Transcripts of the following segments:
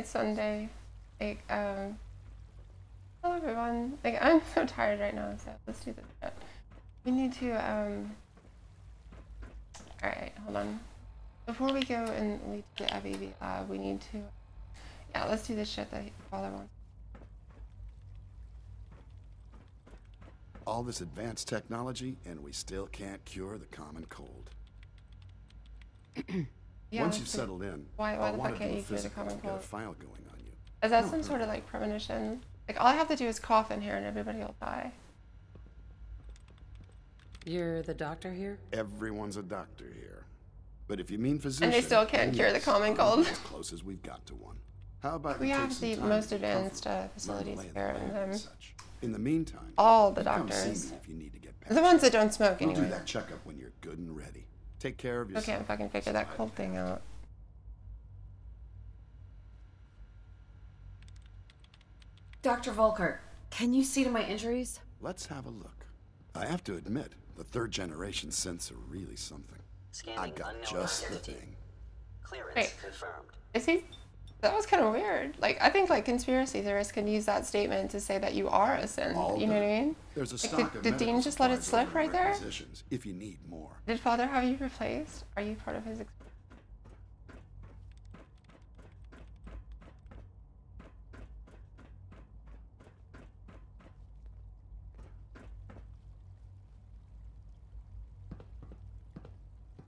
It's Sunday. Like, hello everyone. Like, I'm so tired right now, so let's do this shit. We need to, alright, hold on. Before we go and lead to the F.E.V lab, we need to, yeah, let's do this shit that Father wants. All this advanced technology, and we still can't cure the common cold. Yeah, Once you've settled in, why I'll the want fuck to do can't a you cure the physical common and get a cold? file going on you. Is that some sort of like premonition? Like all I have to do is cough in here and everybody will die. You're the doctor here? Everyone's a doctor here. But if you mean physician... And they still can't cure the common cold. As close as we've got to one. How about we you have take some the time most to be advanced comfortable, facilities learn the here, lay of the land and such. In the meantime, all the you come doctors, see me if you need to get past the ones that don't smoke we'll anyway. do that checkup when you're good and ready. Take care of I yourself. can't fucking figure that cold thing out. Dr. Volkert, can you see to my injuries? Let's have a look. I have to admit, the third generation synths are really something. I got just the thing. Wait, is he? That was kind of weird. Like, I think like conspiracy theorists can use that statement to say that you are a synth. You know what I mean? There's a like, stock of did Dean just let it slip right there? If you need more. Did Father have you replaced? Are you part of his?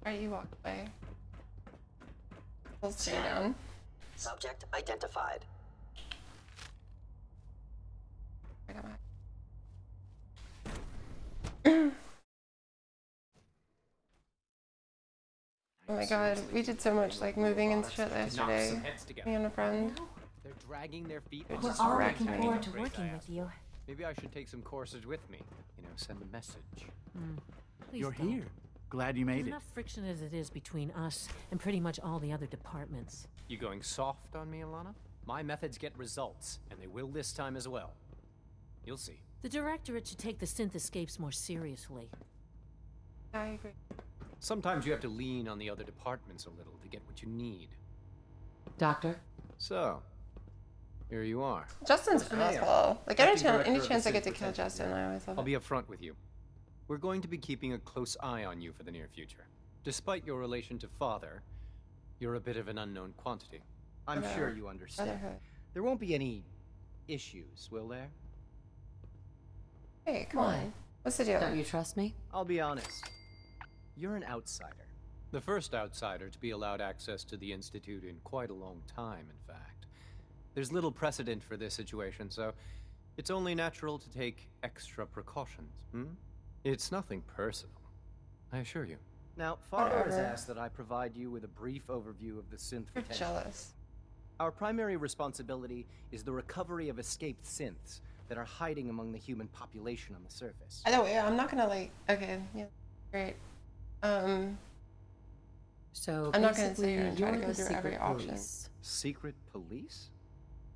Alright, you walk away. We'll stay down. Subject identified. I got my... Oh my god, we did so much like moving and shit yesterday. Me and a friend. They're dragging their feet. We're all looking forward to working with you. Maybe I should take some courses with me. You know, send a message. You're here. Glad you made There's it. enough friction as it is between us and pretty much all the other departments. You going soft on me, Alana? My methods get results, and they will this time as well. You'll see. The Directorate should take the synth escapes more seriously. I agree. Sometimes you have to lean on the other departments a little to get what you need. Doctor? So, here you are. Justin's an asshole. Like any chance I get to kill Justin, I always love it. I'll be upfront with you. We're going to be keeping a close eye on you for the near future. Despite your relation to Father, you're a bit of an unknown quantity. I'm sure you understand. Brotherhood. There won't be any issues, will there? Hey, come on. What's the deal? Don't you trust me? I'll be honest. You're an outsider. The first outsider to be allowed access to the Institute in quite a long time, in fact. There's little precedent for this situation, so it's only natural to take extra precautions, It's nothing personal, I assure you. Now, Father has Whatever. asked that I provide you with a brief overview of the synth You're potential. jealous. Our primary responsibility is the recovery of escaped synths that are hiding among the human population on the surface. I know, yeah, I'm not gonna like, okay, yeah, great. So I'm not gonna sit basically, here and try to you're go the through every secret option. police. Secret police?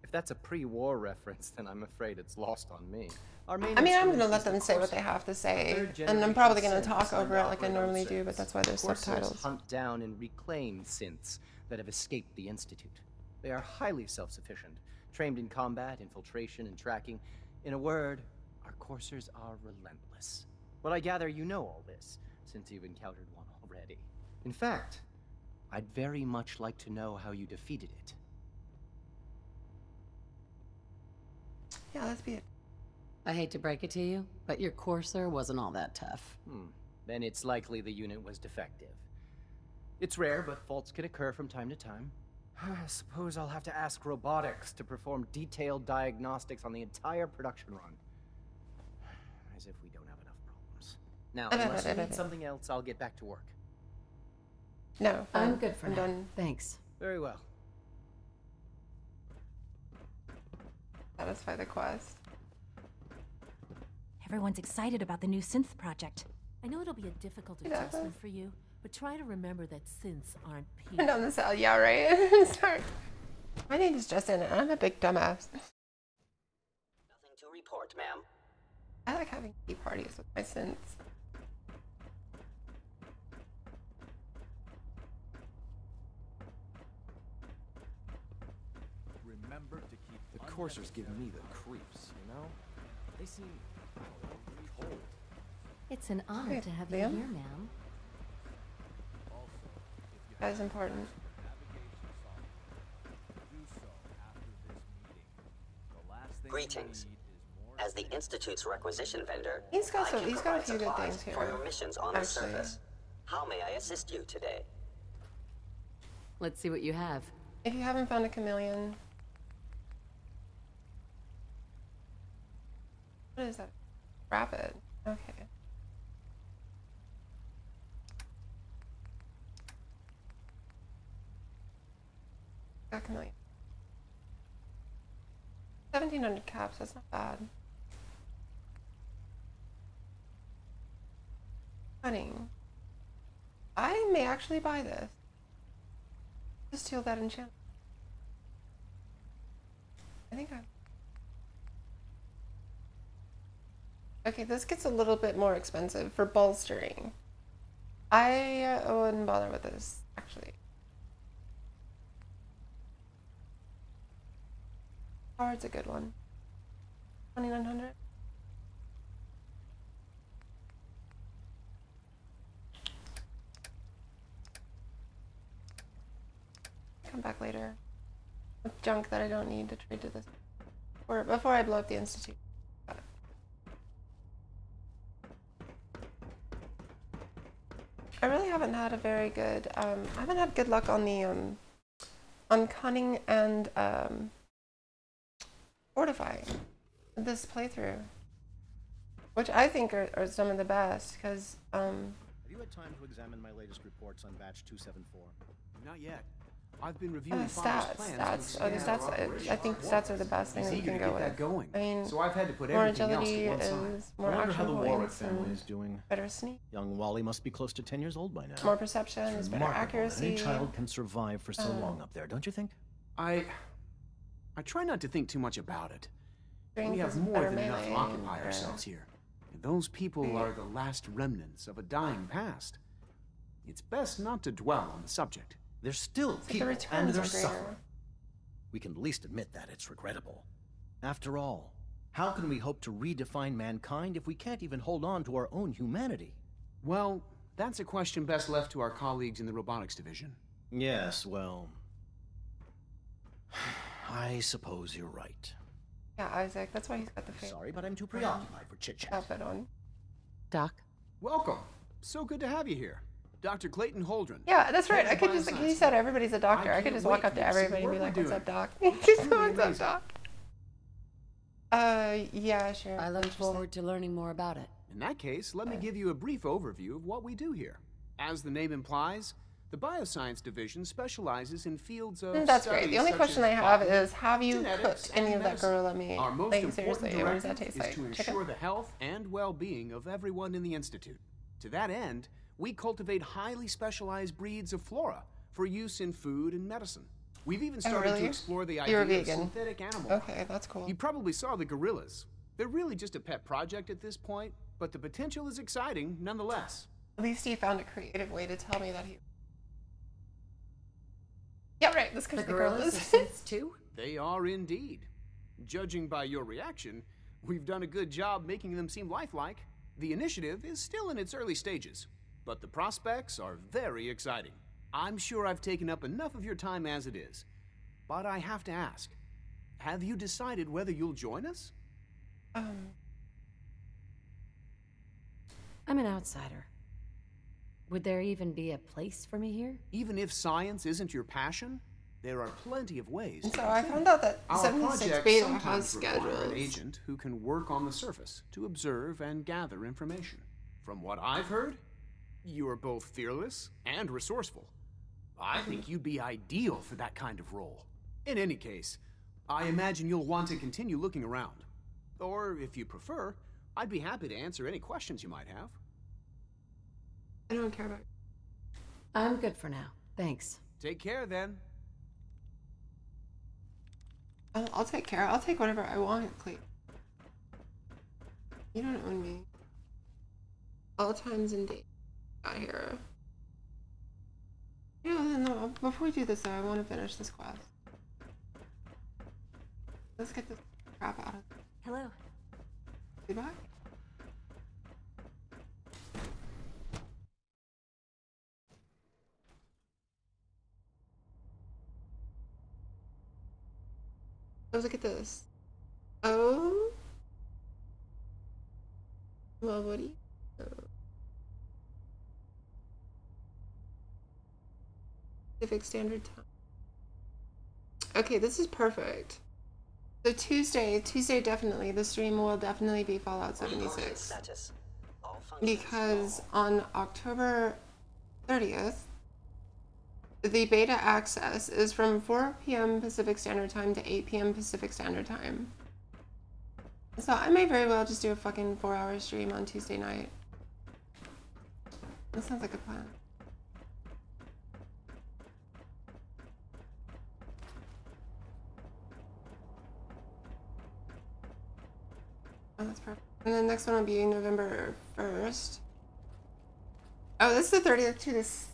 If that's a pre-war reference, then I'm afraid it's lost on me. Our main I mean, I'm instrument gonna let is the them say what course they have to of say, third and I'm generation probably gonna synths talk assigned over to it like I operate on normally do, surface. but that's why there's Corsairs subtitles. hunt down and reclaim synths that have escaped the Institute. They are highly self-sufficient, trained in combat, infiltration, and tracking. In a word, our coursers are relentless. Well, I gather you know all this, since you've encountered one already. In fact, I'd very much like to know how you defeated it. Yeah, let's be it. I hate to break it to you, but your courser wasn't all that tough. Then it's likely the unit was defective. It's rare, but faults can occur from time to time. I suppose I'll have to ask robotics to perform detailed diagnostics on the entire production run. As if we don't have enough problems. Now, unless you need something else, I'll get back to work. No, I'm good for I'm now. done. Thanks. Very well. Satisfy the quest. Everyone's excited about the new synth project. I know it'll be a difficult Yeah. adjustment for you, but try to remember that synths aren't Turn people. down the cell, yeah, right? Sorry. My name is Justin, and I'm a big dumbass. Nothing to report, ma'am. I like having tea parties with my synths. The coursers give me the creeps, you know? They seem cold. It's an honor Okay, to have you Liam? here, ma'am. That is important. Greetings. As the Institute's requisition vendor, He's got I can a provide few good supplies things here. for your missions on the Actually. surface. How may I assist you today? Let's see what you have. If you haven't found a chameleon, what is that? Rapid. Okay. Got chameleon. 1,700 caps. That's not bad. Cunning. I may actually buy this. Just steal that enchantment. I think Okay, this gets a little bit more expensive for bolstering. I wouldn't bother with this, actually. Power's a good one. 2,900. Come back later with junk that I don't need to trade to this, or before I blow up the Institute. I really haven't had a very good, I haven't had good luck on the, on cunning and, fortifying this playthrough, which I think are some of the best, because, Have you had time to examine my latest reports on batch 274? Not yet. I've been reviewing Father's stats. plans. Oh, the stats. I think stats are the best thing that you can go with. Going. I mean, So I've had to put more everything else agility to one side. is more I wonder how action the Warwick points family and is doing. better sneak. Young Wally must be close to 10 years old by now. More perception is better Remarkable that accuracy. any child can survive for so long up there, don't you think? I try not to think too much about it. Strength We have is more better than enough melee to occupy and ourselves here. And those people are the last remnants of a dying past. It's best not to dwell on the subject. They're still the people, and returns they're are greater. suffering. We can at least admit that it's regrettable. After all, how can we hope to redefine mankind if we can't even hold on to our own humanity? Well, that's a question best left to our colleagues in the robotics division. Yes, well... I suppose you're right. Yeah, Isaac. That's why he's got the face. Sorry, but I'm too preoccupied for chit-chat. Outfit on. Doc? Welcome. So good to have you here. Dr. Clayton Holdren. Yeah, that's right. Head I of could just, Bioscience. he said everybody's a doctor. I can't could just wait walk up for to you see everybody and what be like, we're what's up, doing. doc? Truly What's up, amazing. doc? Yeah, sure. I look forward to learning more about it. In that case, let me give you a brief overview of what we do here. As the name implies, the Bioscience Division specializes in fields of That's great. studies The only such question as I have botany, is, have you genetics, cooked any and of that medicine. gorilla meat? Our most Like, important seriously, what does that directive taste is like? to ensure Chicken? the health and well-being of everyone in the Institute. To that end, we cultivate highly specialized breeds of flora for use in food and medicine. We've even started really? to explore the You're idea a of vegan. synthetic animal. Okay, that's cool. You probably saw the gorillas. They're really just a pet project at this point, but the potential is exciting nonetheless. At least he found a creative way to tell me that he... Yeah, right. This could The be gorillas are gorillas. synths too? They are indeed. Judging by your reaction, we've done a good job making them seem lifelike. The initiative is still in its early stages, but the prospects are very exciting. I'm sure I've taken up enough of your time as it is, but I have to ask, have you decided whether you'll join us? I'm an outsider. Would there even be a place for me here? Even if science isn't your passion, there are plenty of ways. And so I found out that Our 76 projects beta sometimes has require an schedules. agent who can work on the surface to observe and gather information. From what I've heard, you are both fearless and resourceful. I think you'd be ideal for that kind of role. In any case, I imagine you'll want to continue looking around. Or, if you prefer, I'd be happy to answer any questions you might have. I don't care about... I'm good for now. Thanks. Take care, then. I'll take care. I'll take whatever I want, Clete. You don't own me. All times and days. Got here. No, before we do this though, I want to finish this quest. Let's get this crap out of there. Hello. Goodbye. Let's look at this. Oh. Well, what do you know? Pacific Standard Time. Okay, this is perfect. So Tuesday definitely, the stream will definitely be Fallout 76. Because on October 30th, the beta access is from 4 p.m. Pacific Standard Time to 8 p.m. Pacific Standard Time. So I may very well just do a fucking 4-hour stream on Tuesday night. That sounds like a plan. Oh, that's perfect. And then the next one will be November 1st. Oh, this is the 30th to this.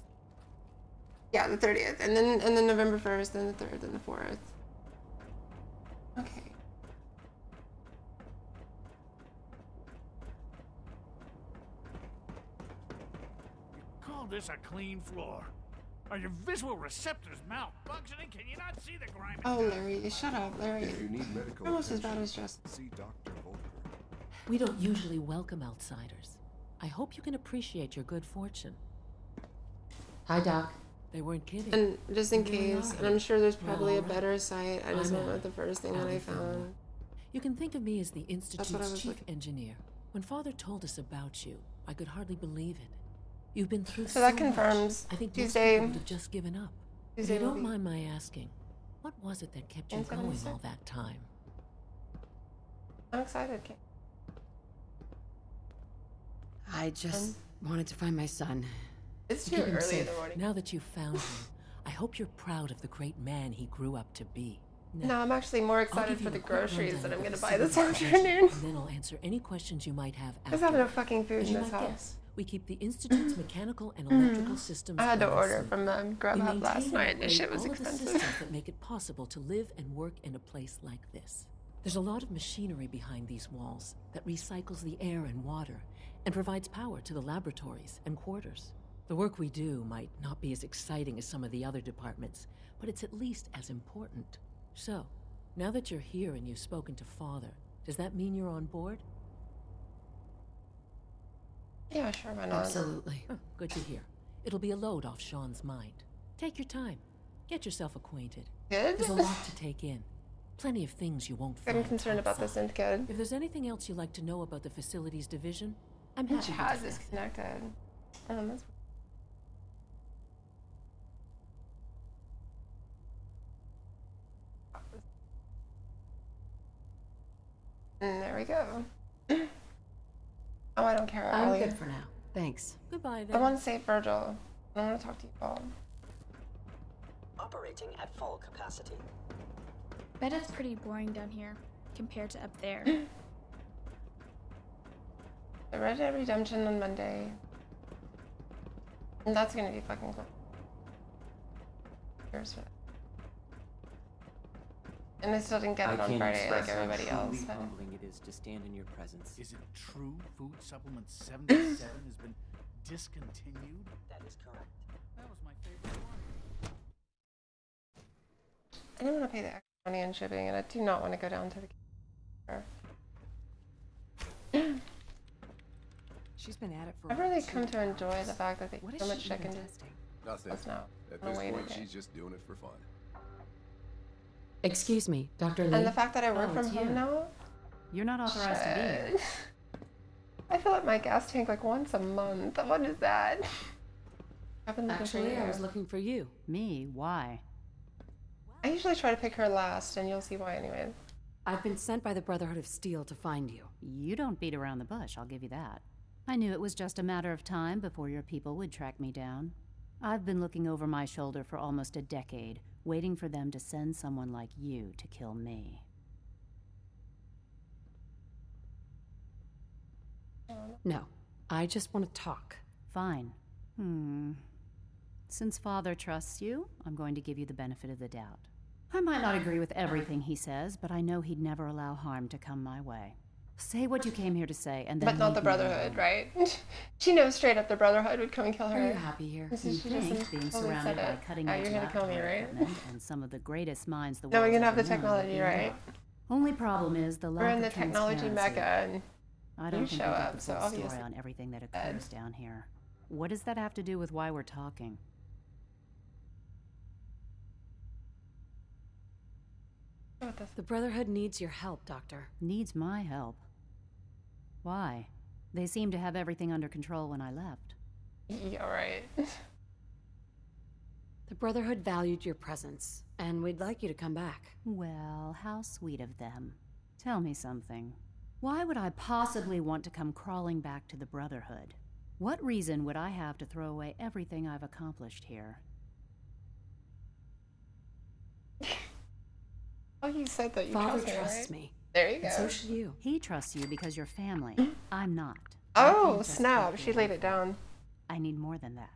Yeah, the 30th. And then November 1st, then the 3rd, then the 4th. Okay. Call this a clean floor? Are your visual receptors malfunctioning? Can you not see the grime? Oh, Larry, shut up, Larry. If you need medical Almost as bad attention, as Justin. see Dr. Volker. We don't usually welcome outsiders. I hope you can appreciate your good fortune. Hi, Doc. They weren't kidding. And just in They really case, are. and I'm sure there's Well, probably a all right. better site. I just I'm went Allie. with the first thing that I Allie Fillmore. found. You can think of me as the what I Institute's was chief looking- engineer. When Father told us about you, I could hardly believe it. You've been through So that much. confirms I think Tuesday- most people would have just given up. If Tuesday you will don't be- mind my asking, what was it that kept you And going 76. all that time? I'm excited, Kate. I just wanted to find my son. It's To too keep him early in safe. the morning. Now that you've found him, I hope you're proud of the great man he grew up to be. No, I'm actually more I'll excited give for you the a quick groceries rundown that I'm of gonna the buy this facility afternoon. and then I'll answer any questions you might have There's not enough afterwards. fucking food As in you this might house. guess, we keep the Institute's mechanical and electrical systems. I had to running order smooth. from We Grubhub last maintain night. and This shit operate was all of the expensive. systems that make it possible to live and work in a place like this. There's a lot of machinery behind these walls that recycles the air and water and provides power to the laboratories and quarters. The work we do might not be as exciting as some of the other departments, but it's at least as important. So, now that you're here and you've spoken to Father, does that mean you're on board? Yeah, sure, why not? Absolutely. Oh, good to hear. It'll be a load off Sean's mind. Take your time. Get yourself acquainted. Good? There's a lot to take in. Plenty of things you won't find I'm concerned about this outside. synth kid. If there's anything else you'd like to know about the facilities division, I'm happy to Chaz is discuss it. connected. That's... There we go. Oh, I don't care. I'm Allie. good for now. Thanks. Goodbye, I then. want to save Virgil. I want to talk to you all. Operating at full capacity. Bet it's pretty boring down here compared to up there. The Red Dead Redemption on Monday. And that's gonna be fucking cool. Here's what. And I still didn't get it on Friday like everybody else. How But... humbling it is to stand in your presence. Is it true Food Supplement 77 has been discontinued? That is correct. That was my favorite one. I didn't want to pay the extra money in shipping, and I do not want to go down to the counter. She's been at it for. I've really come to enjoy the fact that they What so is much she chicken even to testing? Nothing. us now. At On a this way point, to she's just doing it for fun. Excuse me, Dr. Lee. And the fact that I work Oh, from it's home you. now. You're not authorized to be here. Shit. I fill up my gas tank like once a month. What is that? I've been looking for Actually, I you. was looking for you. Me? Why? I usually try to pick her last, and you'll see why anyway. I've been sent by the Brotherhood of Steel to find you. You don't beat around the bush, I'll give you that. I knew it was just a matter of time before your people would track me down. I've been looking over my shoulder for almost a decade, waiting for them to send someone like you to kill me. No, I just want to talk. Fine. Since Father trusts you, I'm going to give you the benefit of the doubt. I might not agree with everything he says, but I know he'd never allow harm to come my way. Say what you came here to say, and then But not leave the me Brotherhood, alone. right? She knows straight up the Brotherhood would come and kill her. Are you happy here? This You is, she think doesn't being totally surrounded said by it. cutting Oh, edge you're gonna kill me, laboratory right? equipment and some of the greatest minds the No, world we can have the ever known technology, would be right? enough. Only problem is the lack We're in the of technology transparency. mecca, and I don't you think show we get up, the so full obviously. story on everything that occurs down here. What does that have to do with why we're talking? The Brotherhood needs your help, Doctor. Needs my help. Why? They seemed to have everything under control when I left. Yeah, right. The Brotherhood valued your presence, and we'd like you to come back. Well, how sweet of them. Tell me something. Why would I possibly want to come crawling back to the Brotherhood? What reason would I have to throw away everything I've accomplished here? Oh, you said that you Father trust me, trusts right? me. There you go. And so should you. He trusts you because you're family. I'm not. Oh, snap. She laid it down. I need more than that.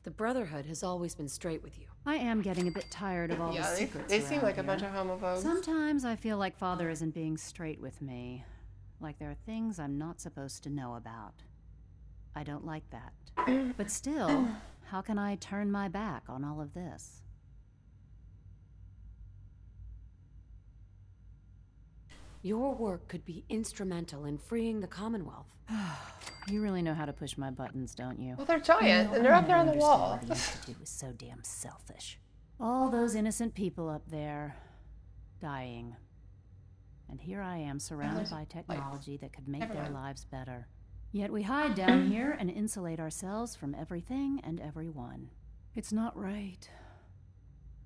The Brotherhood has always been straight with you. I am getting a bit tired of all the Yeah, secrets they seem around like a here. bunch of homophobes. Sometimes I feel like Father isn't being straight with me. Like there are things I'm not supposed to know about. I don't like that. But still, how can I turn my back on all of this? Your work could be instrumental in freeing the Commonwealth. You really know how to push my buttons, don't you? Well, they're giant, You know, and they're I up there on the never wall. understood why the Institute was so damn selfish. All those innocent people up there, dying. And here I am, surrounded by technology that could make their lives better. Yet we hide down here and insulate ourselves from everything and everyone. It's not right.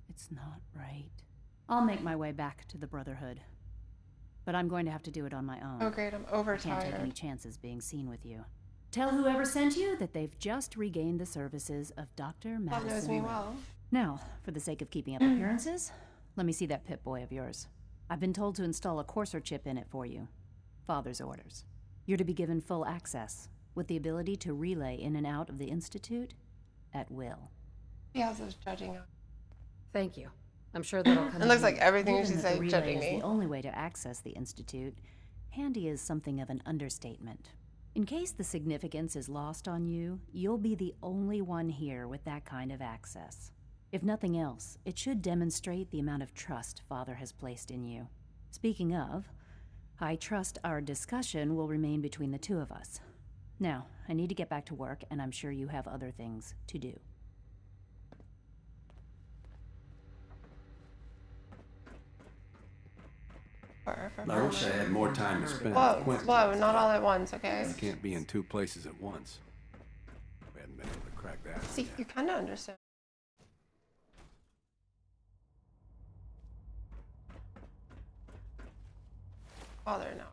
It's not right. I'll make my way back to the Brotherhood. But I'm going to have to do it on my own. Oh, great. I'm I can't take overtired. any chances being seen with you. Tell whoever sent you that they've just regained the services of Dr. That Madison. knows me Webb. well. Now, for the sake of keeping up appearances, let me see that Pip-Boy of yours. I've been told to install a courser chip in it for you. Father's orders. You're to be given full access, with the ability to relay in and out of the Institute at will. He has us judging us. Thank you. I'm sure that'll come It looks in like everything Given she that the said relay judging is me. the only way to access the Institute, handy is something of an understatement. In case the significance is lost on you, you'll be the only one here with that kind of access. If nothing else, it should demonstrate the amount of trust Father has placed in you. Speaking of, I trust our discussion will remain between the two of us. Now, I need to get back to work, and I'm sure you have other things to do. I wish I had more time to spend Whoa, with Quentin. whoa, not all at once, okay? I can't be in two places at once. We hadn't been able to crack that. See, you kind of understand. Father, no.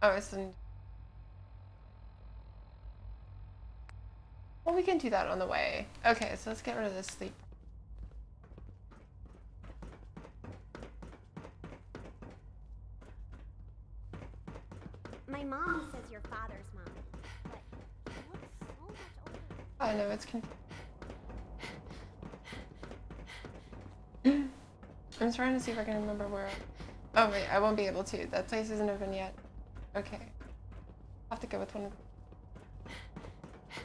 Oh, it's in... Well, we can do that on the way. Okay, so let's get rid of this sleep. My mommy says your father's mom, but he looks so much older. I know, it's confusing. I'm trying to see if I can remember where... Oh, wait, I won't be able to. That place isn't open yet. Okay. I'll have to go with one of them.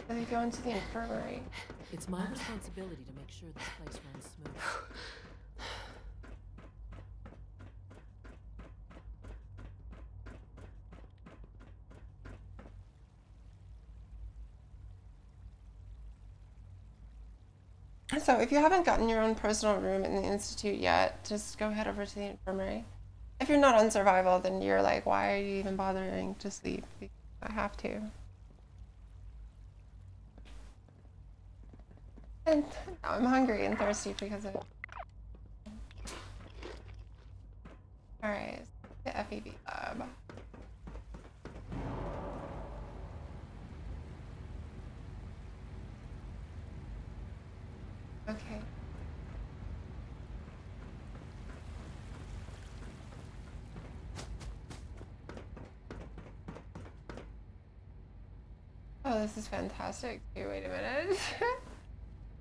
Let me go into the infirmary. It's my responsibility to make sure this place runs smooth. So if you haven't gotten your own personal room in the Institute yet, just go head over to the infirmary. If you're not on survival, then you're like, why are you even bothering to sleep? I have to. And I'm hungry and thirsty because of... Alright, the F.E.V lab. Okay. Oh, this is fantastic. Okay, wait a minute.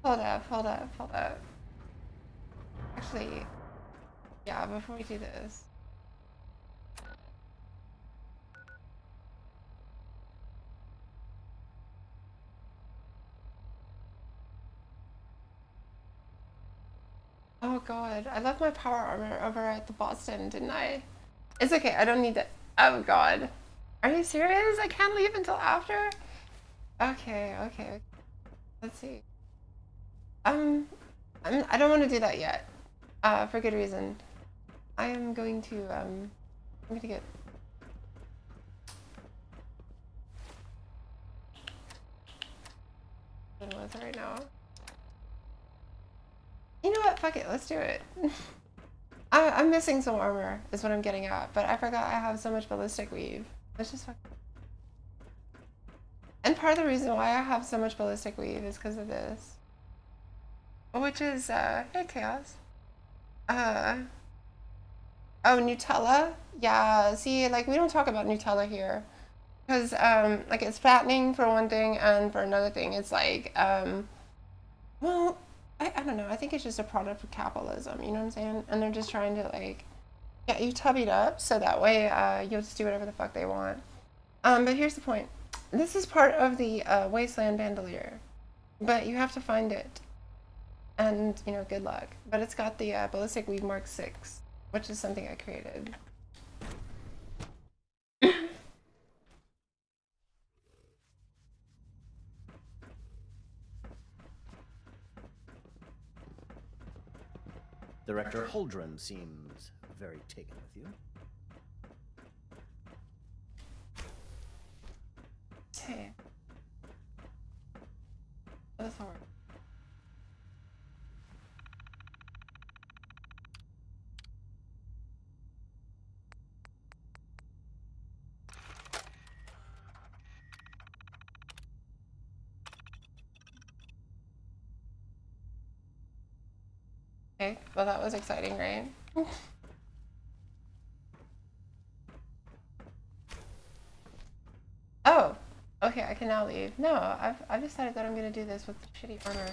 Hold up, hold up, hold up. Actually, yeah, before we do this. Oh god, I left my power armor over at the Boston, didn't I? It's okay, I don't need that. Oh god. Are you serious? I can't leave until after? Okay, okay. Let's see. I don't want to do that yet. For good reason. I am going to, I'm gonna get... what was it right now? You know what? Fuck it. Let's do it. I'm missing some armor, is what I'm getting at, but I forgot I have so much ballistic weave. Let's just fuck. And part of the reason why I have so much ballistic weave is because of this. Which is, hey, Chaos. Oh, Nutella? Yeah, see, like, we don't talk about Nutella here. Because, like, it's fattening for one thing, and for another thing, it's like, well, I don't know. I think it's just a product of capitalism, you know what I'm saying? And they're just trying to, like, get you tubbied up so that way you'll just do whatever the fuck they want. But here's the point. This is part of the Wasteland Bandolier, but you have to find it. And, you know, good luck. But it's got the Ballistic Weave Mark 6, which is something I created. Director Holdren seems very taken with you. Okay. That's hard. Okay, well that was exciting, right? Oh, okay, I can now leave. No, I've decided that I'm gonna do this with shitty armor.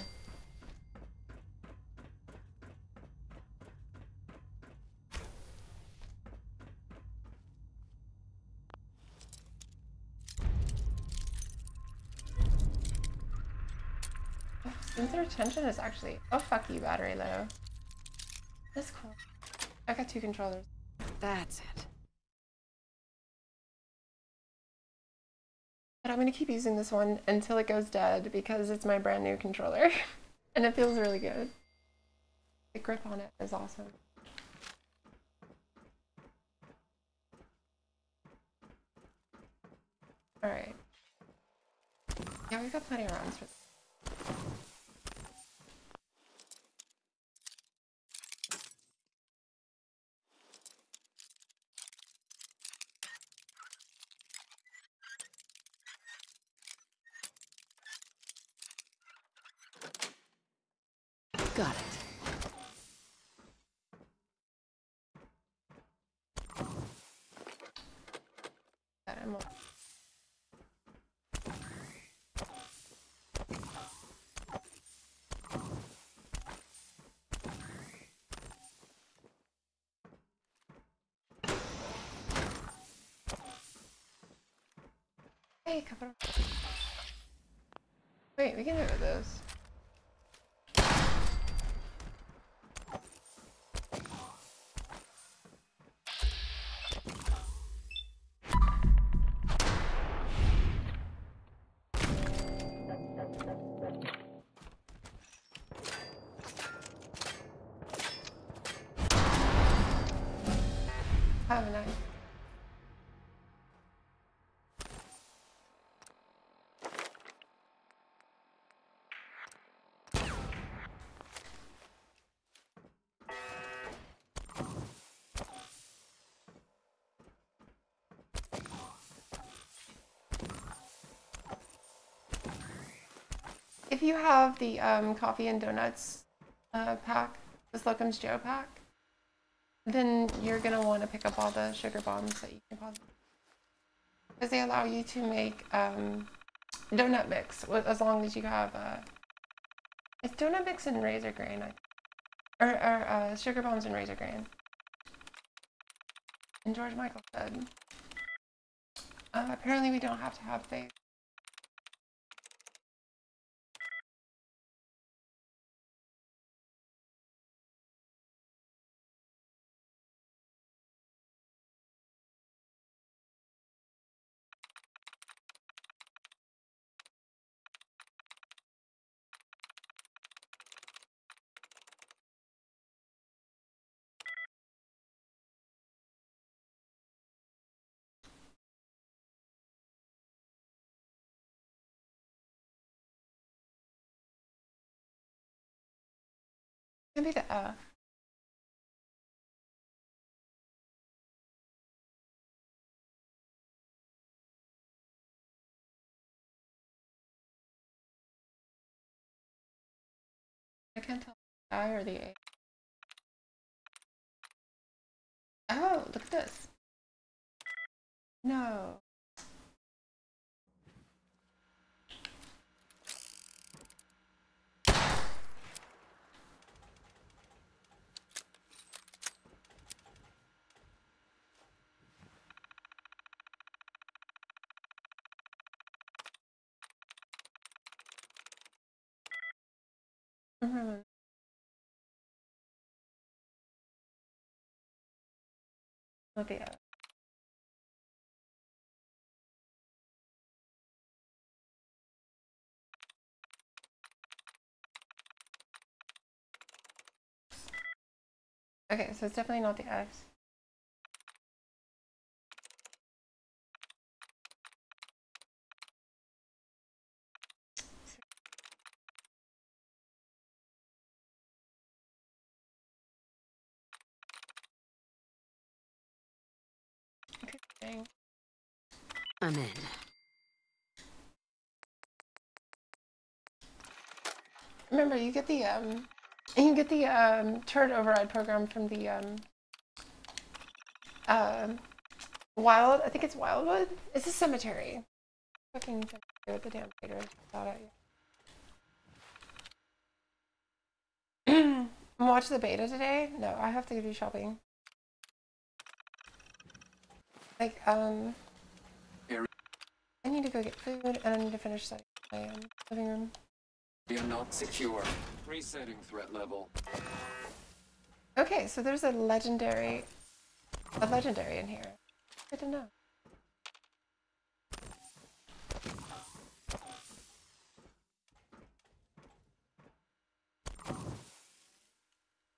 Oh, sensor tension is actually, oh fuck you, battery low. That's cool. I got 2 controllers. That's it. But I'm gonna keep using this one until it goes dead because it's my brand new controller. And it feels really good. The grip on it is awesome. Alright. Yeah, we've got plenty of rounds for this. Got it. Hey, cabrón. Wait, we can do it with this. Have a nice. If you have the coffee and donuts pack, the Slocum's Joe pack, then you're gonna want to pick up all the sugar bombs that you can possibly, because they allow you to make donut mix as long as you have It's donut mix and razor grain, or sugar bombs and razor grain. And George Michael said, apparently we don't have to have faith. Maybe the F. I can't tell the I or the A. Oh, look at this. No. Mm-hmm. Not the F. Okay, so it's definitely not the X. Okay. I'm in. Remember, you get the turret override program from the Wild. I think it's Wildwood. It's a cemetery. Fucking cemetery with the damn trader shot at you. Watch the beta today? No, I have to do shopping. Like, I need to go get food and I need to finish setting my living room. We are not secure. Resetting threat level. Okay, so there's a legendary in here. Good to know.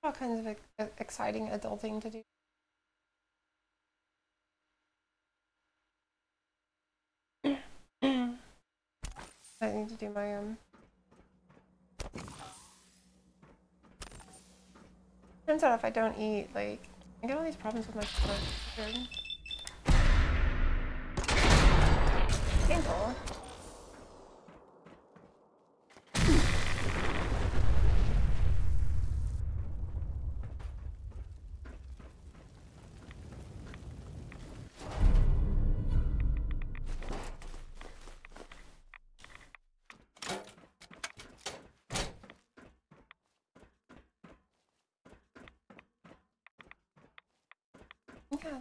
All kinds of exciting adulting to do. I need to do my Turns out if I don't eat, like, I get all these problems with my stomach. Painful. Yeah.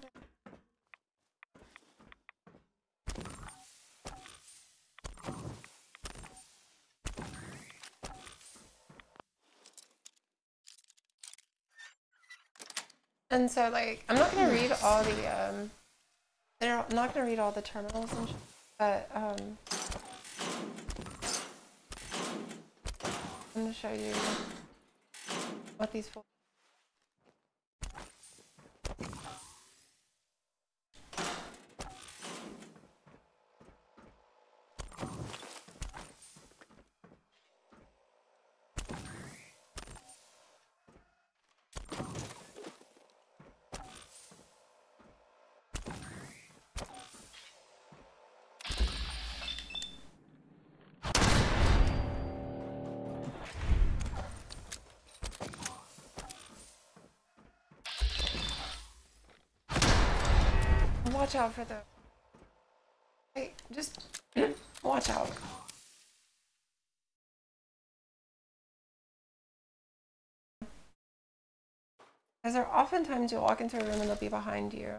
And so, like, I'm not gonna read all the they're not gonna read all the terminals and shit, but I'm gonna show you what these folders. Watch out for the. Hey, just watch out. Because there are oftentimes you'll walk into a room and they'll be behind you.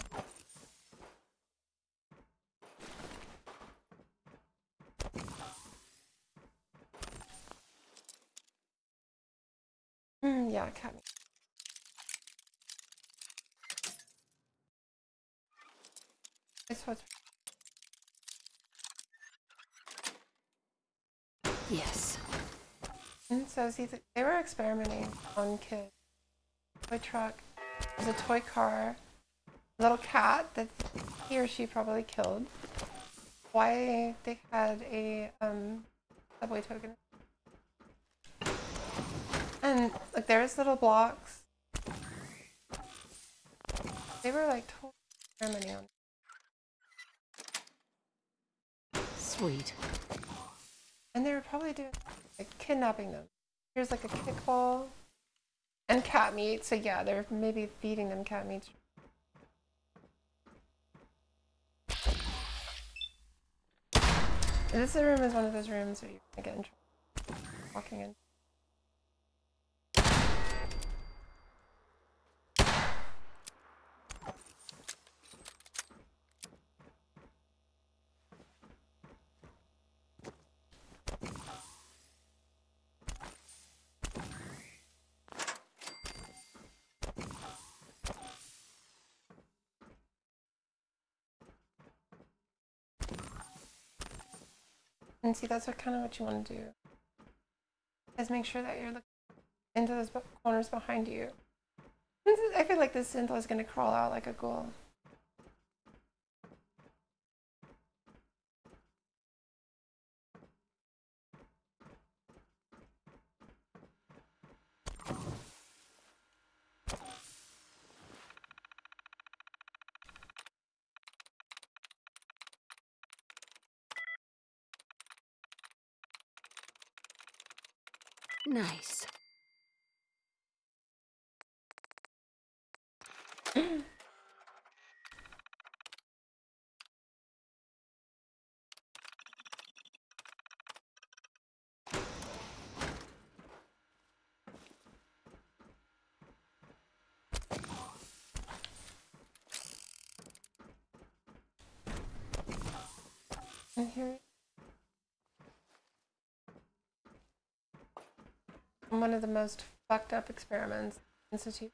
Yeah, cat meat. Yes. And so see, they were experimenting on kids. Toy truck. There's a toy car. A little cat that he or she probably killed. Why they had a subway token. And like there's little blocks. They were like totally experimenting on. Sweet. And they were probably doing like kidnapping them. Here's like a kickball and cat meat. So yeah, they're maybe feeding them cat meat. This room is one of those rooms where you're gonna get in trouble walking in. And see, that's kind of what you want to do. Is make sure that you're looking into those corners behind you. I feel like this synthel is going to crawl out like a ghoul. Nice. And here, one of the most fucked up experiments institute.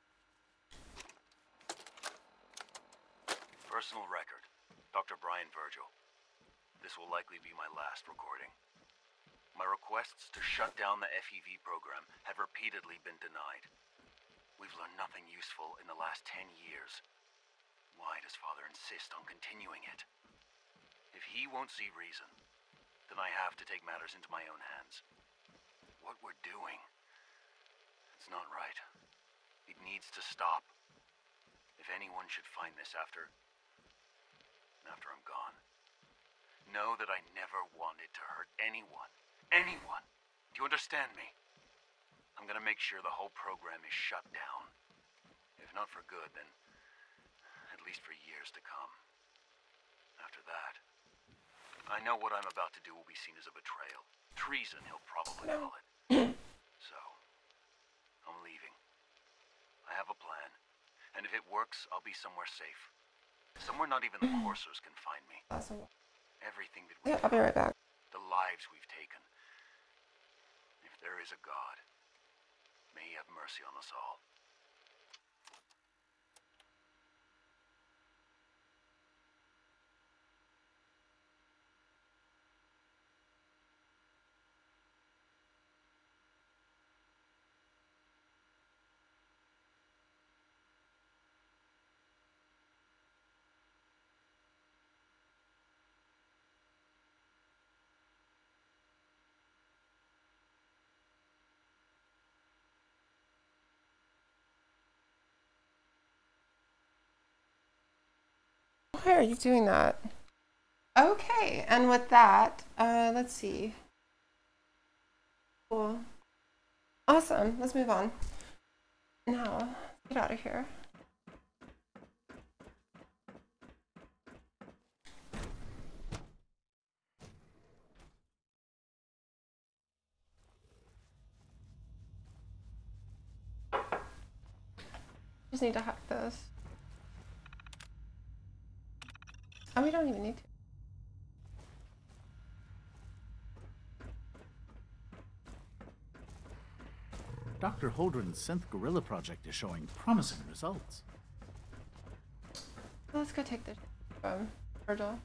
Personal record, Dr. Brian Virgil. This will likely be my last recording. My requests to shut down the F.E.V program have repeatedly been denied. We've learned nothing useful in the last 10 years. Why does Father insist on continuing it? If he won't see reason, then I have to take matters into my own hands. What we're doing, it's not right. It needs to stop. If anyone should find this after I'm gone, know that I never wanted to hurt anyone. Anyone! Do you understand me? I'm gonna make sure the whole program is shut down. If not for good, then at least for years to come. After that, I know what I'm about to do will be seen as a betrayal. Treason, he'll probably call it. So, I'm leaving. I have a plan. And if it works, I'll be somewhere safe. Somewhere not even the coursers can find me. Awesome. Everything that we've I'll be right back. The lives we've taken. If there is a God, may he have mercy on us all. Why are you doing that? Okay, and with that, let's see. Cool. Awesome, let's move on. Now, get out of here. Just need to hack this. Oh, we don't even need to. Dr. Holdren's synth gorilla project is showing promising results. Let's go take this from Virgil.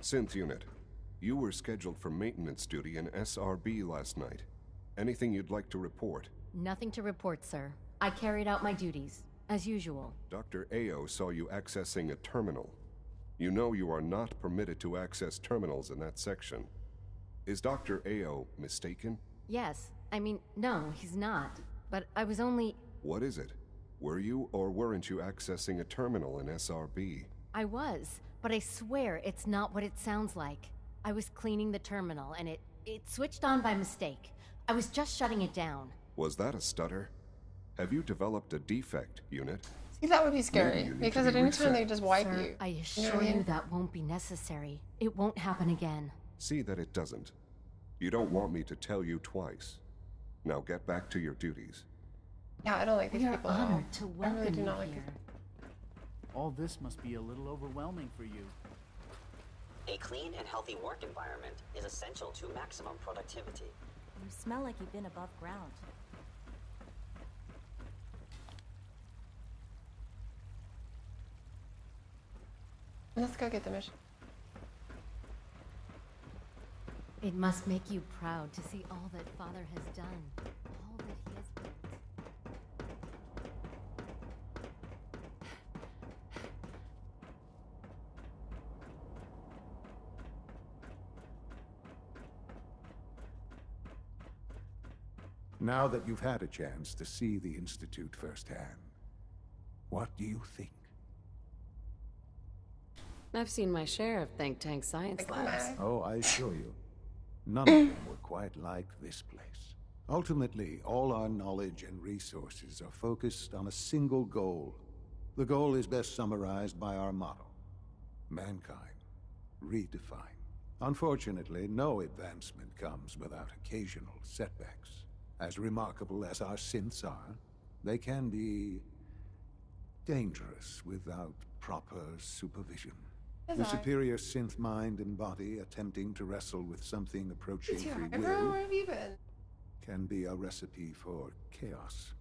Synth unit, you were scheduled for maintenance duty in SRB last night. Anything you'd like to report? Nothing to report, sir. I carried out my duties, as usual. Dr. Ao saw you accessing a terminal. You know you are not permitted to access terminals in that section. Is Dr. Ao mistaken? Yes. I mean, no, he's not. But I was only... What is it? Were you or weren't you accessing a terminal in SRB? I was, but I swear it's not what it sounds like. I was cleaning the terminal, and it switched on by mistake. I was just shutting it down. Was that a stutter? Have you developed a defect, unit? See, that would be scary, because at any time they just wipe Sir, you. I assure you that won't be necessary. It won't happen again. See that it doesn't. You don't want me to tell you twice. Now get back to your duties. Yeah, I don't like these We are people at all. honored to I welcome really do you not like here. All this must be a little overwhelming for you. A clean and healthy work environment is essential to maximum productivity. You smell like you've been above ground. Let's go get the mission. It must make you proud to see all that Father has done, all that he has built. Now that you've had a chance to see the Institute firsthand, what do you think? I've seen my share of think tank science labs. Oh, I assure you, none of them were quite like this place. Ultimately, all our knowledge and resources are focused on a single goal. The goal is best summarized by our motto: mankind, redefine. Unfortunately, no advancement comes without occasional setbacks. As remarkable as our synths are, they can be dangerous without proper supervision. The superior synth mind and body attempting to wrestle with something approaching free will Where have you been? can be a recipe for chaos.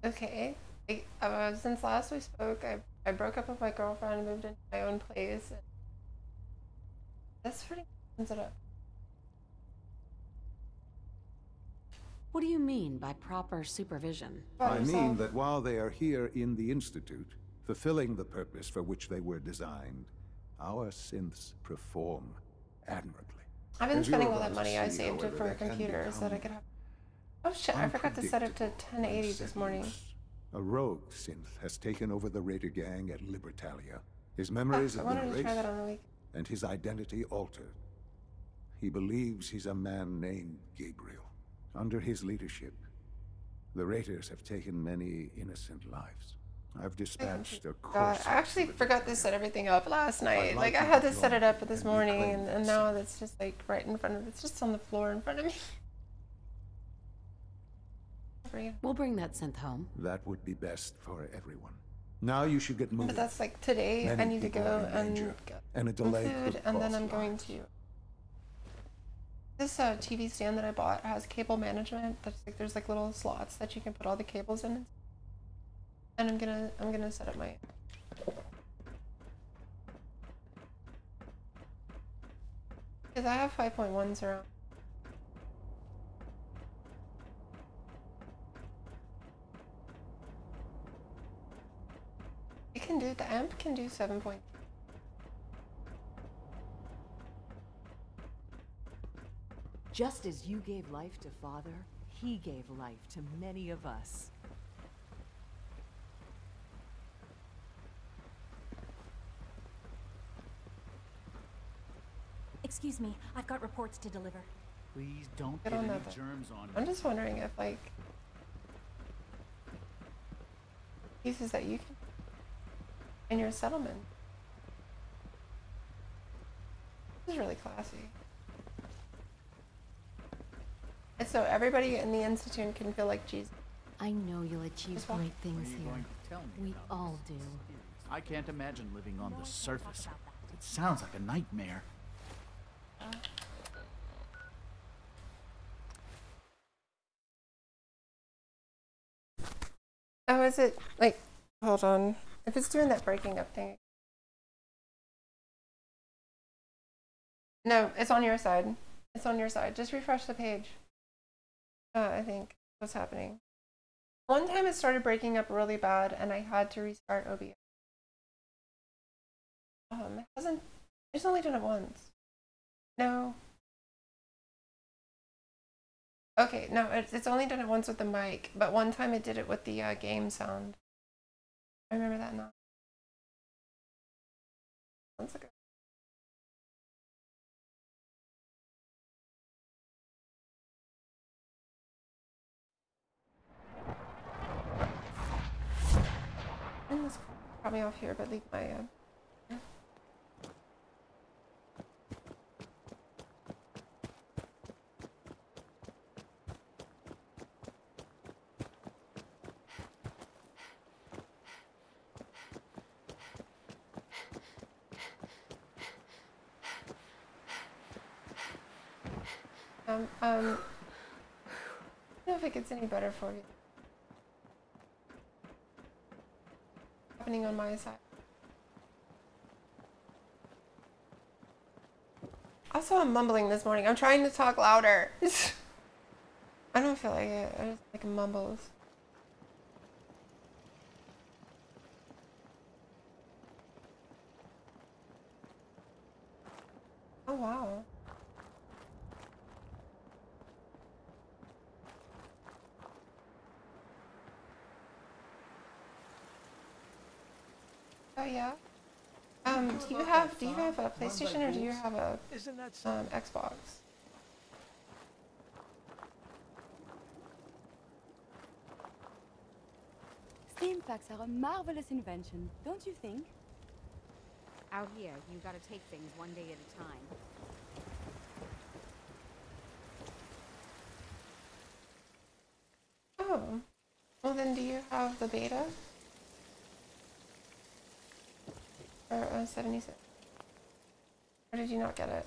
Okay. Since last we spoke, I broke up with my girlfriend and moved into my own place. And that's pretty ends it up. What do you mean by proper supervision? I mean that while they are here in the Institute, fulfilling the purpose for which they were designed, our synths perform admirably. I've been As spending you're all that about to money I see, saved however, for a they can computer so that I become could have... Oh shit, I forgot to set it to 1080 this morning. A rogue synth has taken over the raider gang at Libertalia. His memories I have been wanted to try erased that on the week. and his identity altered. He believes he's a man named Gabriel. Under his leadership, the raiders have taken many innocent lives. I've dispatched a God, course. I actually forgot to set everything up last night. Like I had to set it up this morning, and now it's just like right in front of. It's just on the floor in front of me. We'll bring that synth home. That would be best for everyone. Now you should get moving. But that's like today. Many I need to people go are in and danger, get and a delay food, could and then cost I'm going to. This TV stand that I bought has cable management. That's like there's like little slots that you can put all the cables in. And I'm gonna set up my. Cause I have 5.1s around. It can do, the amp can do 7. Just as you gave life to Father, he gave life to many of us. Excuse me, I've got reports to deliver. Please don't I get don't any know that. germs on me. I'm just wondering if like pieces that you can in your settlement. This is really classy. And so everybody in the Institute can feel like Jesus. I know you'll achieve great things here. We all do. I can't imagine living on the surface. It sounds like a nightmare. Oh, is it like, hold on. If it's doing that breaking up thing. No, it's on your side. It's on your side. Just refresh the page. I think what's happening. One time it started breaking up really bad and I had to restart OBS. It hasn't, it's only done it once. No. Okay, no, it's only done it once with the mic, but one time it did it with the game sound. I remember that now. Once ago. And this probably off here, but leave my I don't know if it gets any better for you. Happening on my side. Also, I'm mumbling this morning. I'm trying to talk louder. I don't feel like it. I just like mumbles. Oh wow. Oh yeah. Do you have a PlayStation or do you have a Xbox? Steam packs are a marvelous invention, don't you think? Out here, you gotta take things one day at a time. Oh. Well then do you have the beta? Or 76? Or did you not get it?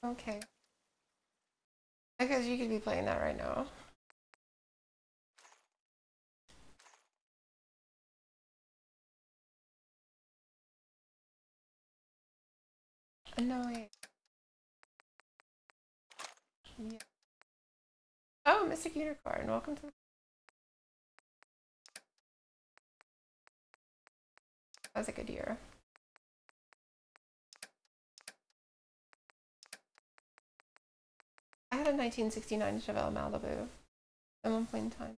Okay. Because you could be playing that right now. No, wait. Yeah. Oh, Mystic Unicorn, welcome to the... That was a good year. I had a 1969 Chevelle Malibu at one point in time.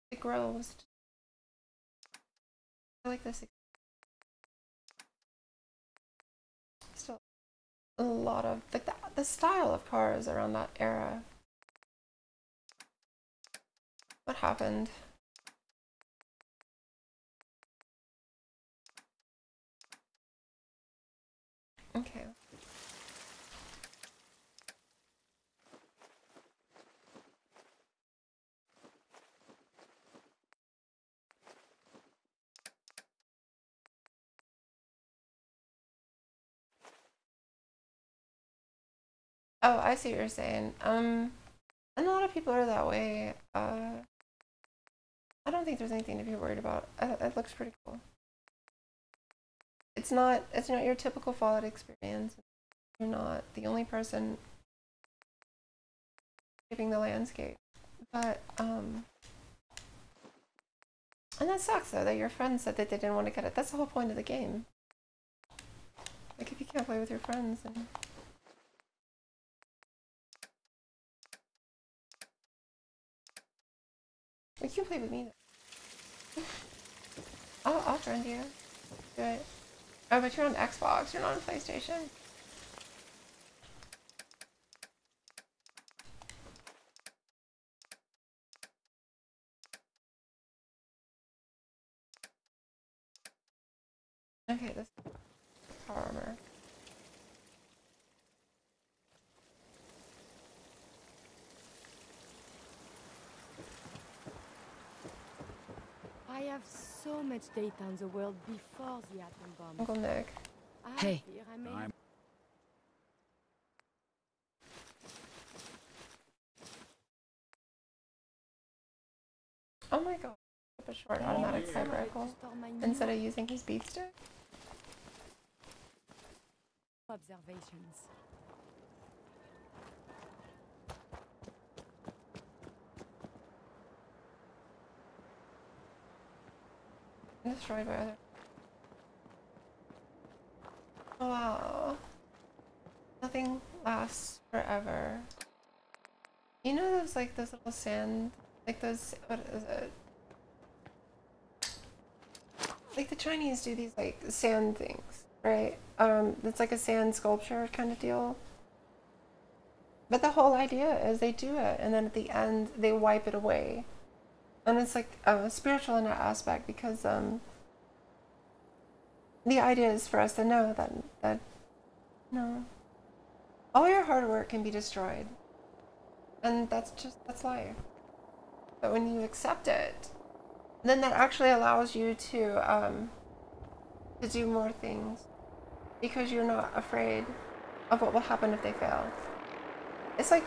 The grill was... I like this. Still a lot of... like the style of cars around that era. What happened? Okay. Oh, I see what you're saying. And a lot of people are that way. I don't think there's anything to be worried about. It looks pretty cool. It's not your typical Fallout experience. You're not the only person shaping the landscape. But And that sucks though, that your friends said that they didn't want to get it. That's the whole point of the game. Like if you can't play with your friends, then... You can play with me though. I'll friend you. Do it. Oh, but you're on Xbox, you're not on PlayStation. Okay, this is power armor. I have so much data on the world before the atom bomb. Uncle Nick. Hey. Oh my god. A short automatic sniper rifle instead of using his beef stick. Observations. Destroyed by other. Wow. Nothing lasts forever. You know those like those little sand, like those, what is it? Like the Chinese do these like sand things, right? It's like a sand sculpture kind of deal. But the whole idea is they do it and then at the end they wipe it away. And it's like spiritual in that aspect because the idea is for us to know that no, all your hard work can be destroyed, and that's life. But when you accept it, then that actually allows you to do more things because you're not afraid of what will happen if they fail. It's like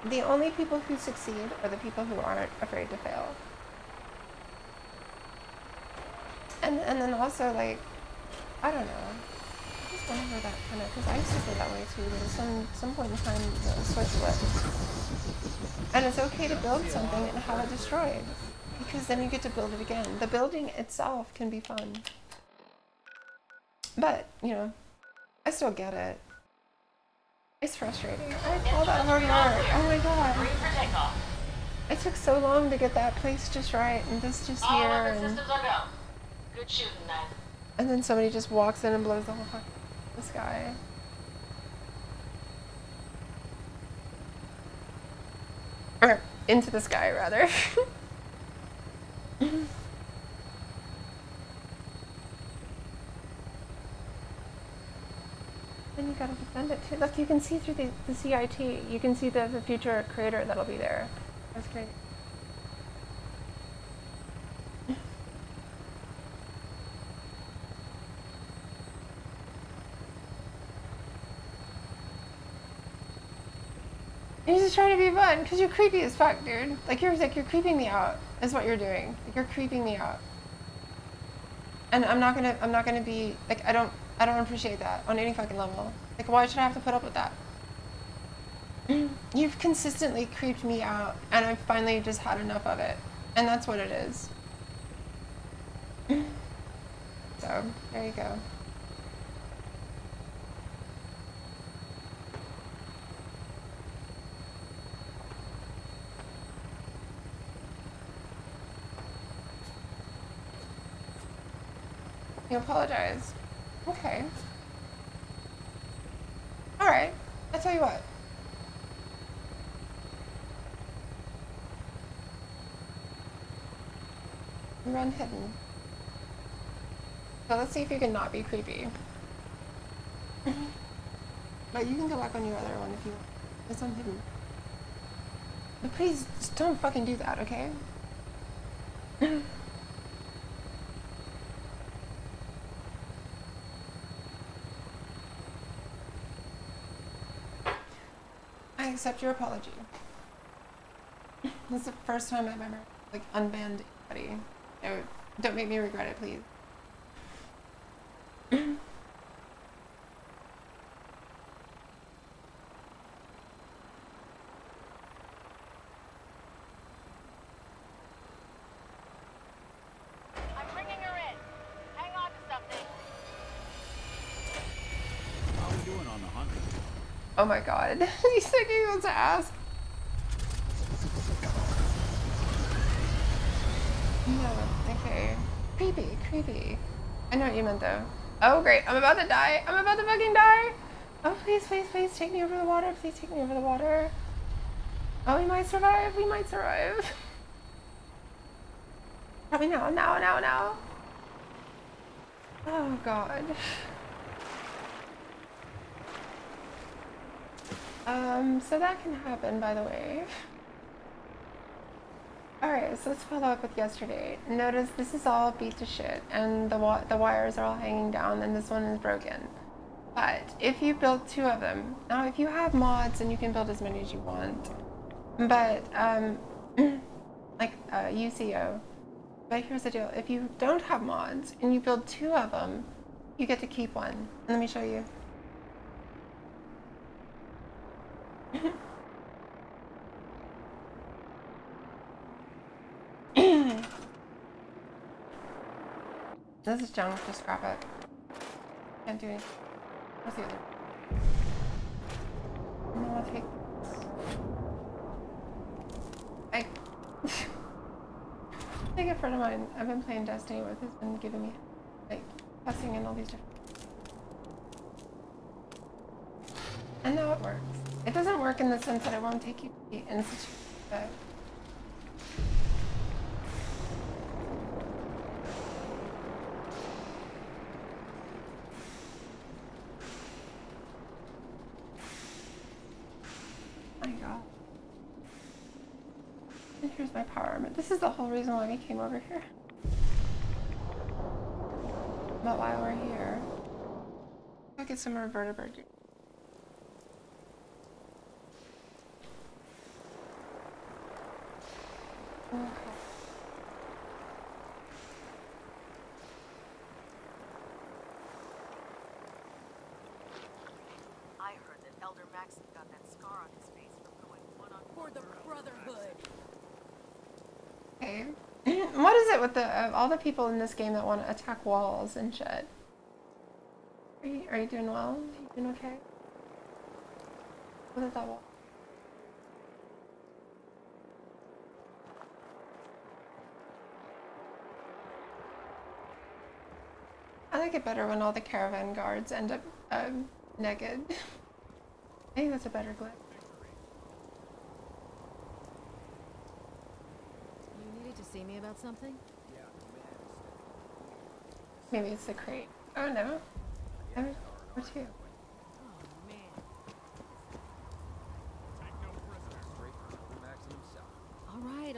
the only people who succeed are the people who aren't afraid to fail. And then also like, I don't know, I just wonder that kind of, because I used to feel that way too, but at some point in time the switch flipped. And it's okay to build something and have it destroyed, because then you get to build it again. The building itself can be fun. But, you know, I still get it. It's frustrating. All that hard work. Oh my god. It took so long to get that place just right, and this just here, and... Good shooting, then. And then somebody just walks in and blows the whole fucking the sky. Or into the sky, rather. Then you gotta defend it too. Look, you can see through the CIT. You can see the future crater that'll be there. That's great. You're just trying to be fun, because you're creepy as fuck, dude. Like you're creeping me out, is what you're doing. Like you're creeping me out. And I'm not gonna be, like, I don't appreciate that on any fucking level. Like, why should I have to put up with that? You've consistently creeped me out, and I've finally just had enough of it. And that's what it is. So, there you go. You apologize. Okay. Alright. I'll tell you what. Run hidden. So let's see if you can not be creepy. But you can go back on your other one if you want. It's on hidden. But please, just don't fucking do that, okay? I accept your apology. This is the first time I've ever, like, unbanned anybody. Don't make me regret it, please. Oh my god. He's thinking he wants to ask. No, okay. Creepy, creepy. I know what you meant though. Oh great, I'm about to die. I'm about to fucking die. Oh please, please, please take me over the water. Please take me over the water. Oh, we might survive. We might survive. Probably now, now. Oh god. So that can happen, by the way. Alright, so let's follow up with yesterday. Notice this is all beat to shit, and the wires are all hanging down, and this one is broken. But if you build 2 of them, now if you have mods, then you can build as many as you want. But, like, UCO. But here's the deal, if you don't have mods, and you build 2 of them, you get to keep one. And let me show you. This is junk, just scrap it. Can't do anything. Where's the other? No, I'll take this. I think a friend of mine I've been playing Destiny with has been giving me, like, cussing and all these different... And now it works. It doesn't work in the sense that it won't take you to the institute, but... My god. And here's my power armor. This is the whole reason why we came over here. But while we're here, I'll get some more vertebrate. Okay. I heard that Elder Maxon got that scar on his face from going one-on-one for the Brotherhood. Okay. What is it with the all the people in this game that want to attack walls and shit? Are you doing well? Are you doing okay? What is that wall? I like it better when all the caravan guards end up naked. I think that's a better glitch. You needed to see me about something? Maybe it's the crate. Oh no. Or 2.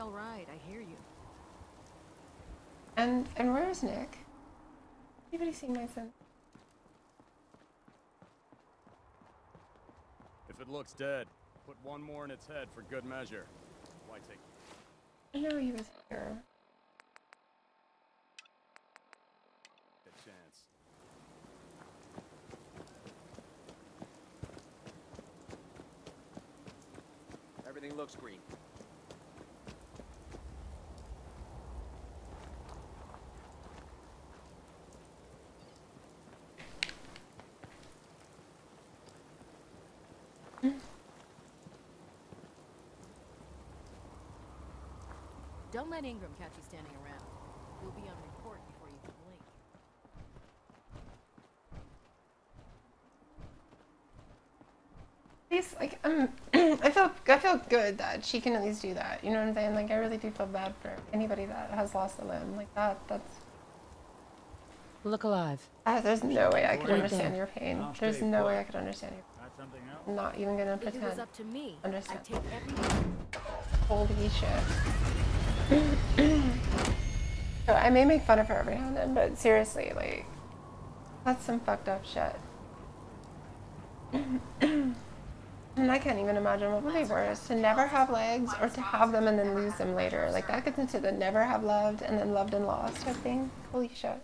All right, I hear you. And where's Nick? Anybody seen my son? If it looks dead, put one more in its head for good measure. Why take... I know he was here. Good chance. Everything looks green. Don't let Ingram catch you standing around. You'll be on report before you can At blink. least, like, I feel good that she can at least do that. You know what I'm saying? Like, I really do feel bad for anybody that has lost a limb. Like that's... Look alive. There's no way I could Right understand there. your pain. I'll There's stay no put. way I could understand your Got something else? I'm not even gonna If pretend. it was up to me, Understand. I'd take everything. Holy shit. So I may make fun of her every now and then, but seriously, like, that's some fucked up shit. And I can't even imagine what would be worse, to never have legs or to have them and then lose them later. Like, that gets into the never have loved and then loved and lost type thing. Holy shit.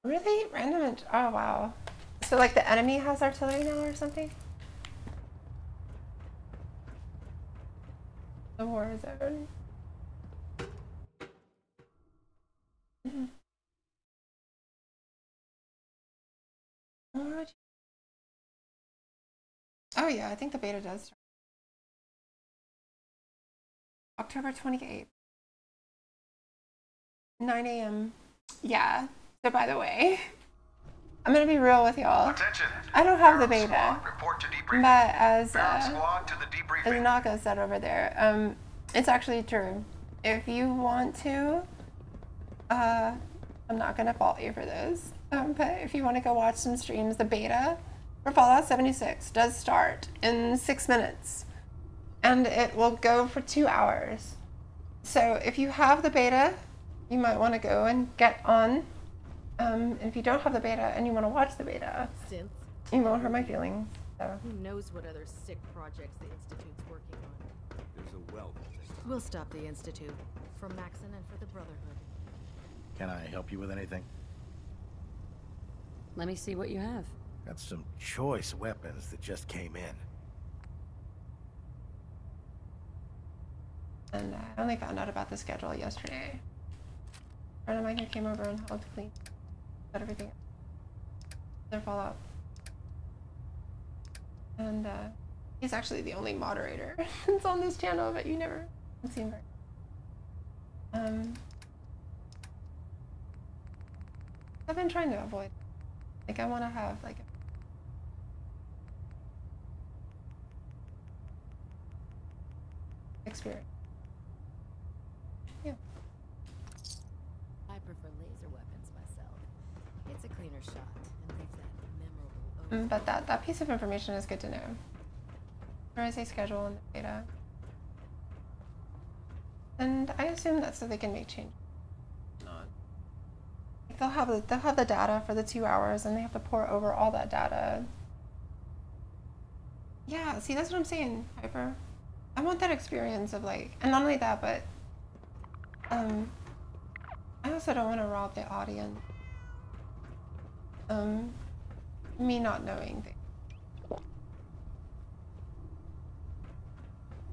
Really? Random and... Oh, wow. So, like, the enemy has artillery now or something? The war zone. Oh yeah, I think the beta does start. October 28th. 9 a.m. Yeah. So by the way, I'm gonna be real with y'all. Attention. I don't have the beta. Report to debriefing. But as Squad to the debriefing. Naka said over there, it's actually true. If you want to, I'm not gonna fault you for this. But if you want to go watch some streams, the beta for Fallout 76 does start in 6 minutes. And it will go for 2 hours. So if you have the beta, you might want to go and get on. If you don't have the beta and you want to watch the beta, you won't hurt my feelings. So. Who knows what other sick projects the Institute's working on? There's a wealth. We'll stop the Institute. For Maxon and for the Brotherhood. Can I help you with anything? Let me see what you have. Got some choice weapons that just came in. And I only found out about the schedule yesterday. A friend of mine who came over and helped clean set everything up. Their Fallout. And he's actually the only moderator that's on this channel, but you never see him very. I've been trying to avoid. Like I want to have like a experience. Yeah. I prefer laser weapons myself. It's a cleaner shot and leaves that memorable. But that piece of information is good to know. There is a schedule in the data, and I assume that's so they can make changes. They'll have the data for the 2 hours, and they have to pour over all that data. Yeah, see, that's what I'm saying, Piper. I want that experience of like, and not only that, but I also don't want to rob the audience. Me not knowing things.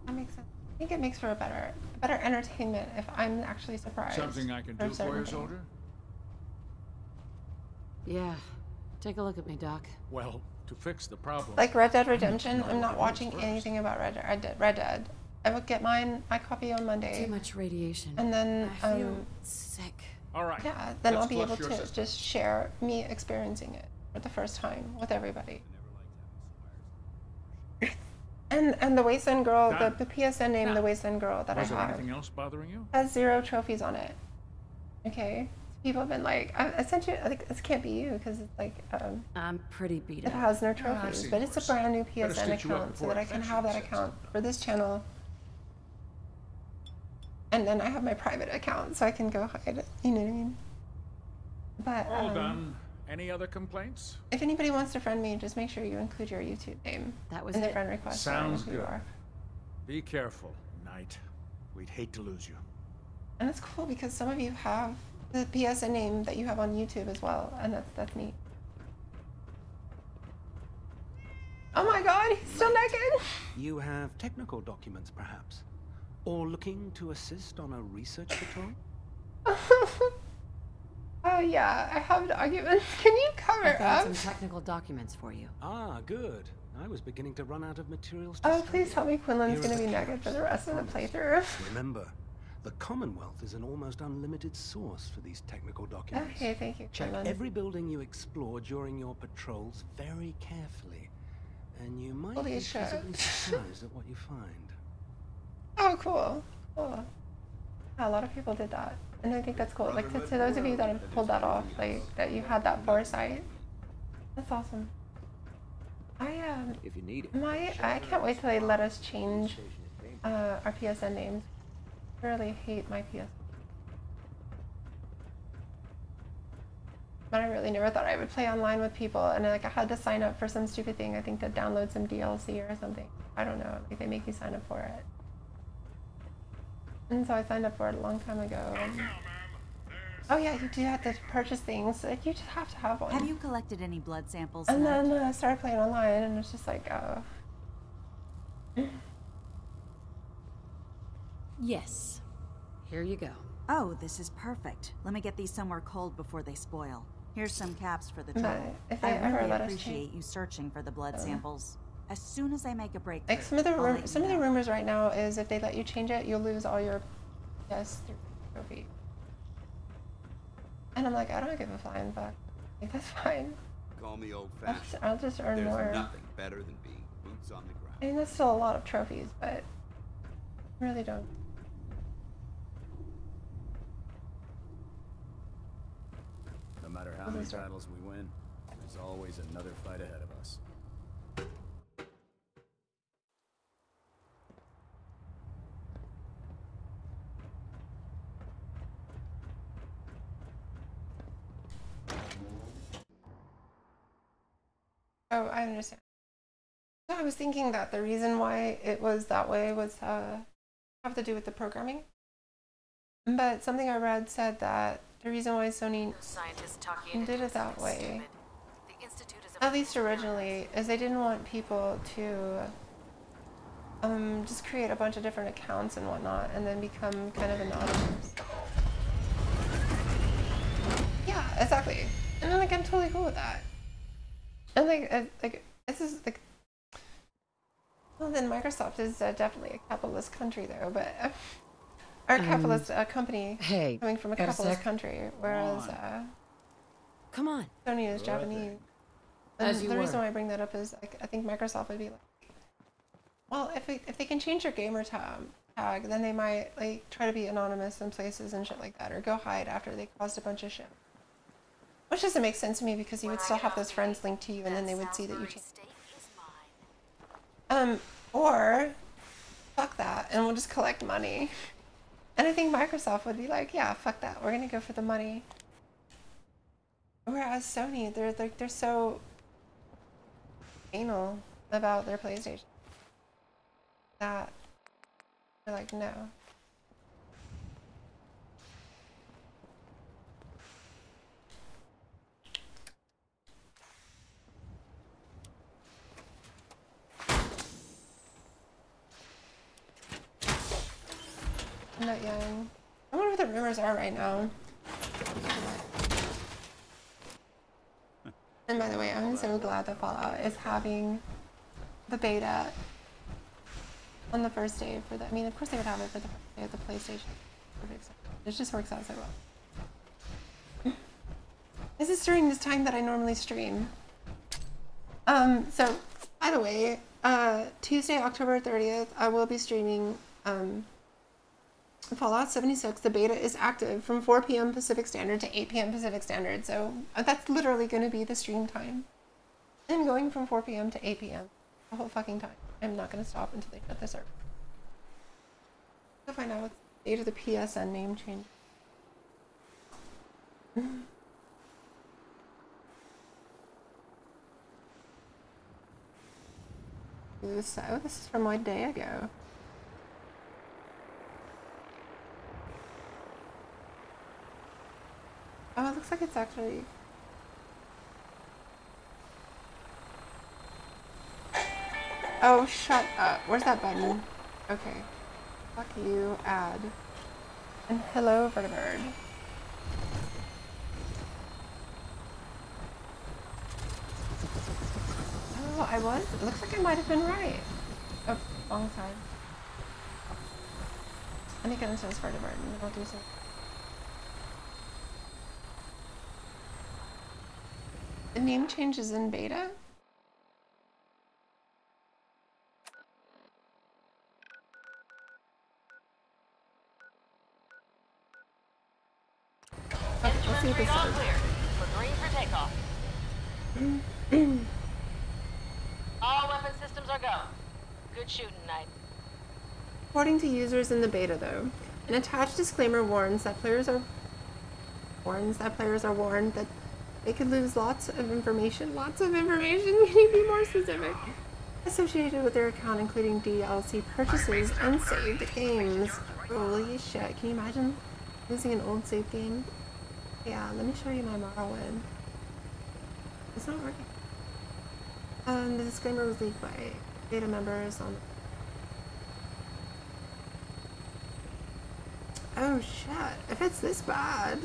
That makes sense. I think it makes for a better entertainment if I'm actually surprised. Something I can do for you, soldier? Yeah. Take a look at me, Doc. Well, to fix the problem. Like Red Dead Redemption, I'm not watching anything about Red Dead. I will get my copy on Monday. Too much radiation. And then I feel sick. All right. Yeah, then I'll be able to just share me experiencing it for the first time with everybody. And the Wasteland Girl, the PSN name, the Wasteland Girl that I have. Anything else bothering you? Has 0 trophies on it. Okay. People have been like, I sent you, like, this can't be you because it's like, I'm pretty beat it up. has no trophies, but it's a brand new PSN account so that I can have that account for this channel. And then I have my private account so I can go hide it, you know what I mean? But, all done. Any other complaints? If anybody wants to friend me, just make sure you include your YouTube name in the friend request. Sounds good. Be careful, Knight. We'd hate to lose you. And it's cool because some of you have the PSN name that you have on YouTube as well, and that's neat. Oh my god, he's still naked! You have technical documents, perhaps? Or looking to assist on a research patrol? Oh yeah, I have documents. Can you cover I've got up? some technical documents for you. Ah, good. I was beginning to run out of materials to Oh, study. please tell me Quinlan's Here are gonna the be naked for the rest of the playthrough. Remember, the Commonwealth is an almost unlimited source for these technical documents. Okay, thank you, Check Quinlan. every building you explore during your patrols very carefully, and you might Holy be shit. pleasantly surprised at what you find. Oh, cool. Cool. Yeah, a lot of people did that. And I think that's cool. Like, to those of you that have pulled that off, like, that you had that foresight. That's awesome. If you need it. I can't wait till they let us change our PSN names. I really hate my PSN. But I really never thought I would play online with people, and like I had to sign up for some stupid thing, I think, to download some DLC or something. I don't know, like they make you sign up for it. And so I signed up for it a long time ago. And... Oh yeah, you do have to purchase things. Like you just have to have one. Have you collected any blood samples? And then I started playing online, and it's just like, oh. Yes. Here you go. Oh, this is perfect. Let me get these somewhere cold before they spoil. Here's some caps for the But trouble. if they I ever really let us appreciate you searching for the blood samples. As soon as I make a breakthrough, Like some of the I'll let you know. rumors right now is if they let you change it, you'll lose all your PS3 trophies. And I'm like, I don't give a flying fuck. Like, that's fine. Call me old-fashioned. I'll just earn There's more. nothing better than being boots on the ground. I mean, that's still a lot of trophies, but I really don't. No matter how many battles we win, there's always another fight ahead of us. Oh, I understand. So I was thinking that the reason why it was that way was have to do with the programming. But something I read said that the reason why Sony did it that way, at least originally, is they didn't want people to just create a bunch of different accounts and whatnot and then become kind of anonymous. Yeah, exactly. And like, I'm totally cool with that. And like this is like, well, then Microsoft is definitely a capitalist country though, but or a capitalist company coming from a capitalist country, whereas come on, Sony is Japanese. And the reason why I bring that up is like, I think Microsoft would be like, well, if they can change their gamer tag, then they might like try to be anonymous in places and shit like that, or go hide after they caused a bunch of shit. Which doesn't make sense to me because you would still have those friends linked to you and then they would see that you changed. Or fuck that and we'll just collect money. And I think Microsoft would be like, yeah, fuck that. We're gonna go for the money. Whereas Sony, they're so anal about their PlayStation that they're like, no. I'm not young. I wonder what the rumors are right now. And by the way, I'm so glad that Fallout is having the beta on the first day for the, I mean, of course they would have it for the first day of the PlayStation. It just works out so well. This is during this time that I normally stream. So, by the way, Tuesday, October 30th, I will be streaming Fallout 76. The beta is active from 4 p.m. Pacific Standard to 8 p.m. Pacific Standard, so that's literally going to be the stream time. I'm going from 4 p.m. to 8 p.m. the whole fucking time. I'm not going to stop until they shut the server. I'll find out what the date of the PSN name change. So, this is from 1 day ago. Oh, it looks like it's actually... Oh, shut up. Where's that button? Okay. Fuck you, add. And hello, Vertibird. Oh, I was? It looks like I might have been right. Oh, wrong side. Let me get into this Vertibird and I'll do some... The name change is in beta? Okay, let's see what this says. We're green for takeoff. All weapon systems are go. Good shooting, Knight. According to users in the beta, though, an attached disclaimer warns that players are warned that they could lose lots of information. Lots of information? Can you be more specific? Associated with their account, including DLC purchases and saved games. Holy shit! Can you imagine losing an old save game? Yeah, let me show you my Morrowind. It's not working. The disclaimer was leaked by beta members on. Oh shit! If it's this bad.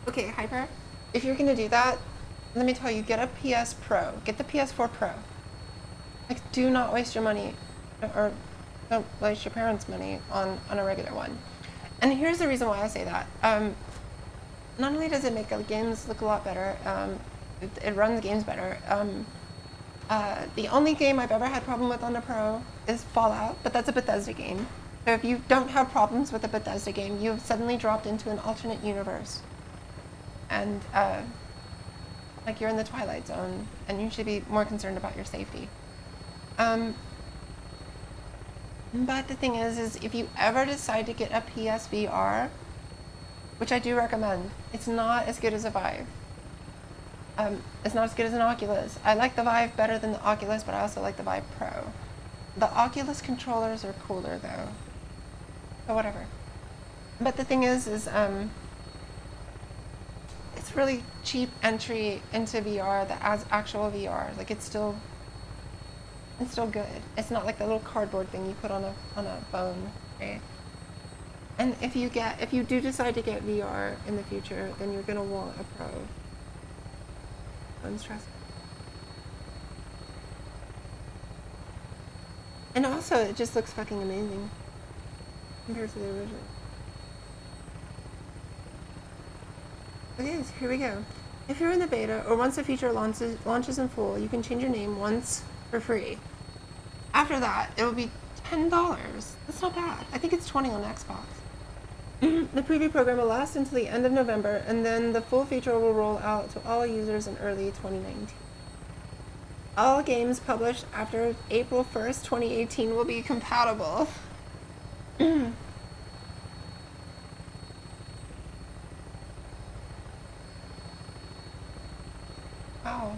Okay, Hyper, if you're gonna do that, let me tell you, get a PS Pro. Get the PS4 Pro. Like, do not waste your money, or don't waste your parents' money on a regular one. And here's the reason why I say that. Not only does it make the games look a lot better, it runs games better. The only game I've ever had problem with on the Pro is Fallout, but that's a Bethesda game. So if you don't have problems with a Bethesda game, you've suddenly dropped into an alternate universe. And like you're in the Twilight Zone, and you should be more concerned about your safety. But the thing is if you ever decide to get a PSVR, which I do recommend, it's not as good as a Vive. It's not as good as an Oculus. I like the Vive better than the Oculus, but I also like the Vive Pro. The Oculus controllers are cooler though. So whatever. But the thing is it's really cheap entry into VR that as actual VR. Like it's still good. It's not like the little cardboard thing you put on a phone, right? And if you do decide to get VR in the future, then you're gonna want a Pro. Unstressed. And also, it just looks fucking amazing compared to the original. Okay, so here we go. If you're in the beta, or once the feature launches in full, you can change your name once for free. After that, it will be $10. That's not bad. I think it's $20 on Xbox. The preview program will last until the end of November, and then the full feature will roll out to all users in early 2019. All games published after April 1st, 2018 will be compatible. Wow.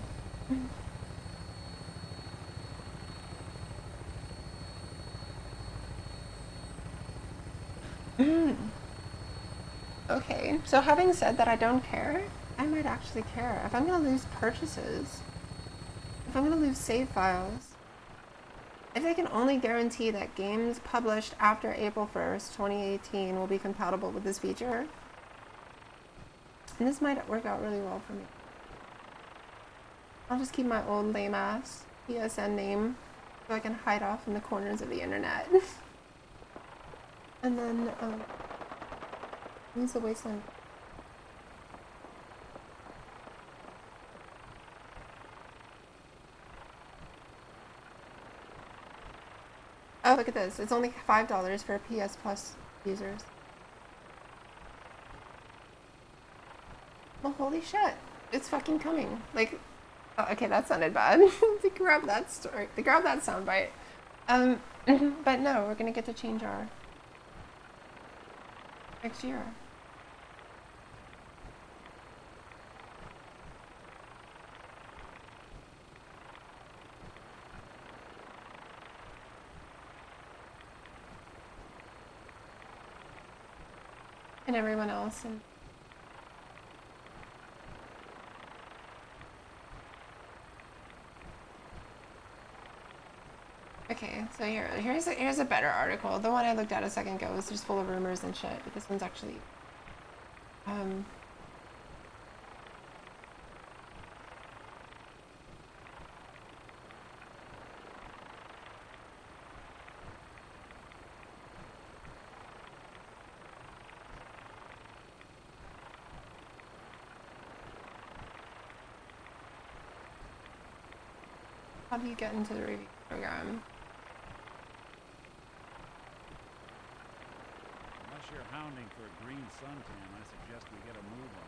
Okay, so having said that I don't care, I might actually care. If I'm gonna lose purchases, if I'm gonna lose save files, if they can only guarantee that games published after April 1st, 2018 will be compatible with this feature, and this might work out really well for me. I'll just keep my old lame ass PSN name so I can hide off in the corners of the internet. And then, use the Wasteland. Oh, look at this. It's only $5 for PS Plus users. Well, holy shit. It's fucking coming. Like, oh, okay, that sounded bad. To grab that story, to grab that soundbite. But no, we're gonna get to change our next year. And everyone else. And okay, so here's a better article. The one I looked at a second ago was just full of rumors and shit, but this one's actually how do you get into the review program? Unless you're hounding for a green suntan, I suggest we get a move on.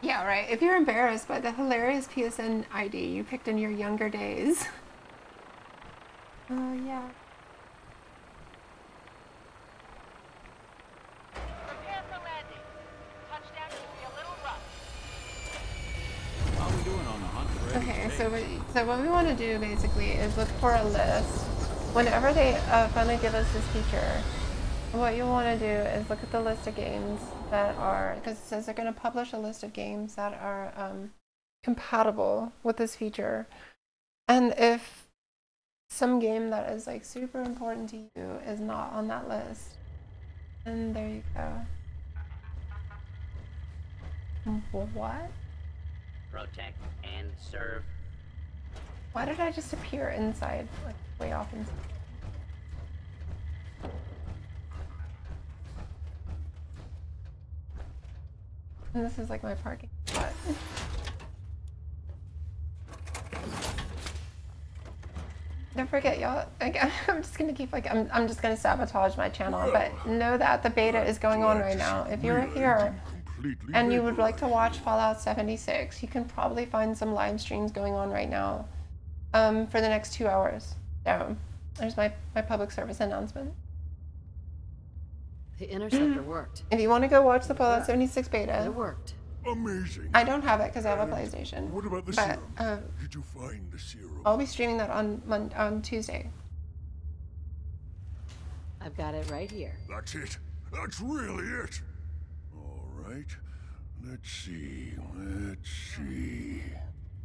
Yeah, right. If you're embarrassed by the hilarious PSN ID you picked in your younger days. Oh, yeah. Prepare for landing. Touchdown should be a little rough. How are we doing on the hunt for Okay, so what we want to do basically is look for a list. Whenever they finally give us this feature, what you'll want to do is look at the list of games that are, because it says they're going to publish a list of games that are compatible with this feature. And if some game that is like super important to you is not on that list, then there you go. What? Protect and serve. Why did I just appear inside, like way off inside? And this is like my parking spot. Don't forget, y'all. Like, I'm just gonna keep like I'm just gonna sabotage my channel, but know that the beta is going on right now. If you're here and you would like to watch Fallout 76, you can probably find some live streams going on right now for the next 2 hours. So there's my public service announcement. The interceptor worked. If you want to go watch the Fallout 76 beta, It worked. Amazing. I don't have it because I have a PlayStation. What about the but, serum? Did you find the serum? I'll be streaming that on Tuesday. I've got it right here. That's it. That's really it. All right. Let's see.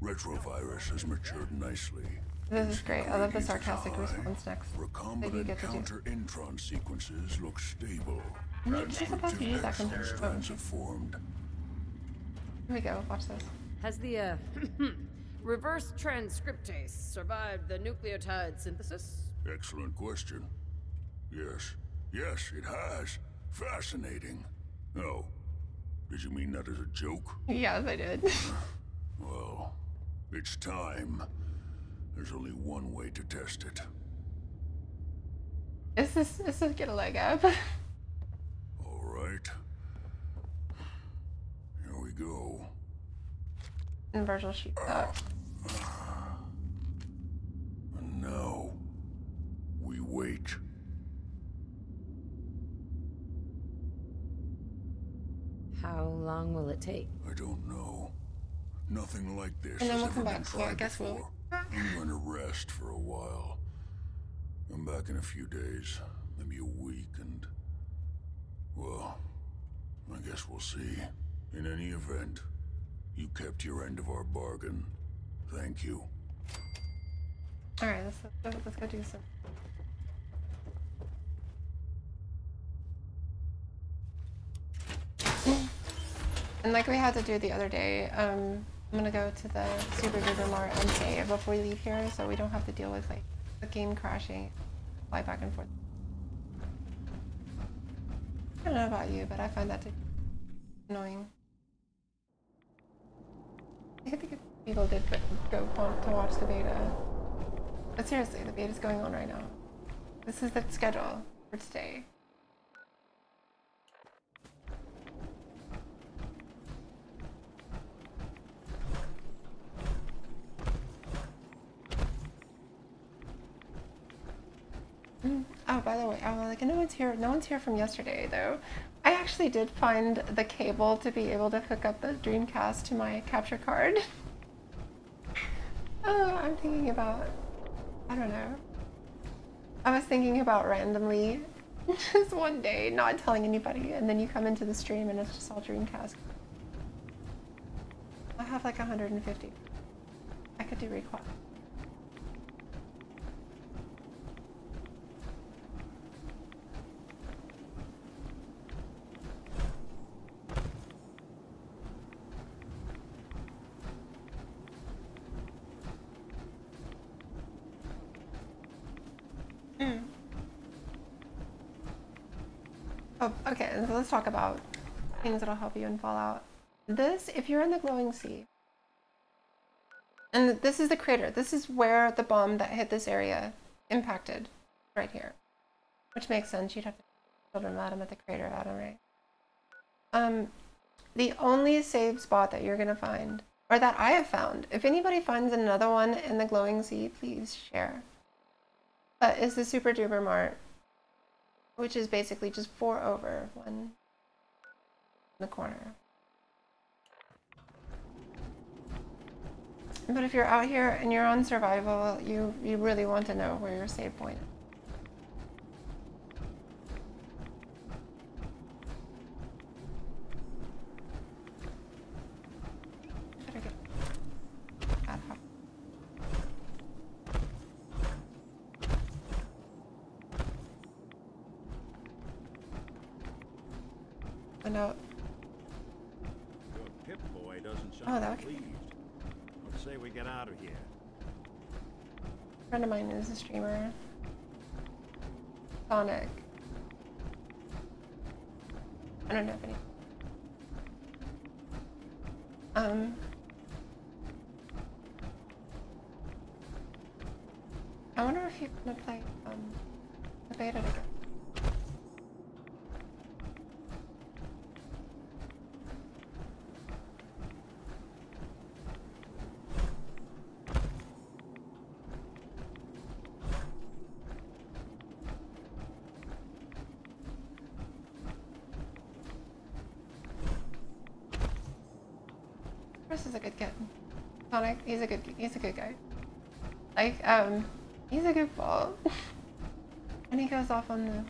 Retrovirus has matured nicely. This is great. I love the sarcastic response next. That you Recombinant get to do. counter-intron sequences look stable. You're supposed to use that Transcriptive strands have formed. Here we go. Watch this. Has the reverse transcriptase survived the nucleotide synthesis? Excellent question. Yes, it has. Fascinating. Oh, did you mean that as a joke? Yes, I did. Well, it's time. There's only one way to test it. This is get a leg up. All right. Here we go. And Virgil shoots up. And now, we wait. How long will it take? I don't know. Nothing like this And then has we'll ever come been back. Yeah, I tried guess we'll. before. I'm gonna rest for a while. I'm back in a few days, maybe a week, and... well, I guess we'll see. In any event, you kept your end of our bargain. Thank you. Alright, let's go do some. And like we had to do the other day, I'm gonna go to the Super Duper Mart and save before we leave here, so we don't have to deal with like the game crashing, fly back and forth. I don't know about you, but I find that to be annoying. I think people did go to watch the beta, but seriously, the beta is going on right now. This is the schedule for today. Oh, by the way, no one's here. No one's here from yesterday, though. I actually did find the cable to be able to hook up the Dreamcast to my capture card. Oh, I'm thinking about, I don't know. I was thinking about randomly, just one day, not telling anybody, and then you come into the stream and it's just all Dreamcast. I have like 150. I could do request. Oh, okay, so let's talk about things that'll help you in Fallout. This, if you're in the glowing sea, and this is the crater, this is where the bomb that hit this area impacted, right here. Which makes sense, you'd have to children Adam at the crater, Adam, right? The only save spot that you're gonna find, or that I have found, if anybody finds another one in the glowing sea, please share. Is the Super Duper Mart, which is basically just 4 over, 1 in the corner. But if you're out here and you're on survival, you really want to know where your save point is. Better get ad hoc. I know. Pip-Boy doesn't Oh, sound that would- pleased. Let's say we get out of here. A friend of mine is a streamer. Sonic. I don't know if any. I wonder if you're gonna play the beta again. Chris is a good kid. Sonic, he's a good guy. Like, he's a goofball. And he goes off on the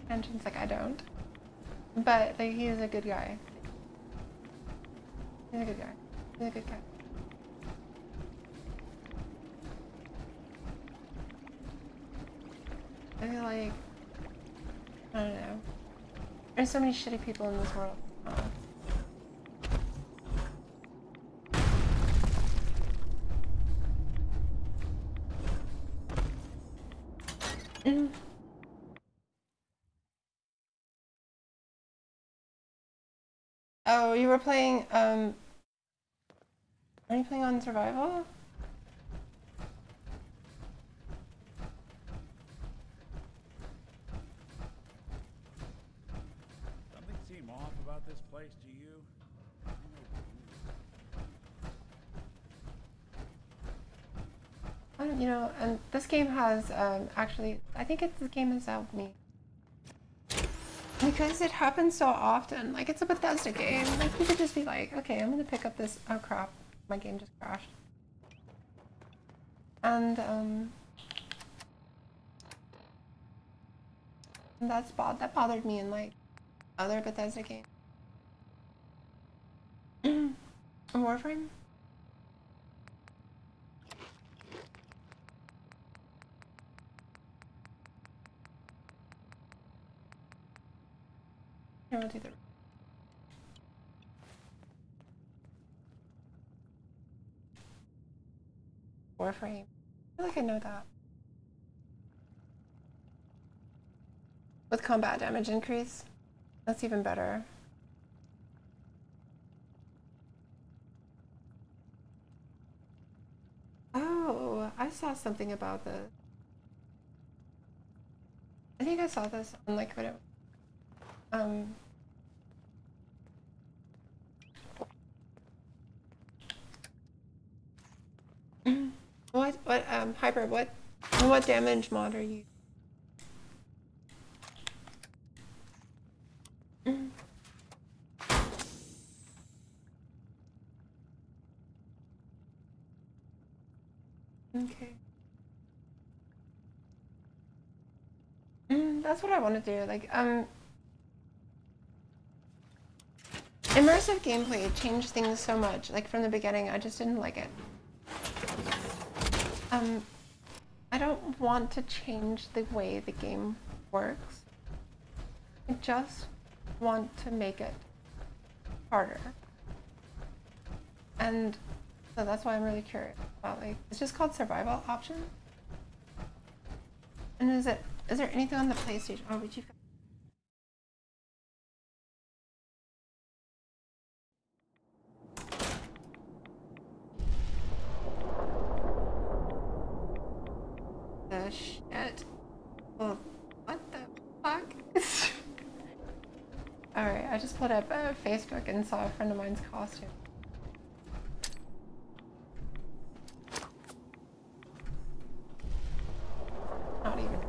tangents like I don't. But, like, he's a good guy. He's a good guy. He's a good guy. I feel like, I don't know. There's so many shitty people in this world. Oh, you were playing, are you playing on survival? Something seem off about this place to you? You know, and this game has, actually, I think this game has helped me. Because it happens so often, like it's a Bethesda game, like you could just be like, okay, I'm gonna pick up this, oh crap, my game just crashed. And that bothered me in like other Bethesda games. Warframe? Here, I'll do the Warframe. I feel like I know that. With combat damage increase? That's even better. Oh, I saw something about this. I think I saw this on like what it Hyper, what damage mod are you? Okay. That's what I want to do, like, immersive gameplay changed things so much, like from the beginning, I just didn't like it. I don't want to change the way the game works. I just want to make it harder. And so that's why I'm really curious about, like, it's just called survival option. And is there anything on the PlayStation? Oh, but you've got the shit. Well, what the fuck? Alright, I just pulled up Facebook and saw a friend of mine's costume. Not even.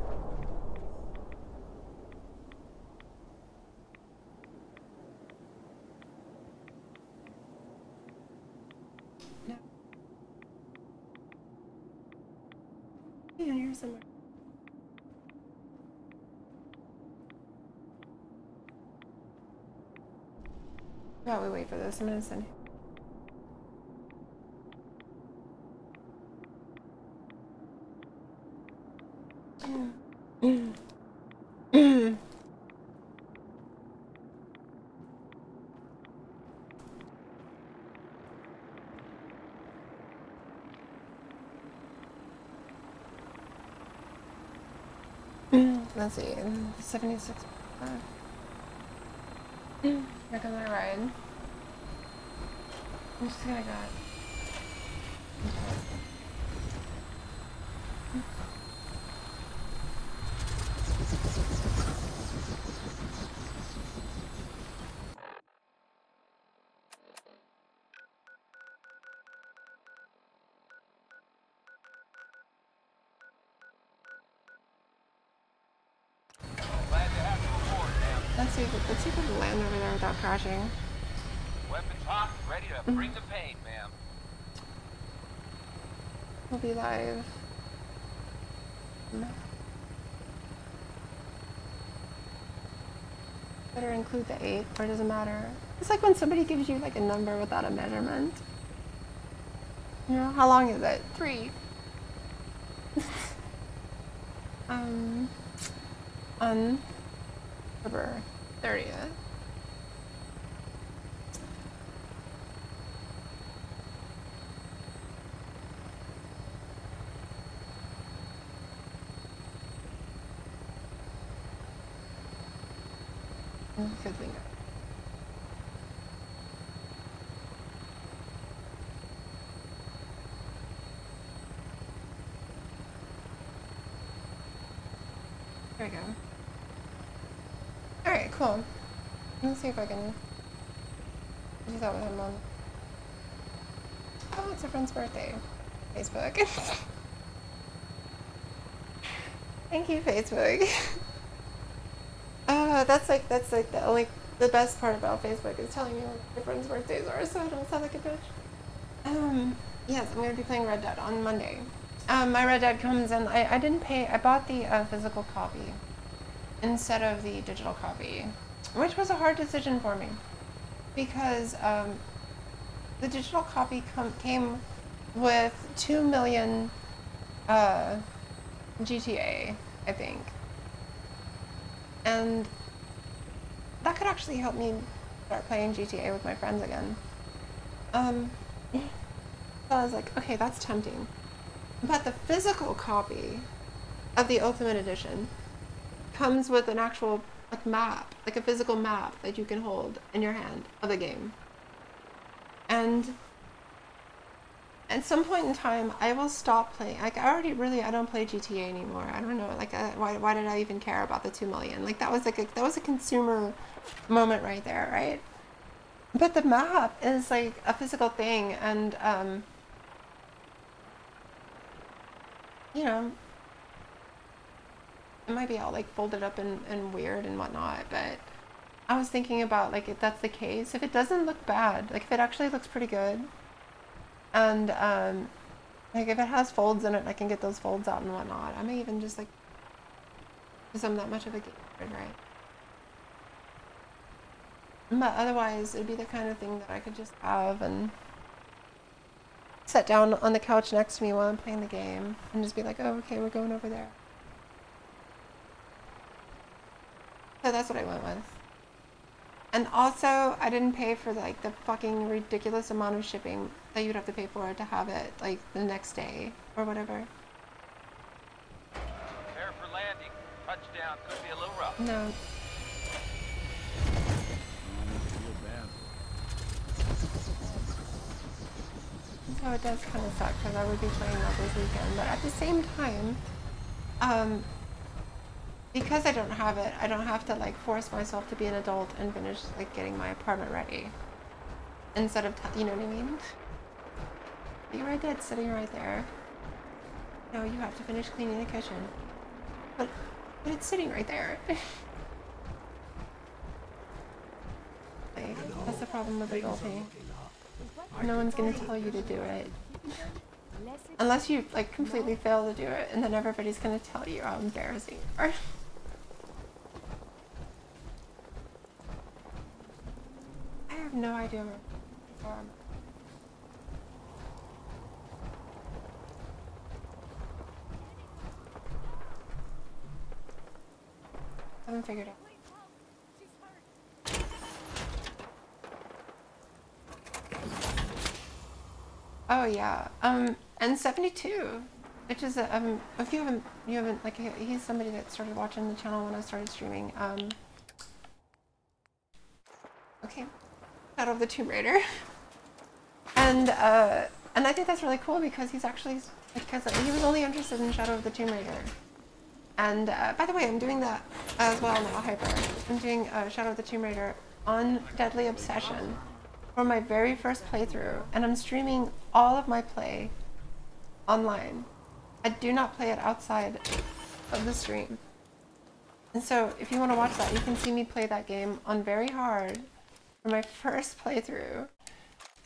No. Yeah, here somewhere. While we wait for this, I'm gonna send Let's see, 76. Here comes my ride. I'm just gonna go. Let's see if we can land over there without crashing. Weapons hot, ready to bring the pain, ma'am. We'll be live. Better include the 8, or it doesn't matter. It's like when somebody gives you like a number without a measurement. You know, how long is it? 3. On October 30th. Good thing. There we go. Alright, cool. Let's see if I can do that with him on. Oh, it's a friend's birthday. Facebook. Thank you, Facebook. That's like the best part about Facebook is telling me when my friends' birthdays are, so I don't sound like a bitch. Yes, I'm gonna be playing Red Dead on Monday. My Red Dead comes in. I didn't pay. I bought the physical copy instead of the digital copy, which was a hard decision for me because the digital copy came with 2 million GTA, I think, and that could actually help me start playing GTA with my friends again. So I was like, okay, that's tempting. But the physical copy of the Ultimate Edition comes with an actual map, like a physical map that you can hold in your hand of the game. And at some point in time, I will stop playing. Like, I don't play GTA anymore. I don't know. Like, why did I even care about the 2 million? Like, that was a consumer moment right there, right? But the map is like a physical thing, and you know, it might be all like folded up and weird and whatnot, but I was thinking about, like, if that's the case, if it doesn't look bad, like if it actually looks pretty good, and like if it has folds in it, I can get those folds out and whatnot. I may even just like, because I'm that much of a gamer, right? But otherwise, it'd be the kind of thing that I could just have and sit down on the couch next to me while I'm playing the game and just be like, oh, okay, we're going over there. So that's what I went with. And also, I didn't pay for like the fucking ridiculous amount of shipping that you'd have to pay for to have it like the next day or whatever. Prepare for landing. Touchdown could be a little rough. No. So it does kind of suck because I would be playing that this weekend, but at the same time, because I don't have it, I don't have to like force myself to be an adult and finish like getting my apartment ready. Instead of, you know what I mean? Be right there, it's sitting right there. No, you have to finish cleaning the kitchen. But it's sitting right there. Like, that's the problem with adulting. No one's gonna tell you to do it. Unless you like completely fail to do it, and then everybody's gonna tell you how embarrassing you are. I have no idea where I haven't figured out. Oh yeah, and 72. which is if you haven't like he's somebody that started watching the channel when I started streaming. Okay, Shadow of the Tomb Raider, and I think that's really cool because he's actually because he was only interested in Shadow of the Tomb Raider. And by the way, I'm doing that as well now, Hyper. I'm doing Shadow of the Tomb Raider on Deadly Obsession for my very first playthrough, and I'm streaming all of my play online. I do not play it outside of the stream. And so if you want to watch that, you can see me play that game on very hard for my first playthrough,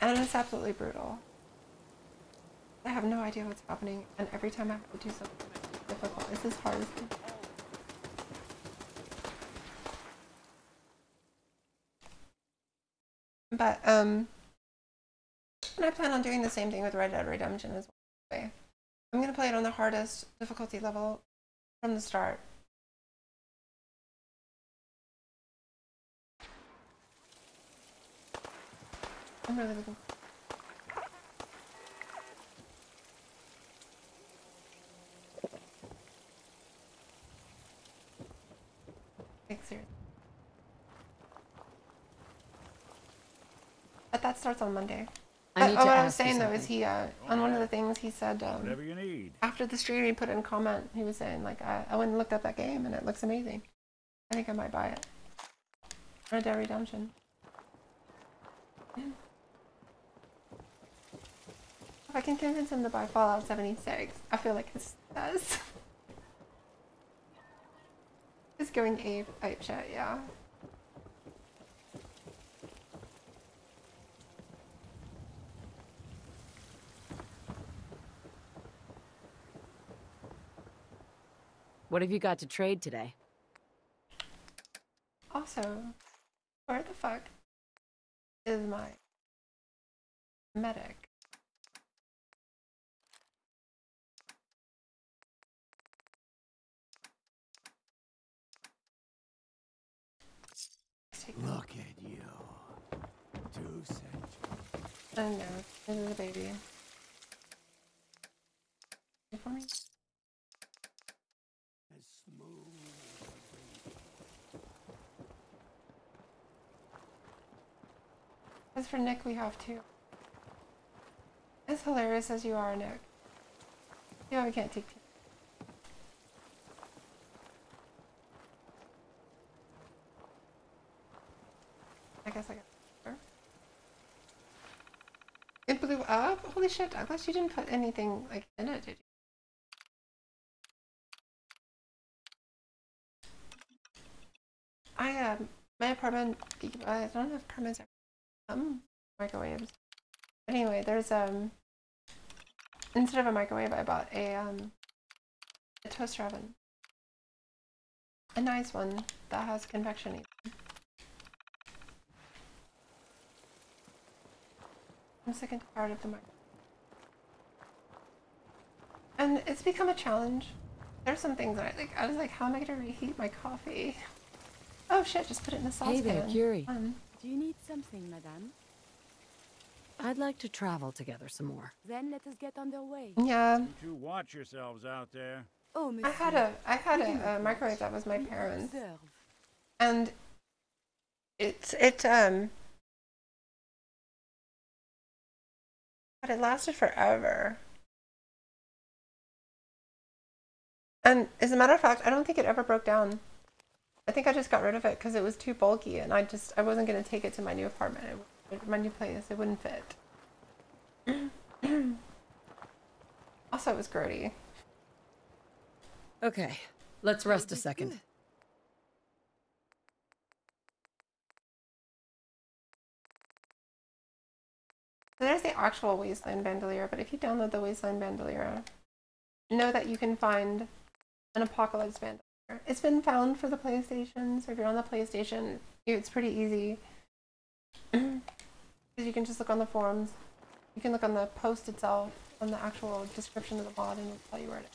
and it's absolutely brutal. I have no idea what's happening, and every time I have to do something difficult, it's as hard as but and I plan on doing the same thing with Red Dead Redemption as well. I'm gonna play it on the hardest difficulty level from the start. I'm really looking. Serious. But that starts on Monday. But, what I was saying though is he on one of the things he said Whatever you need. after the stream he put in a comment, he was saying like I went and looked up that game and it looks amazing. I think I might buy it. Red Dead Redemption. Yeah. If I can convince him to buy Fallout 76, I feel like this does. He's going ape shit, yeah. What have you got to trade today? Also, where the fuck is my medic? Look at you. 2 centuries. I know, this is a baby. You for me? As for Nick, we have two. As hilarious as you are, Nick. Yeah, we can't take two. I guess I got her. It blew up? Holy shit, Douglas, you didn't put anything like in it, did you? My apartment, I don't know if apartments have microwaves. But anyway, there's instead of a microwave, I bought a toaster oven. A nice one that has convection even. I'm sick and tired of the microwave. And it's become a challenge. There's some things that I was like, how am I gonna reheat my coffee? Oh shit, just put it in the saucepan. Hey there, Curie. Do you need something, madame? I'd like to travel together some more. Then let us get underway. Yeah. You watch yourselves out there. Oh, monsieur. I had a microwave that was my parents. And but it lasted forever. And as a matter of fact, I don't think it ever broke down. I think I just got rid of it because it was too bulky, and I wasn't gonna take it to my new apartment, my new place. It wouldn't fit. Also, it was grody. Okay, let's rest a second. So there's the actual Wasteland Bandolier, but if you download the Wasteland Bandolier, know that you can find an Apocalypse Bandolier. It's been found for the PlayStation, so if you're on the PlayStation, it's pretty easy. Because you can just look on the forums. You can look on the post itself, on the actual description of the mod, and it'll tell you where it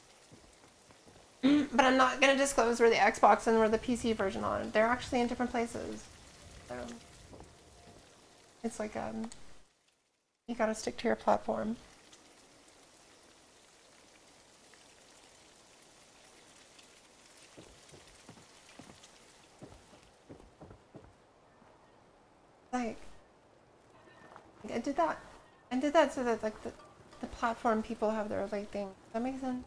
is. But I'm not going to disclose where the Xbox and where the PC version are. They're actually in different places. So it's like, you gotta stick to your platform. I did that. I did that so that like the platform people have their like thing. Does that make sense?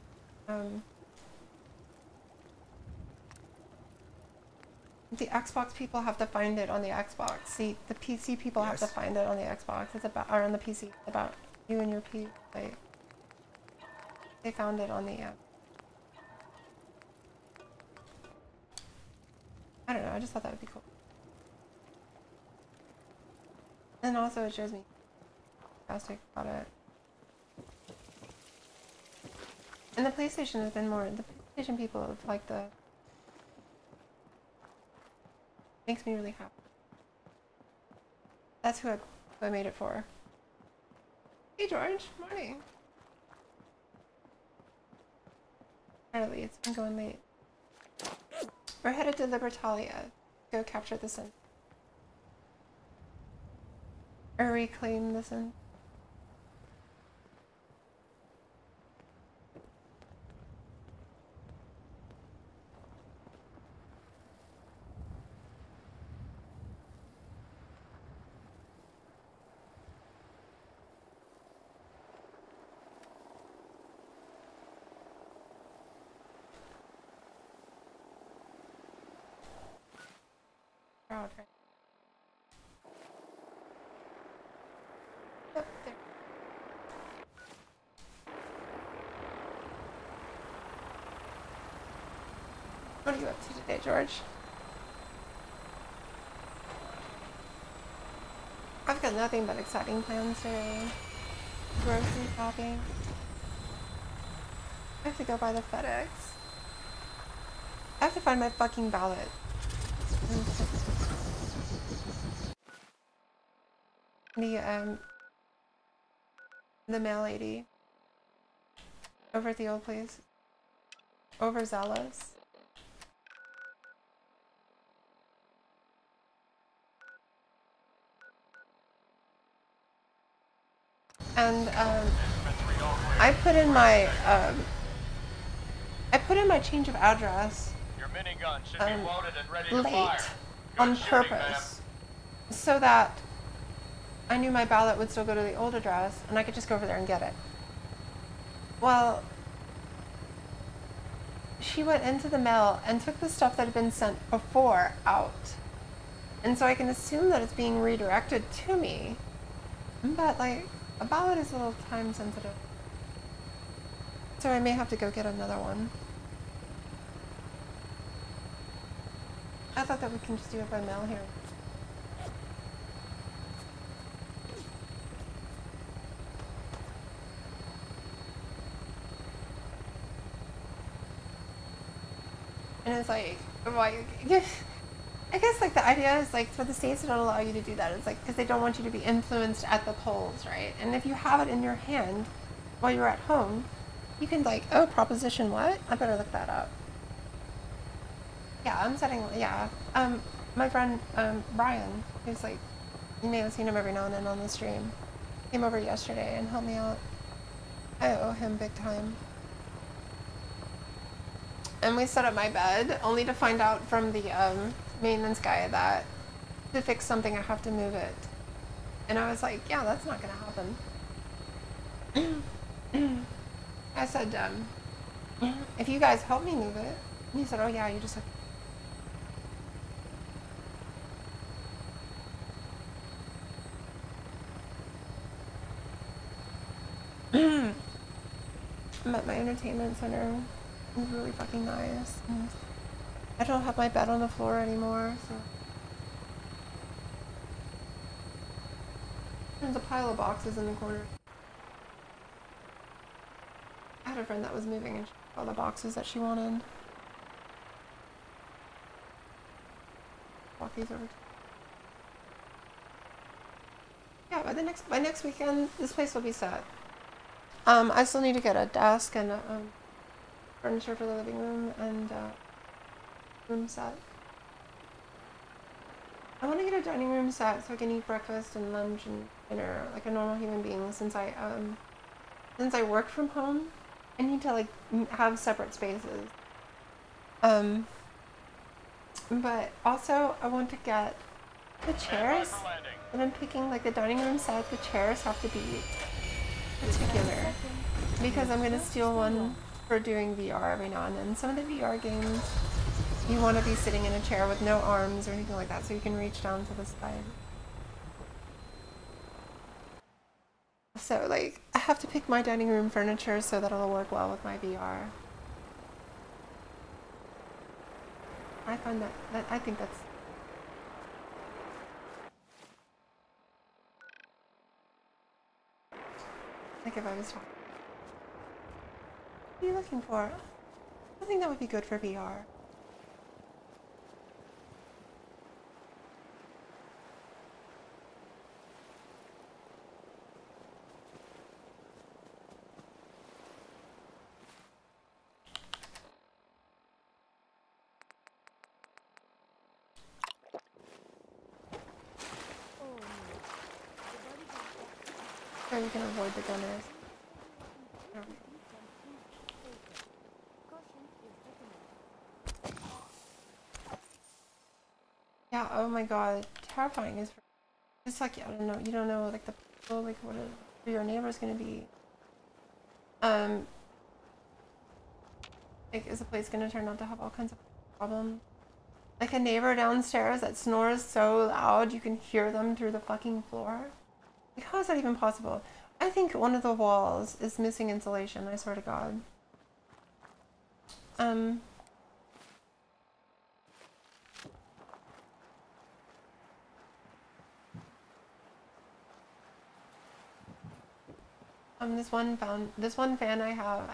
The Xbox people have to find it on the Xbox. The PC people have to find it on the Xbox. It's about, or on the PC. It's about you and your P. Like, they found it on the app. I don't know. I just thought that would be cool. And also, it shows me fantastic about it. And the PlayStation has been more. The PlayStation people have like the. Makes me really happy. That's who I made it for. Hey George, morning. Early, it's been going late. We're headed to Libertalia. Go capture the sun. Or reclaim the sun. Up there. What are you up to today, George? I've got nothing but exciting plans today. Grocery shopping. I have to go by the FedEx. I have to find my fucking ballot. The mail lady over at the old place, overzealous. And I put in my change of address Your minigun should be loaded and ready to late fire. on purpose, so that I knew my ballot would still go to the old address and I could just go over there and get it. Well, she went into the mail and took the stuff that had been sent before out. And so I can assume that it's being redirected to me. But like, a ballot is a little time sensitive. So I may have to go get another one. I thought that we can just do it by mail here. And it's like, I guess like the idea is like for the states that don't allow you to do that, it's like because they don't want you to be influenced at the polls, right? And if you have it in your hand while you're at home, you can like, oh, proposition what? I better look that up. Yeah, I'm setting, yeah. My friend Brian, who's like, you may have seen him every now and then on the stream, came over yesterday and helped me out. I owe him big time. And we set up my bed, only to find out from the maintenance guy that to fix something I have to move it. And I was like, yeah, that's not gonna happen. I said, if you guys help me move it. And he said, oh yeah, you just have I'm at my entertainment center. It's really fucking nice. And I don't have my bed on the floor anymore, so there's a pile of boxes in the corner. I had a friend that was moving and she had all the boxes that she wanted. Walk these over. Yeah, by next weekend, this place will be set. I still need to get a desk and furniture for the living room and room set. I want to get a dining room set so I can eat breakfast and lunch and dinner like a normal human being. Since I work from home, I need to like have separate spaces. But also I want to get the chairs. And I'm picking like the dining room set, the chairs have to be particular. Because I'm gonna steal one for doing VR every now and then. Some of the VR games, you want to be sitting in a chair with no arms or anything like that, so you can reach down to the side. So like, I have to pick my dining room furniture so that it'll work well with my VR. I find that I think that's like if I was talking. What are you looking for? I think that would be good for VR. So you can avoid the gunners. Yeah, oh my god, terrifying is it's like, I don't know, you don't know like the people, like what who your neighbor's gonna be. Like is the place gonna turn out to have all kinds of problems? Like a neighbor downstairs that snores so loud you can hear them through the fucking floor? Like how is that even possible? I think one of the walls is missing insulation, I swear to god. This one fan I have,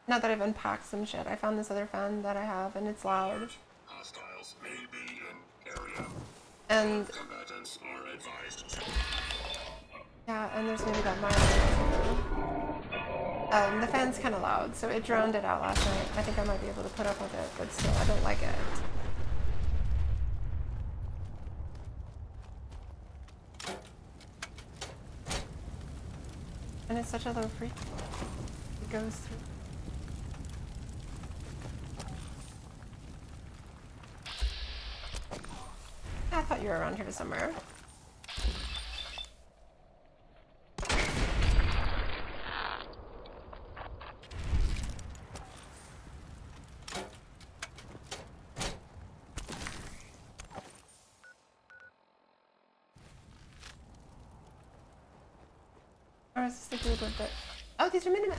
now that I've unpacked some shit, I found this other fan that I have and it's loud. Hostiles may be in area. And Combatants are advised. yeah, and there's maybe that mild. The fan's kind of loud, so it drowned it out last night. I think I might be able to put up with it, but still, I don't like it. And it's such a low frequency. It goes through. I thought you were around here somewhere. Or is this the group of the... Oh, these are Minutemen!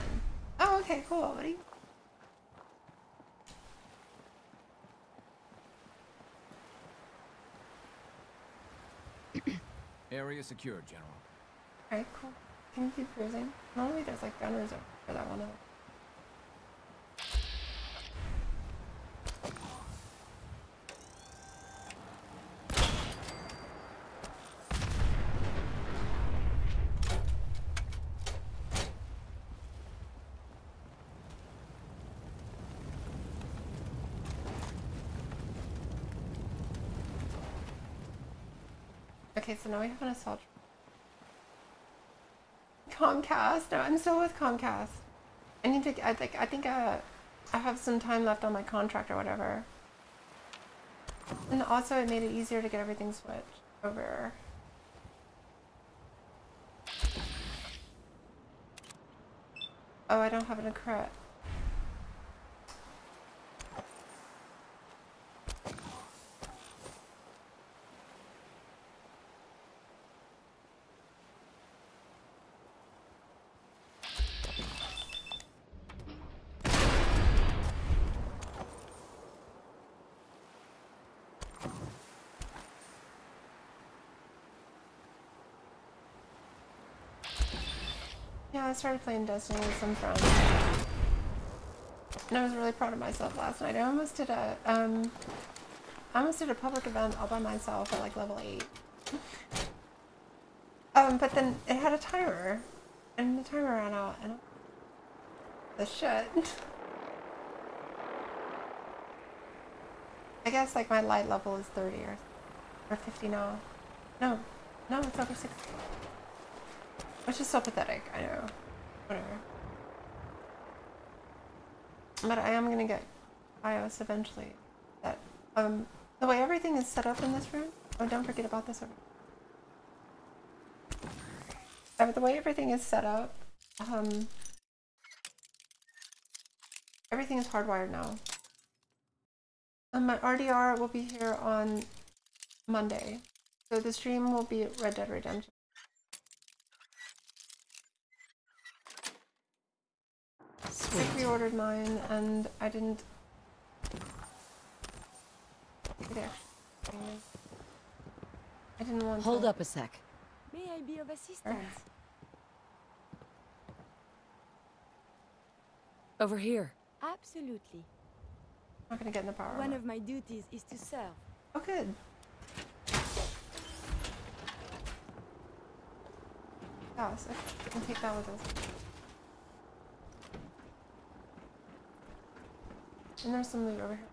Oh, okay, cool. What are you... Area secure, General. Alright, cool. Can you keep cruising? Normally there's like gunners over for that one. Okay, so now we have an assault. Comcast? No, I'm still with Comcast. I need to, I think I have some time left on my contract or whatever. And also it made it easier to get everything switched over. Oh, I don't have an credit. Yeah, I started playing Destiny with some friends. And I was really proud of myself last night. I almost did a public event all by myself at like level 8. But then it had a timer. And the timer ran out and the shit. I guess like my light level is 30 or 50 now. No, it's over 60. Which is so pathetic, I know. Whatever. But I am gonna get iOS eventually. That the way everything is set up in this room, Oh, don't forget about this over. The way everything is set up, everything is hardwired now. My RDR will be here on Monday, so the stream will be Red Dead Redemption. I pre-ordered mine, and I didn't. There. I didn't want. Hold up a sec. May I be of assistance? Over here. Absolutely. I'm not gonna get in the power. One of my duties is to serve. Oh, good. Yes, I can take that with us. And there's some loot over here.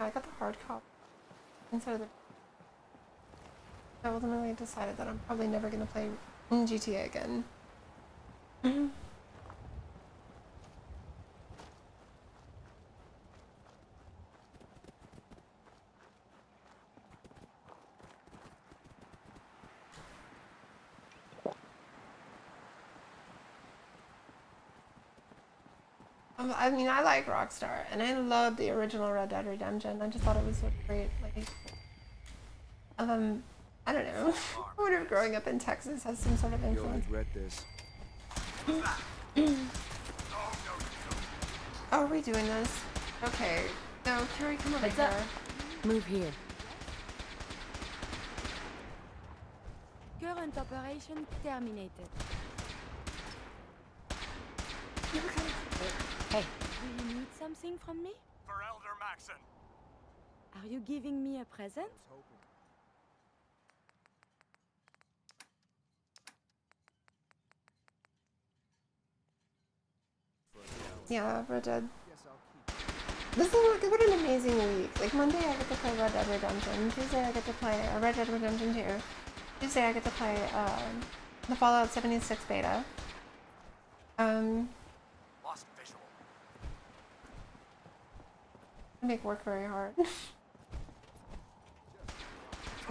I got the hard copy instead of the. I ultimately decided that I'm probably never gonna play GTA again. I mean, I like Rockstar, and I love the original Red Dead Redemption. I just thought it was so great. Like, I don't know. I wonder if growing up in Texas has some sort of influence. You'll regret this. Oh, are we doing this? Okay. No, Carrie, come over here. Move here. Current operation terminated. Hey. Do you need something from me? For Elder Maxon. Are you giving me a present? Yeah, Red Dead. This is what an amazing week. Like, Monday I get to play Red Dead Redemption. Tuesday I get to play Red Dead Redemption 2. Tuesday I get to play the Fallout 76 beta. Lost visual. Make work very hard.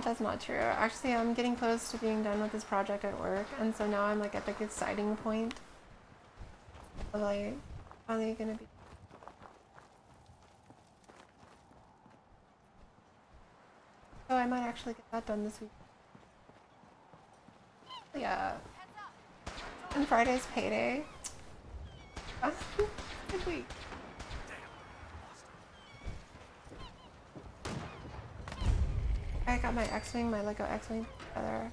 That's not true. Actually, I'm getting close to being done with this project at work, and so now I'm like at the exciting point of like finally gonna be. So I might actually get that done this week. Yeah. And Friday's payday. Good week. I got my X-Wing, my Lego X-Wing together.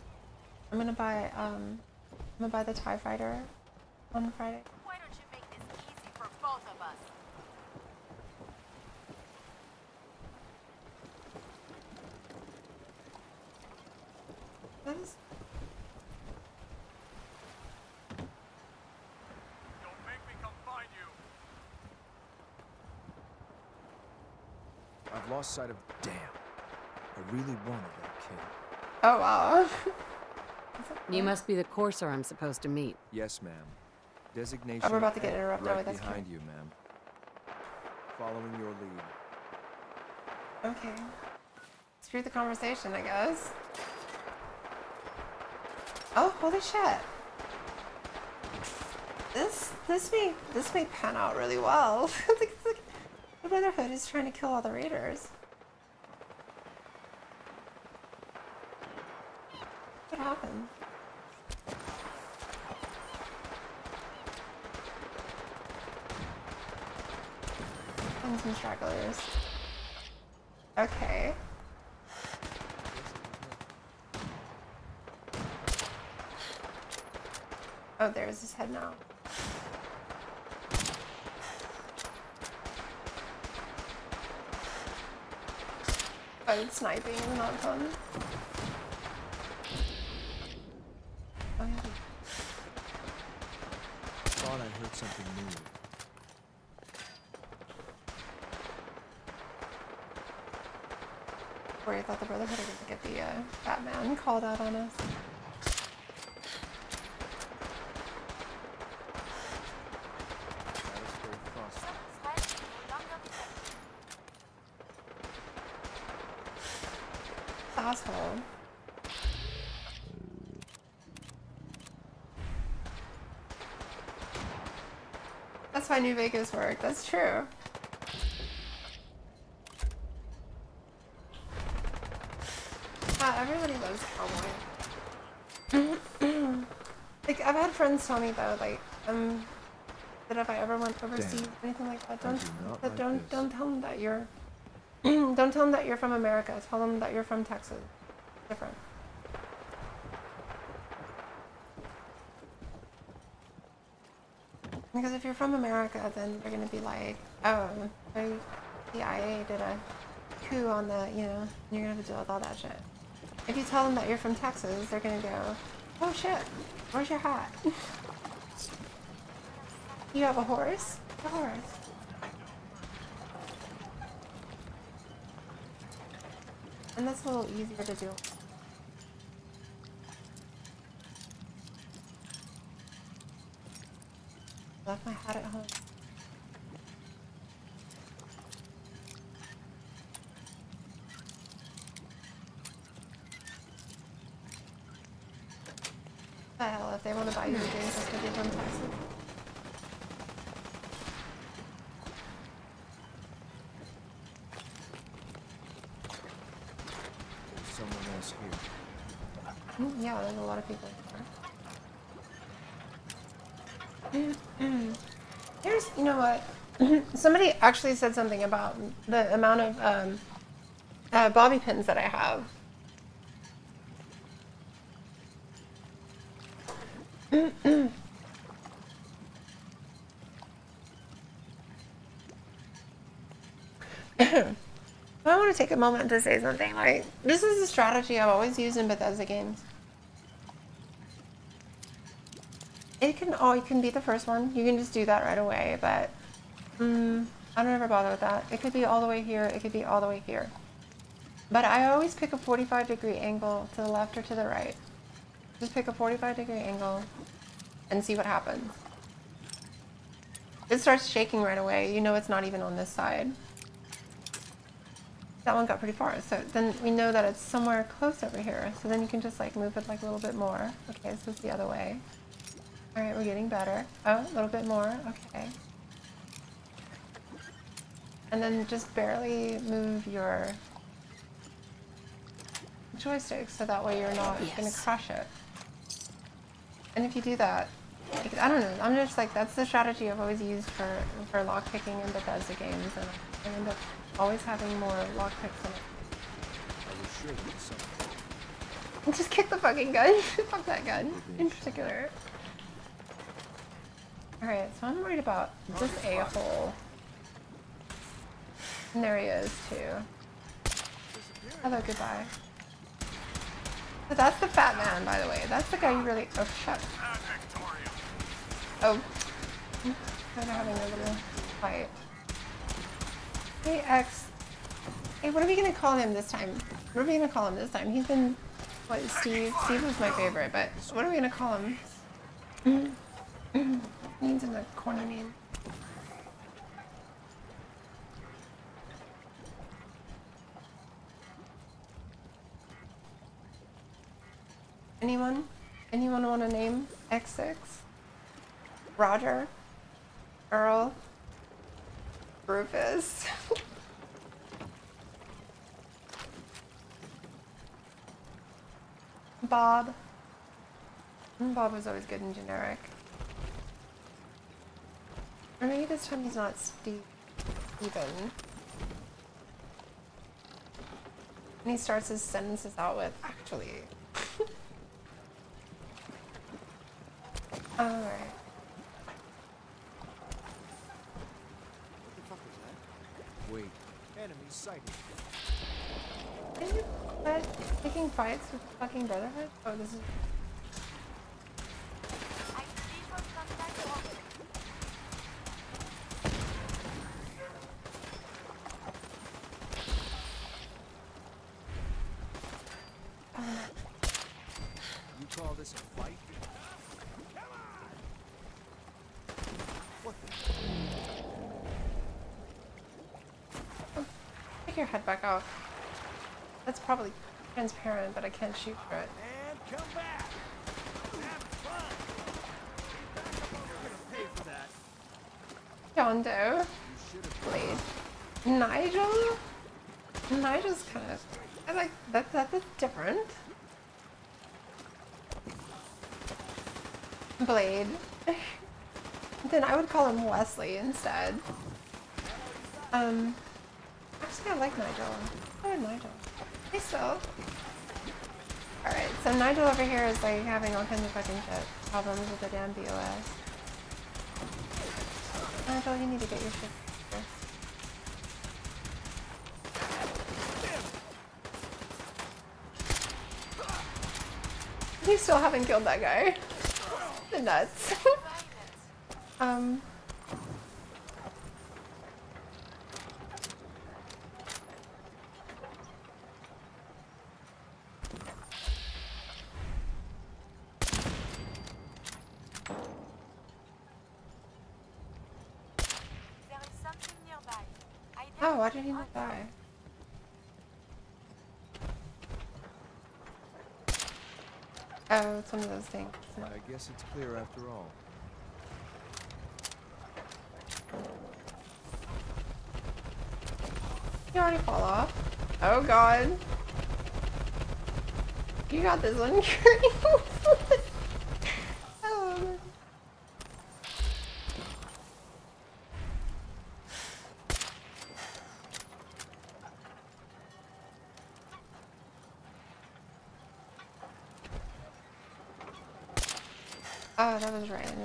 I'm gonna buy the TIE Fighter on Friday. Why don't you make this easy for both of us? That is. Don't make me come find you. I've lost sight of. Damn. I really wanted that kid. Oh wow. You must be the courser I'm supposed to meet. Yes, ma'am. Designation. Oh, we're about to get interrupted. Right Oh, that's behind you, ma'am. Following your lead. Okay. Screw the conversation, I guess. Oh, holy shit. This may pan out really well. Like, the Brotherhood is trying to kill all the raiders. What happened? And some stragglers. Okay. Oh, there's his head now. Oh, sniping is not fun. Oh, yeah. Thought I heard something new. Worried that the Brotherhood are gonna get the Batman called out on us. asshole. That's why New Vegas worked. That's true. Everybody loves cowboy. Like, I've had friends tell me though, like, that if I ever went overseas, anything like that, don't tell them that you're, don't tell them that you're from America. Tell them that you're from Texas. Different. Because if you're from America, then they're gonna be like, oh, the CIA did a coup on the, you know, you're gonna have to deal with all that shit. If you tell them that you're from Texas, they're gonna go, oh shit, where's your hat? You have a horse? A horse. And that's a little easier to do. Left my hat at home. The hell, if they want to buy you a drink, that's gonna be from Texas. There's someone else here. Yeah, there's a lot of people here. Here's, you know what? Somebody actually said something about the amount of bobby pins that I have. I want to take a moment to say something. Like, this is a strategy I've always used in Bethesda games. It can be the first one. You can just do that right away, but I don't ever bother with that. It could be all the way here. It could be all the way here. But I always pick a 45-degree angle to the left or to the right. Just pick a 45-degree angle and see what happens. It starts shaking right away. You know it's not even on this side. That one got pretty far, so then we know that it's somewhere close over here. So then you can just like move it like a little bit more. Okay, so it's the other way. All right, we're getting better. Oh, a little bit more. Okay. And then just barely move your joystick so that way you're not going to crush it. And if you do that, like, I don't know, I'm just like, that's the strategy I've always used for lockpicking in Bethesda games, and I end up always having more lockpicks in it. I was sure there was something. And just kick the fucking gun. Fuck that gun in particular. Alright, so I'm worried about this a-hole. And there he is too. Hello, goodbye. So that's the fat man, by the way. That's the guy you really... Oh, shut. Oh. They're having a little fight. Hey, X. Hey, what are we gonna call him this time? What are we gonna call him this time? He's been... What, Steve? Steve was my favorite, but what are we gonna call him? Needs in the corner name. Anyone? Anyone want to name X6? Roger? Earl? Rufus? Bob? Bob was always good and generic. Or maybe this time he's not Steve. Even. And he starts his sentences out with, actually. Alright. What the fuck was that? Wait. Enemy sighted. Are you picking fights with fucking Brotherhood? Oh, this is... You call this a fight? What the? Take your head back off. That's probably transparent, but I can't shoot for it. And come back. Have fun. You're gonna pay for that. John Doe. Blade. Nigel? Nigel's kind of... I like... That's different. Blade. Then I would call him Wesley instead. Actually, I like Nigel. I like Nigel. Hey, still. Alright, so Nigel over here is like having all kinds of fucking shit problems with the damn BOS. Nigel, you need to get your shit first. You still haven't killed that guy. The nuts. Oh, why did he not die? Oh, it's one of those things. I guess it's clear after all. You already fall off. Oh god. You got this one. Oh. Oh, that was right.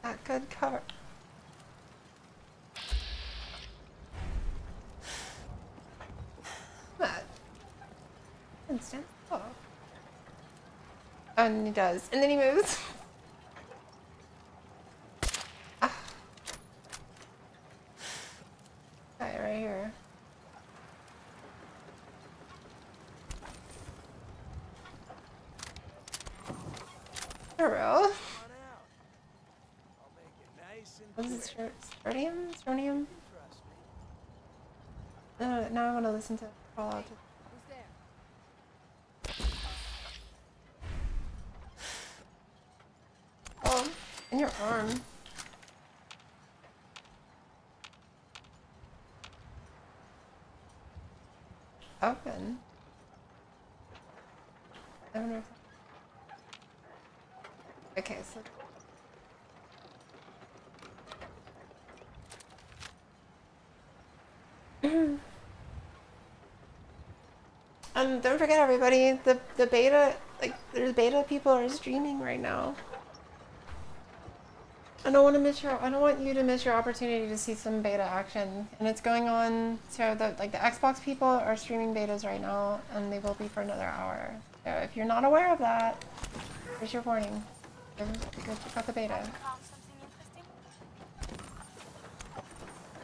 That good cover. What? Instant. Oh. And he does. And then he moves. Ah. Okay, right here. For real? What is this shirt? Strontium? Strontium? Now I want to listen to Fallout. Oh, in your arm. Open. I wonder if... Okay, so... Don't forget everybody, the beta, like, there's beta people are streaming right now. I don't want you to miss your opportunity to see some beta action. And it's going on, so the Xbox people are streaming betas right now, and they will be for another hour. So if you're not aware of that, here's your warning. Go check out the beta.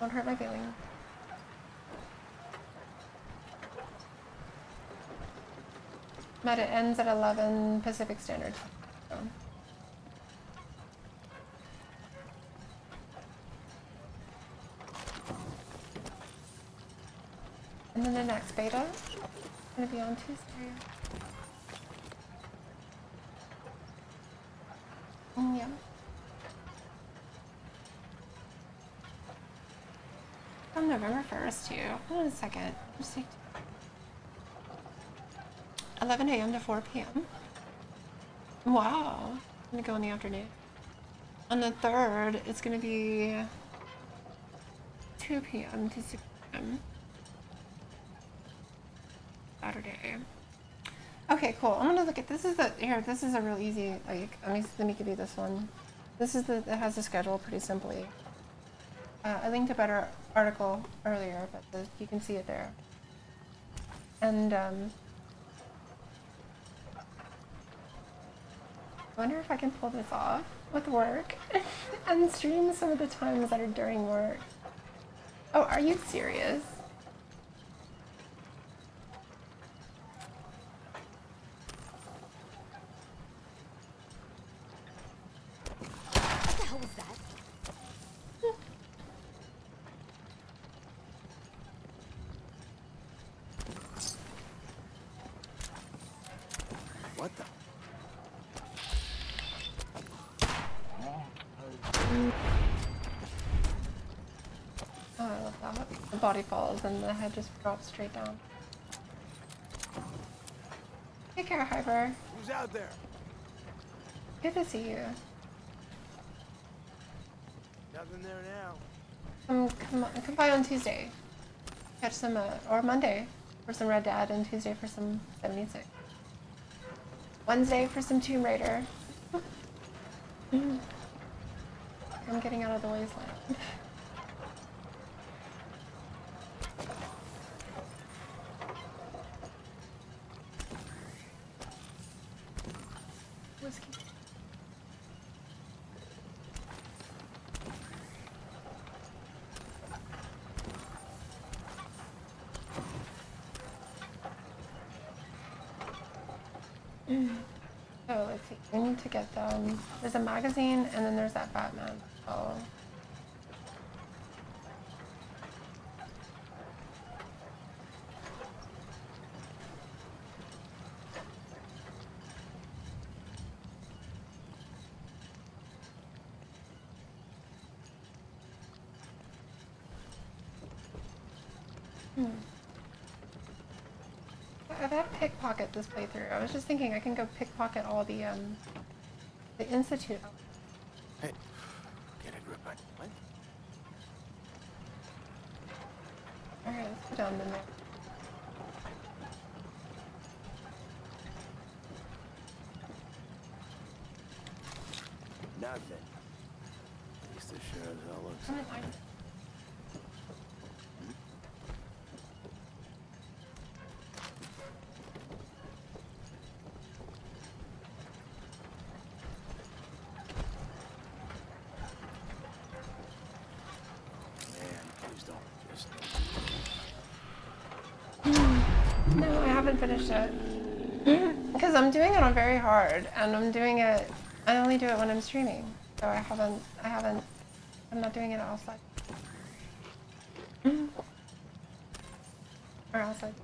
Don't hurt my feelings. Meta ends at 11 Pacific Standard Time. And then the next beta is going to be on Tuesday. Yeah. On November 1st too. Hold on a second. Just take 11 a.m. to 4 p.m. Wow. I'm gonna go in the afternoon. On the 3rd, it's gonna be 2 p.m. to 6 p.m. Saturday. Okay, cool. I'm gonna look at this. This is a real easy, like, let me give you this one. This is it has the schedule pretty simply. I linked a better article earlier, but you can see it there. And I wonder if I can pull this off with work and stream some of the times that are during work. Oh, are you serious? What the hell was that? body falls and the head just drops straight down. Take care, Hyper. Who's out there? Good to see you. Nothing there now. Come by on Tuesday. Catch some, or Monday for some Red Dead, and Tuesday for some 76. Wednesday for some Tomb Raider. I'm getting out of the Wasteland. Whiskey. So let's see, we need to get them. There's a magazine and then there's that Batman. Oh. I've had pickpocket this playthrough. I was just thinking I can go pickpocket all the Institute. Hey, get a grip on what? Alright, let's go down the middle. Nothing. At least it sure as hell looks. Come on, No, I haven't finished it. Because I'm doing it on very hard, and I'm doing it, I only do it when I'm streaming. So I'm not doing it outside. Or outside.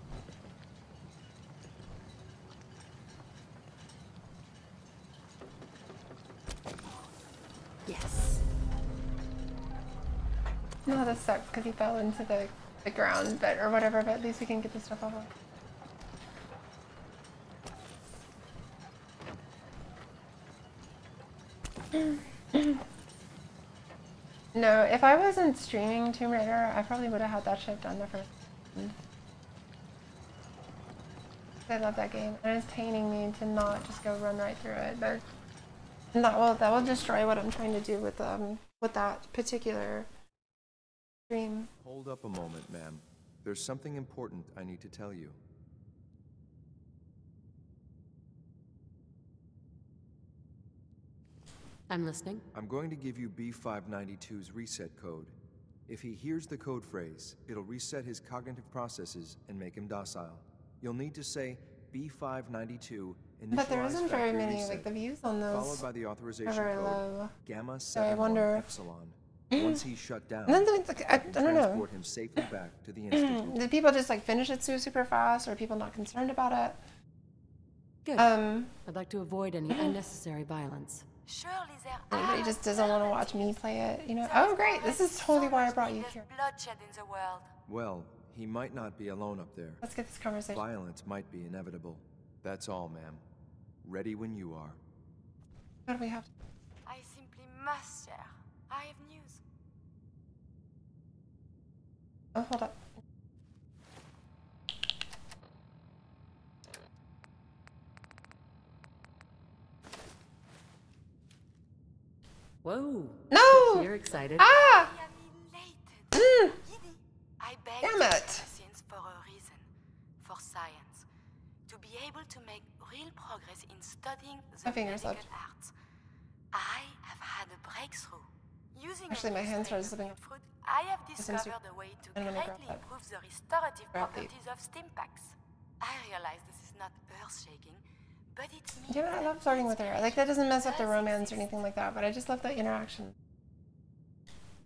Yes. No, this sucks because he fell into the ground, but or whatever. But at least we can get the stuff off. No, if I wasn't streaming Tomb Raider, I probably would have had that shit done the first time. I love that game, and it's paining me to not just go run right through it. But that will destroy what I'm trying to do with that particular stream. Hold up a moment, ma'am. There's something important I need to tell you. I'm listening. I'm going to give you B592's reset code. If he hears the code phrase, it'll reset his cognitive processes and make him docile. You'll need to say B592 initialize But there isn't very factory many, reset, like the views on those followed by the authorization are very code low. Gamma So I 71 wonder. Epsilon. Once he's shut down, And then it's like, I don't know. transport him safely back to the institute. Did people just like finish it super fast, or are people not concerned about it? Good. I'd like to avoid any unnecessary violence. Surely there Anybody just doesn't want to watch me play it, you know? Oh, great! This is totally why I brought you here. bloodshed in the world. Well, he might not be alone up there. Let's get this conversation. Violence might be inevitable. That's all, ma'am. Ready when you are. What do we have? I simply must share. I have news. Oh, hold up. Whoa. No! You're excited. Ah! I beg Damn to it. science for a reason. For science. To be able to make real progress in studying the My fingers medical left. arts. I have had a breakthrough. Using Actually, my hands started slipping. fruit, I have This seems discovered a way to I'm gonna grab greatly that. improve the restorative Grab the- properties of stim packs. I realize this is not earth-shaking, but it means Yeah, I love flirting with her. Like, that doesn't mess up the romance or anything like that, but I just love the interaction.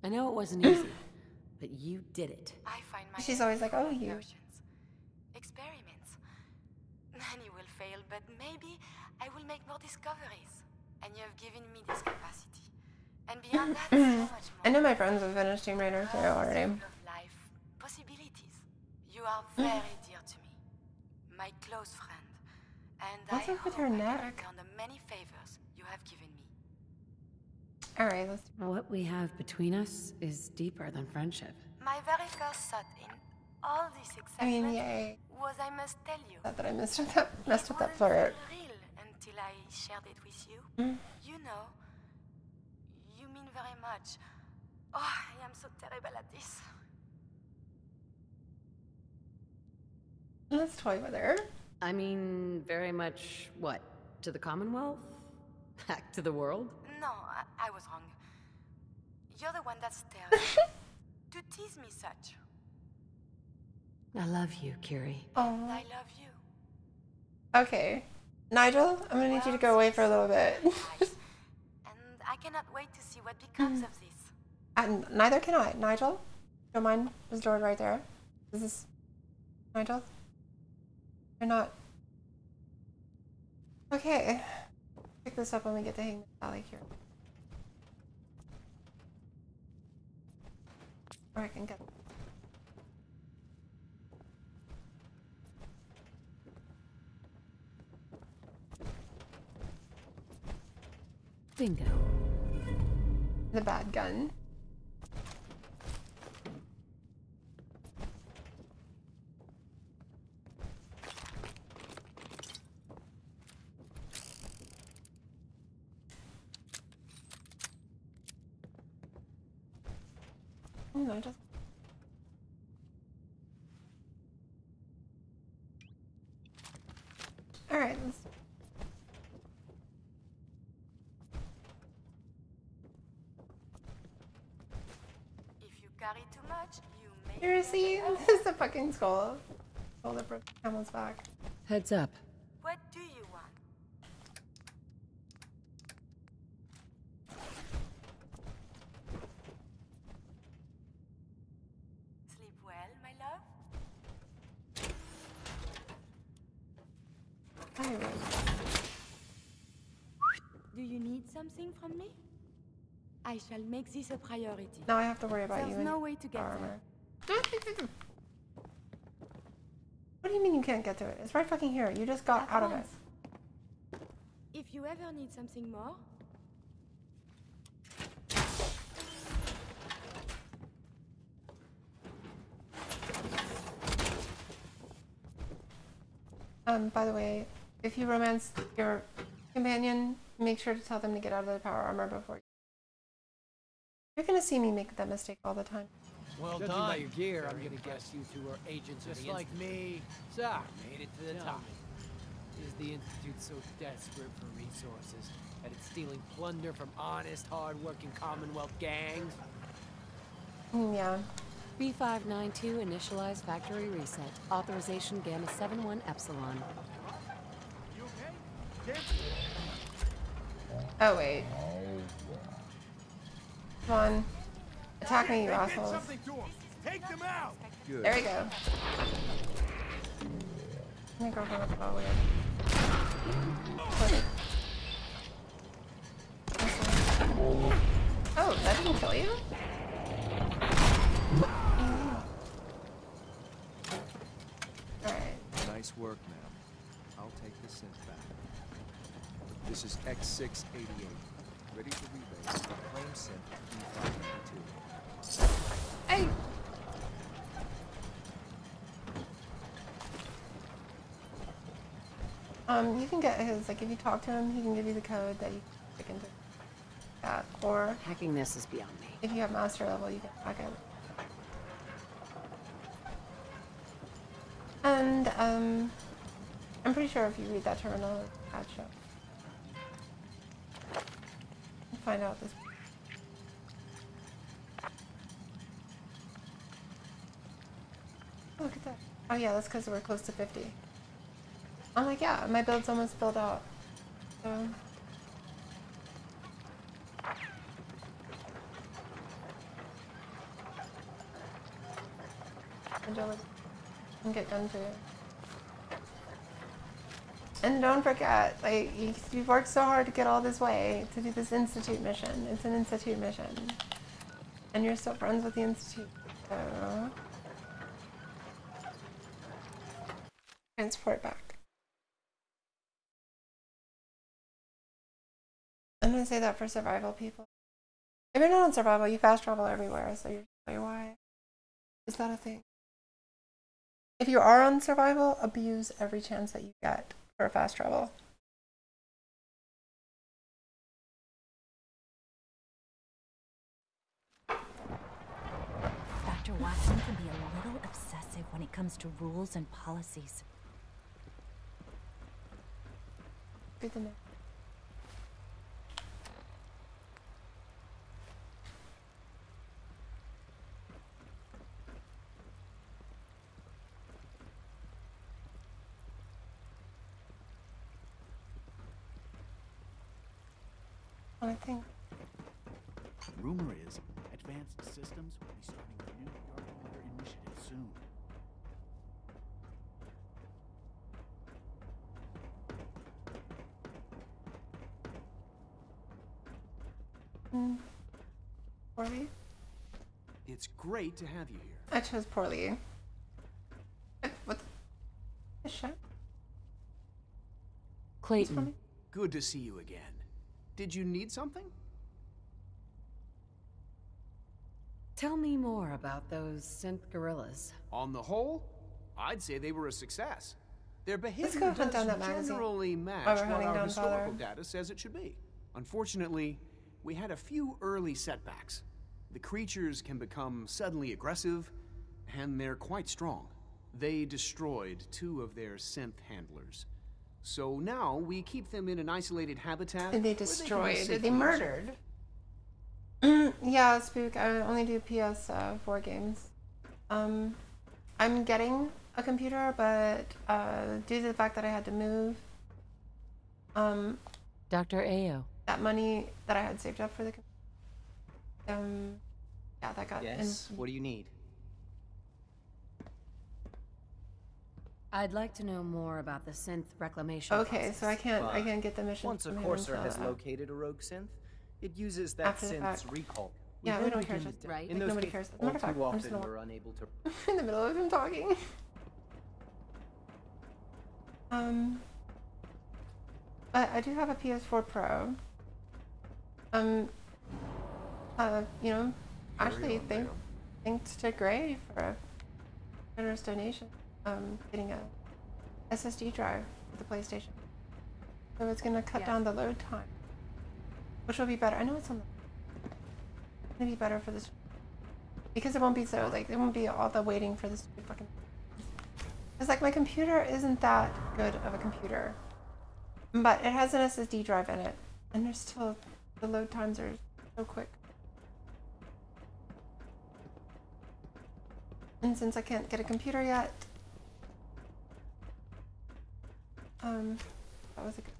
I know it wasn't easy, but you did it. I find my She's always like, oh, you. experiments. Many will fail, but maybe I will make more discoveries. And you have given me this capacity. And beyond that, so much more. I know my friends have finished Tomb Raider too already. Of life, possibilities are very dear to me. My close friend. And What's I up with hope her I can neck? return the many favors you have given me. Alright, let's... What we have between us is deeper than friendship. My very first thought in all this I mean, excitement yay. was I must tell you. Not that I messed with that It flirt. wouldn't feel real until I shared it with you. You know, you mean very much. Oh, I am so terrible at this. Let's toy with her. I mean, very much what? To the Commonwealth? Back to the world? No, I was wrong. You're the one that stares. To tease me such. I love you, Curie. Oh. And I love you. Okay. Nigel, I'm gonna need you to go away for a little bit. And I cannot wait to see what becomes of this. And neither can I. Nigel? Don't mind. There's a door right there. Is this... Nigel? You're not... Okay. Pick this up when we get to Hangman's Valley here. Or I can get... Bingo. The bad gun. Oh, no, just... Alright, let's... If you carry too much, you may... Seriously? This is a fucking skull. Skull that broke Camel's back. Heads up. What do you want? Sleep well, my love? Do you need something from me? I shall make this a priority. Now I have to worry about There's you and no way to get armor. What do you mean you can't get to it? It's right fucking here. You just got out of it. If you ever need something more, By the way, if you romance your companion, make sure to tell them to get out of the power armor before you... You're gonna see me make that mistake all the time. Well Judging done. by your gear, I'm gonna guess you two are agents of Just the like Institute. me. So, Made it to the tell top. me, is the Institute so desperate for resources that it's stealing plunder from honest, hard-working Commonwealth gangs? Yeah. B592 initialize factory reset. Authorization Gamma 71 Epsilon. You okay? Oh, wait. Come on. Attack me, you They did assholes. something to 'em. Take them out. Good. There we go. My girlfriend was all weird. Oh, that didn't kill you? Alright. Nice work, ma'am. I'll take the synth back. This is X688. Ready to rebase. Claim synth B592. Hey! You can get his, like, if you talk to him, he can give you the code that you can stick into that. Or Hacking this is beyond me. if you have master level, you can hack it. And, I'm pretty sure if you read that terminal, it's a patch up. Find out this. Look at that. Oh yeah, that's because we're close to 50. I'm like, yeah, my build's almost filled out. So. And get done to it. And don't forget, like, you've worked so hard to get all this way to do this Institute mission. It's an Institute mission. And you're still friends with the Institute, so... Transport back. I'm gonna say that for survival people. If you're not on survival, you fast travel everywhere, so you're like, why? Is that a thing? If you are on survival, abuse every chance that you get for fast travel. Dr. Watson can be a little obsessive when it comes to rules and policies. Good to know. I think. Rumor is, Advanced Systems will be starting a new Dark Matter initiative soon. Poorly? It's great to have you here. I chose poorly. What the shit? Clayton. Good to see you again. Did you need something? Tell me more about those synth gorillas. On the whole, I'd say they were a success. Their behavior go hunt down does that magazine. generally match While we're what hunting our down historical Father. data says it should be. Unfortunately, we had a few early setbacks. The creatures can become suddenly aggressive, and they're quite strong. They destroyed 2 of their synth handlers. So now we keep them in an isolated habitat. And they where destroyed. can They safely murdered. Yeah, Spook. I only do PS4 games. I'm getting a computer, but due to the fact that I had to move, Dr. Ayo. that money that I had saved up for the yeah, that got Yes. What do you need? I'd like to know more about the synth reclamation Okay, process. so I can't get the mission. Once a from him courser until, has located a rogue synth, it uses that after the synth's fact. recall. Yeah, we don't care. Right? In those Nobody cases, cares. all Matter of fact, too I'm just often gonna we're unable to. in the middle of him talking. But I do have a PS4 Pro. You know, actually, thanks to Gray for a generous donation. Getting a SSD drive for the PlayStation. So it's gonna cut down the load time, which will be better. I know it's gonna be better for this because it won't be so like it won't be all the waiting for this fucking. It's like my computer isn't that good of a computer, but it has an SSD drive in it, and there's still the load times are so quick. And since I can't get a computer yet, that was a good.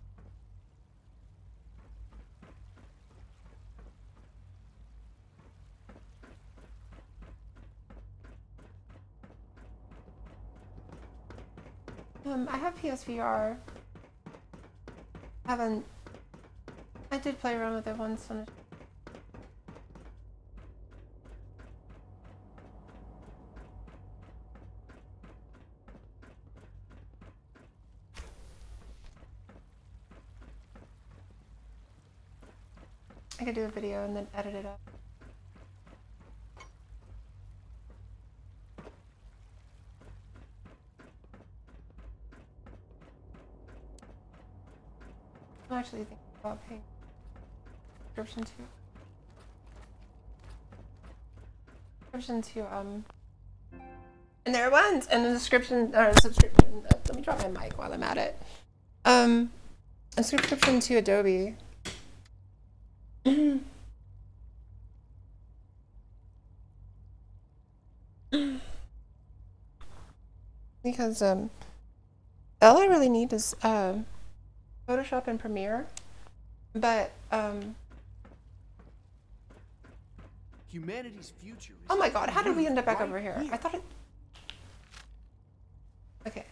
I have PSVR. I did play around with it once on a I could do a video and then edit it up. I'm actually thinking about paying subscription to and there it went, and the subscription let me drop my mic while I'm at it. A subscription to Adobe. Because all I really need is Photoshop and Premiere, but Humanity's future is oh my god, how did we end up back over here? I thought it. Okay.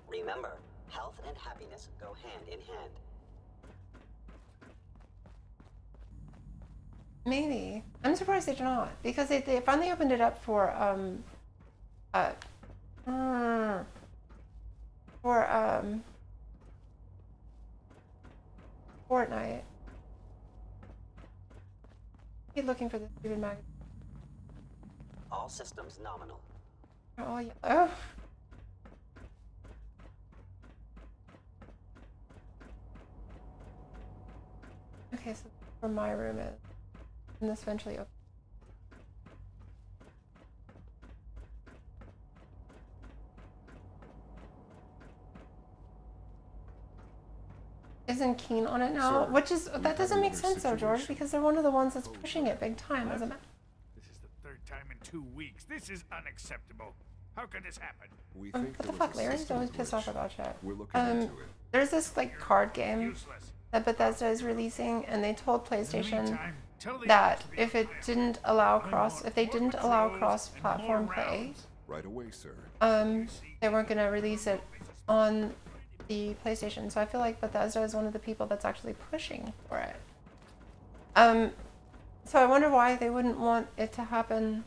Remember, health and happiness go hand in hand. Maybe. I'm surprised they did not, because they finally opened it up for Fortnite. Keep looking for the stupid magazine. All systems nominal. Oh yeah. Oh. Okay, so where my room is, and this eventually opens. Isn't keen on it now, Sir, which is we that have doesn't make another sense though, George, situation. because they're one of the ones that's pushing it big time, isn't it? This is the third time in 2 weeks. This is unacceptable. How could this happen? We think What there the was fuck, a Larry's system always pissed off glitch. about shit. We're looking into it. There's this like card game that Bethesda is releasing, and they told PlayStation that if they didn't allow cross-platform play, Right away, sir. they weren't gonna release it on the PlayStation. So I feel like Bethesda is one of the people that's actually pushing for it. So I wonder why they wouldn't want it to happen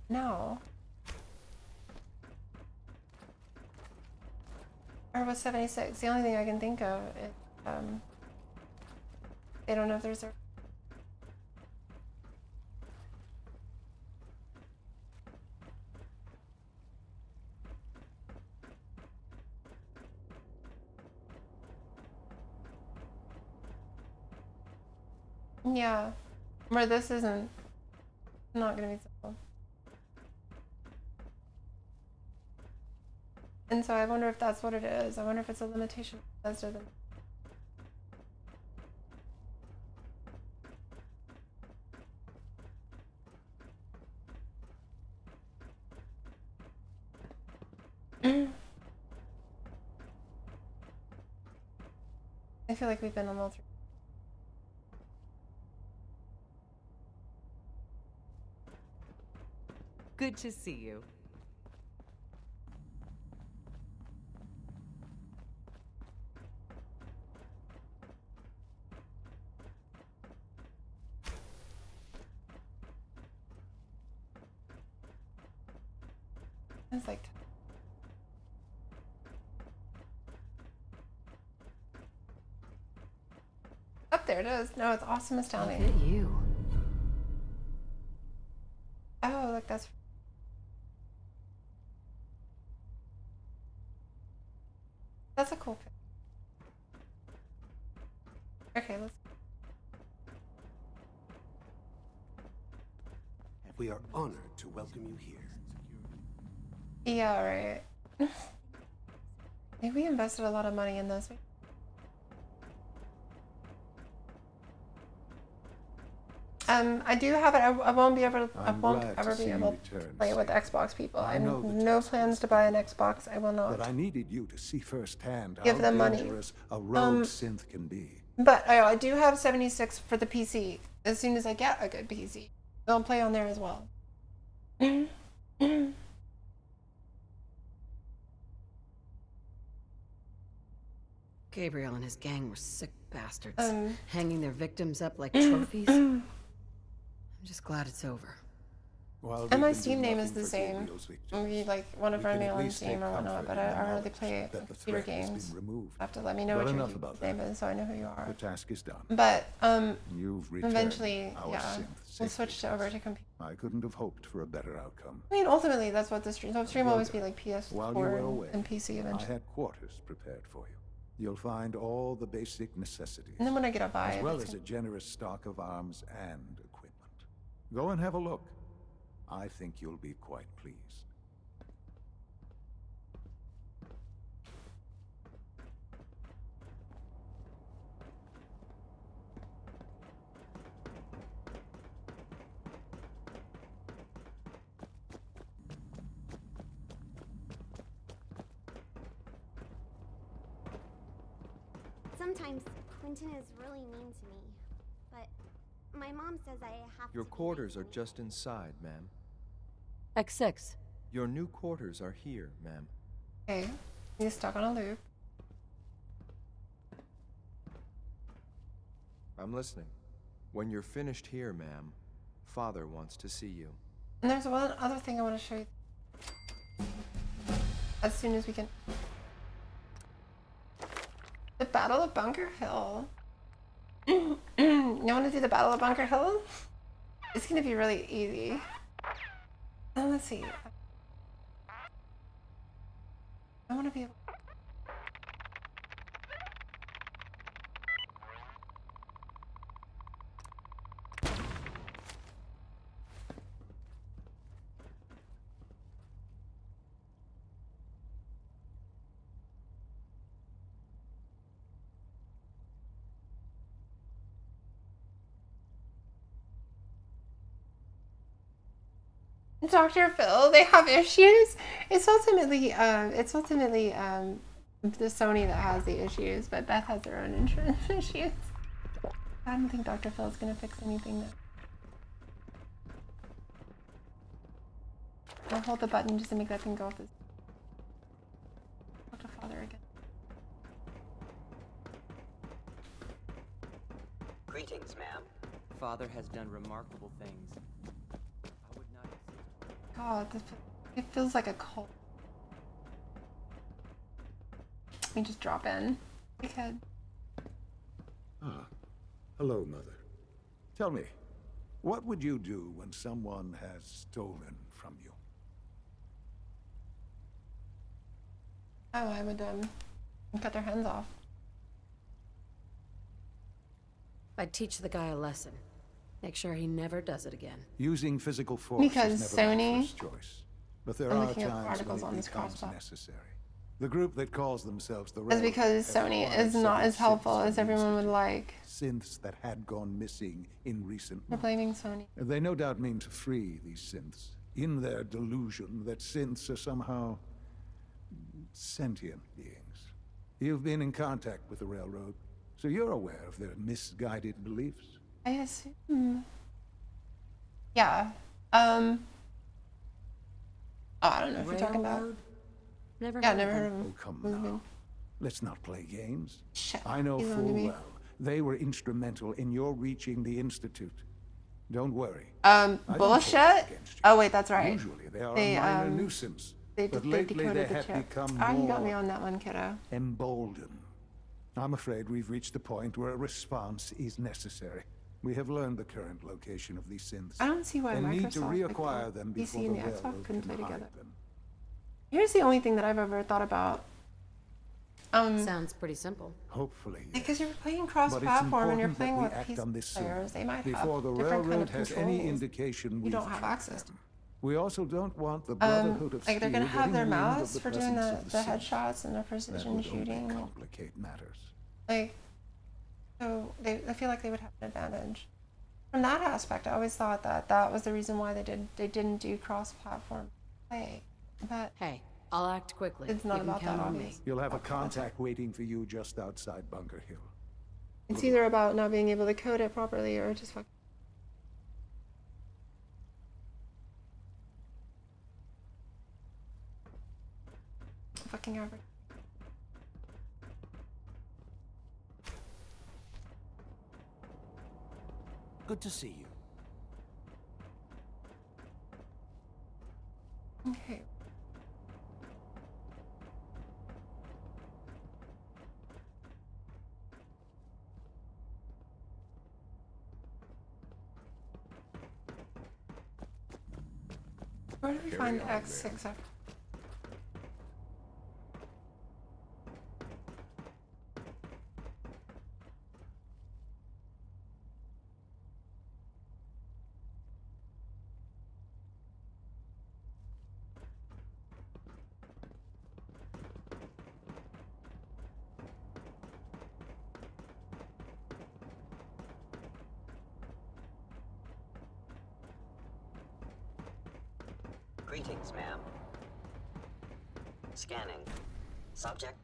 now. Or was 76? The only thing I can think of is they don't know if there's a yeah, where this isn't not gonna be simple. And so I wonder if that's what it is. I wonder if it's a limitation as to them. I feel like we've been on all three. Good to see you. It's like up there it is. No, it's awesome astounding. Look at you. Oh, look, that's a cool pic. Okay, let's. We are honored to welcome you here. Yeah, right. Maybe we invested a lot of money in this. I do have it. I won't be able to. I won't ever be able to play it with Xbox people. I have no plans to buy an Xbox. I will not. But I needed you to see firsthand Give how them money. dangerous a rogue synth can be. But I do have 76 for the PC. As soon as I get a good PC, I'll play on there as well. Gabriel and his gang were sick bastards, hanging their victims up like trophies. I'm just glad it's over. And my Steam name is the same. Maybe like one of our mail on Steam or whatnot, but I already play computer games. You have to let me know what your name is so I know who you are. The task is done. But You've eventually, our yeah, synth we'll safely. switch over to computer. I couldn't have hoped for a better outcome. I mean, ultimately, that's what the stream. So stream will always be like While you were PS4 away, and PC eventually. I had quarters prepared for you. You'll find all the basic necessities. And then when I get a buy, as well it's as a generous stock of arms and equipment. Go and have a look. I think you'll be quite pleased. Sometimes Clinton is really mean to me, but my mom says I have Your to. quarters are just inside, ma'am. X6. Your new quarters are here, ma'am. Okay, he's stuck on a loop. I'm listening. When you're finished here, ma'am, Father wants to see you. And there's one other thing I want to show you. As soon as we can. The Battle of Bunker Hill. You want to do the Battle of Bunker Hill? It's going to be really easy. Let's see. I want to be able. Dr. Phil, they have issues. It's ultimately the Sony that has the issues, but Beth has her own insurance issues. I don't think Dr. Phil is gonna fix anything that. I'll hold the button just to make that thing go off. Dr. Father again. Greetings, ma'am. Father has done remarkable things. God, it feels like a cult. Let me just drop in. Okay. Ah, hello, Mother. Tell me, what would you do when someone has stolen from you? Oh, I would cut their hands off. I'd teach the guy a lesson. Make sure he never does it again. Using physical force because is never Sony. my first choice, but there I'm are looking at times articles when on it this becomes crosstalk. necessary. The group that calls themselves the That's Railroad because has Sony acquired is not several as helpful synths as from everyone would Institute. like. Synths that had gone missing in recent They're months. blaming Sony. They no doubt mean to free these synths, in their delusion that synths are somehow sentient beings. You've been in contact with the Railroad, so you're aware of their misguided beliefs. I assume. Yeah. Oh, I don't know if you're talking about. Never Yeah, heard never of heard them. of them. Oh, come now. Let's not play games. Shut I know up. You full know me. well they were instrumental in your reaching the Institute. Don't worry. Bullshit. Oh wait, that's right. Usually they are a minor nuisance, but lately they decoded the have chip. become Oh, you got me more on that one, kiddo. emboldened. I'm afraid we've reached the point where a response is necessary. We have learned the current location of these synths. I don't see why and need to Microsoft, reacquire them PC before and the the Xbox Railroad couldn't can play hide together. them. Here's the only thing that I've ever thought about. Sounds pretty simple. Hopefully. Because you're playing But it's cross-platform and you're important playing that we with act PC on this soon, players. They might before have the different kind Railroad of has controls. any indication You we've don't have tracked access to. them. We also don't want the Brotherhood of Like they're gonna Steel have their getting wind of mouths the for doing presence the of synths. headshots and the That precision would only shooting. complicate matters. Like, so I feel like they would have an advantage. From that aspect, I always thought that that was the reason why they didn't do cross-platform play. But hey, I'll act quickly. It's not You can about that, count on me. obviously. You'll have a contact waiting for you just outside Bunker Hill. It's either about not being able to code it properly or just fucking average. Good to see you. Okay. Where do we find X6 after? Greetings, ma'am. Scanning. Subject.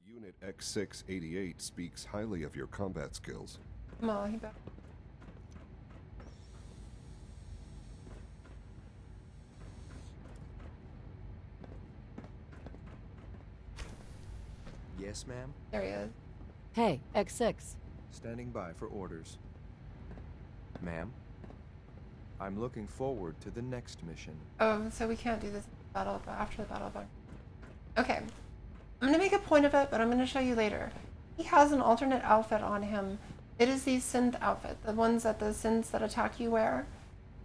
Unit X688 speaks highly of your combat skills. Molly back. Yes, ma'am? There he is. Hey, X6. Standing by for orders. Ma'am? I'm looking forward to the next mission. Oh, so we can't do this battle after the battle bunker. Okay. I'm gonna make a point of it, but I'm gonna show you later. He has an alternate outfit on him. It is the synth outfit, the ones that the synths that attack you wear.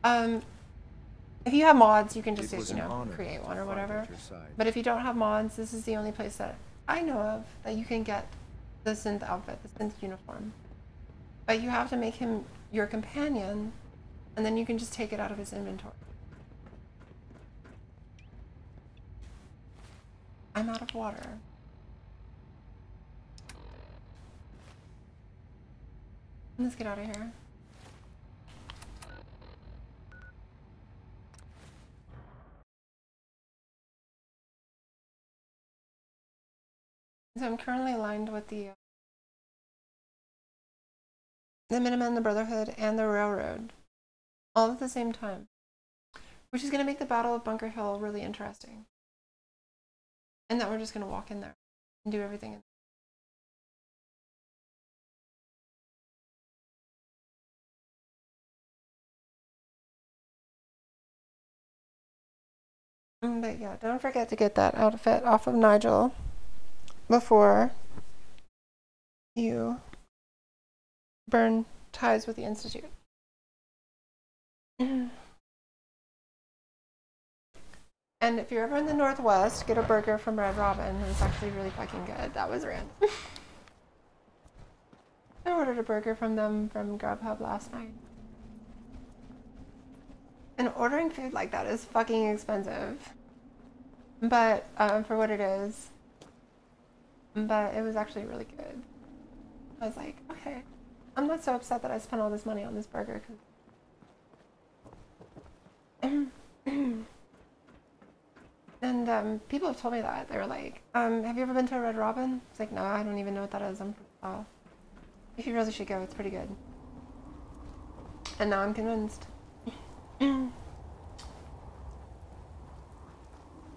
If you have mods, you can just, you know, create one or whatever. But if you don't have mods, this is the only place that I know of that you can get the synth outfit, the synth uniform. But you have to make him your companion, and then you can just take it out of his inventory. I'm out of water. Let's get out of here. So I'm currently aligned with the Minutemen, the Brotherhood, and the Railroad, all at the same time, which is going to make the Battle of Bunker Hill really interesting. And that we're just going to walk in there and do everything. But yeah, don't forget to get that outfit off of Nigel before you burn ties with the Institute. And if you're ever in the Northwest, get a burger from Red Robin. It was actually really fucking good. That was random. I ordered a burger from them from Grubhub last night. And ordering food like that is fucking expensive. But, for what it is. But it was actually really good. I was like, okay. I'm not so upset that I spent all this money on this burger. And people have told me that. They were like, have you ever been to a Red Robin? It's like, no, I don't even know what that is. You really should go. It's pretty good. And now I'm convinced. And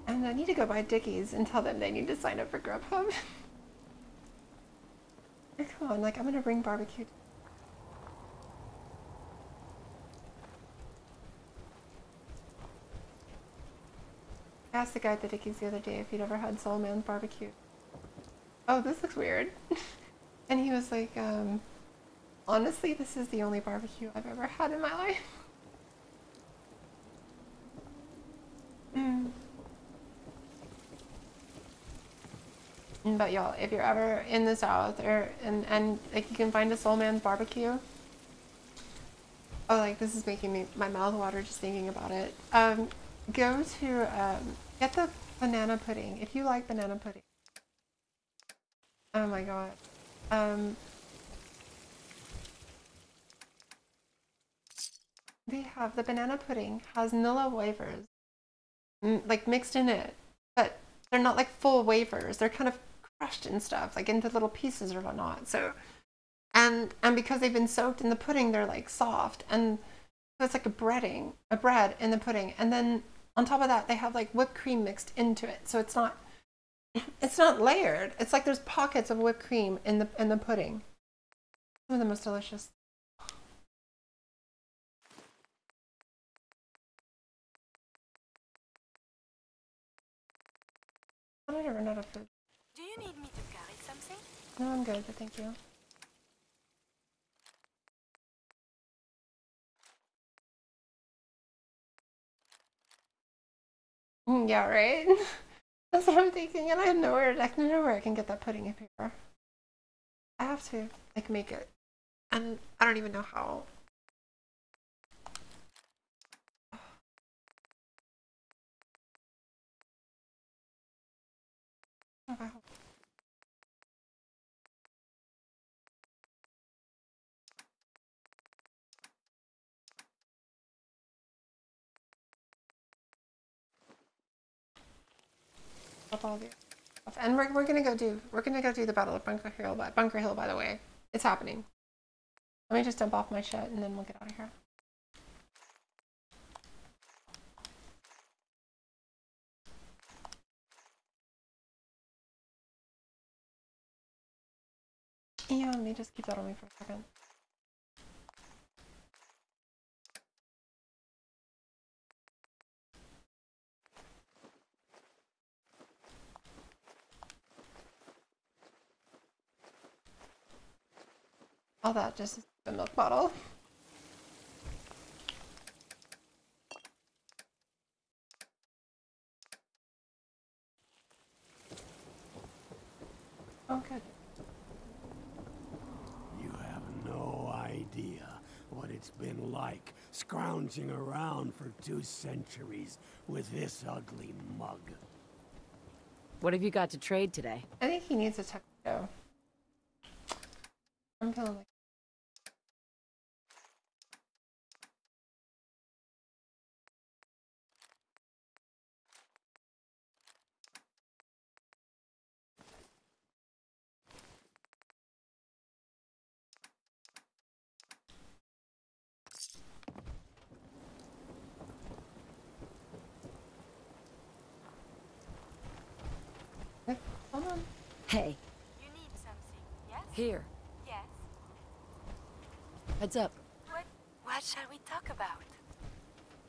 I need to go buy Dickies and tell them they need to sign up for Grubhub. Come on, like, I'm gonna bring barbecue. I asked the guy at the Dickies the other day if he'd ever had Soul Man's barbecue. Oh, this looks weird. And he was like, honestly, this is the only barbecue I've ever had in my life. But y'all, if you're ever in the South or and like you can find a Soul Man's barbecue. Oh, like this is making me my mouth water just thinking about it. Go to get the banana pudding if you like banana pudding. Oh my god. They have the banana pudding has Nilla wafers, like mixed in it, but they're not like full wafers. They're kind of crushed and stuff, like into little pieces or whatnot. So, and because they've been soaked in the pudding, they're like soft, and so it's like a bread in the pudding, and then on top of that, they have like whipped cream mixed into it. So it's not layered. It's like there's pockets of whipped cream in the pudding. Some of the most delicious. How did I run out of food? Do you need me to carry something? No, I'm good, but thank you. Yeah, right? That's what I'm thinking, and I know where I can get that pudding in paper. I have to, like, make it. And I don't even know how. Okay. Up all the stuff. And we're gonna go do the Battle of Bunker Hill. By the way, it's happening. Let me just dump off my shit and then we'll get out of here. me just keep that on me for a second. All that just is a milk bottle. Oh, good. You have no idea what it's been like scrounging around for 2 centuries with this ugly mug. What have you got to trade today? I think he needs a tuxedo. I'm feeling like. Hold on. Hey. You need something, yes? Here. Yes. Heads up. What shall we talk about?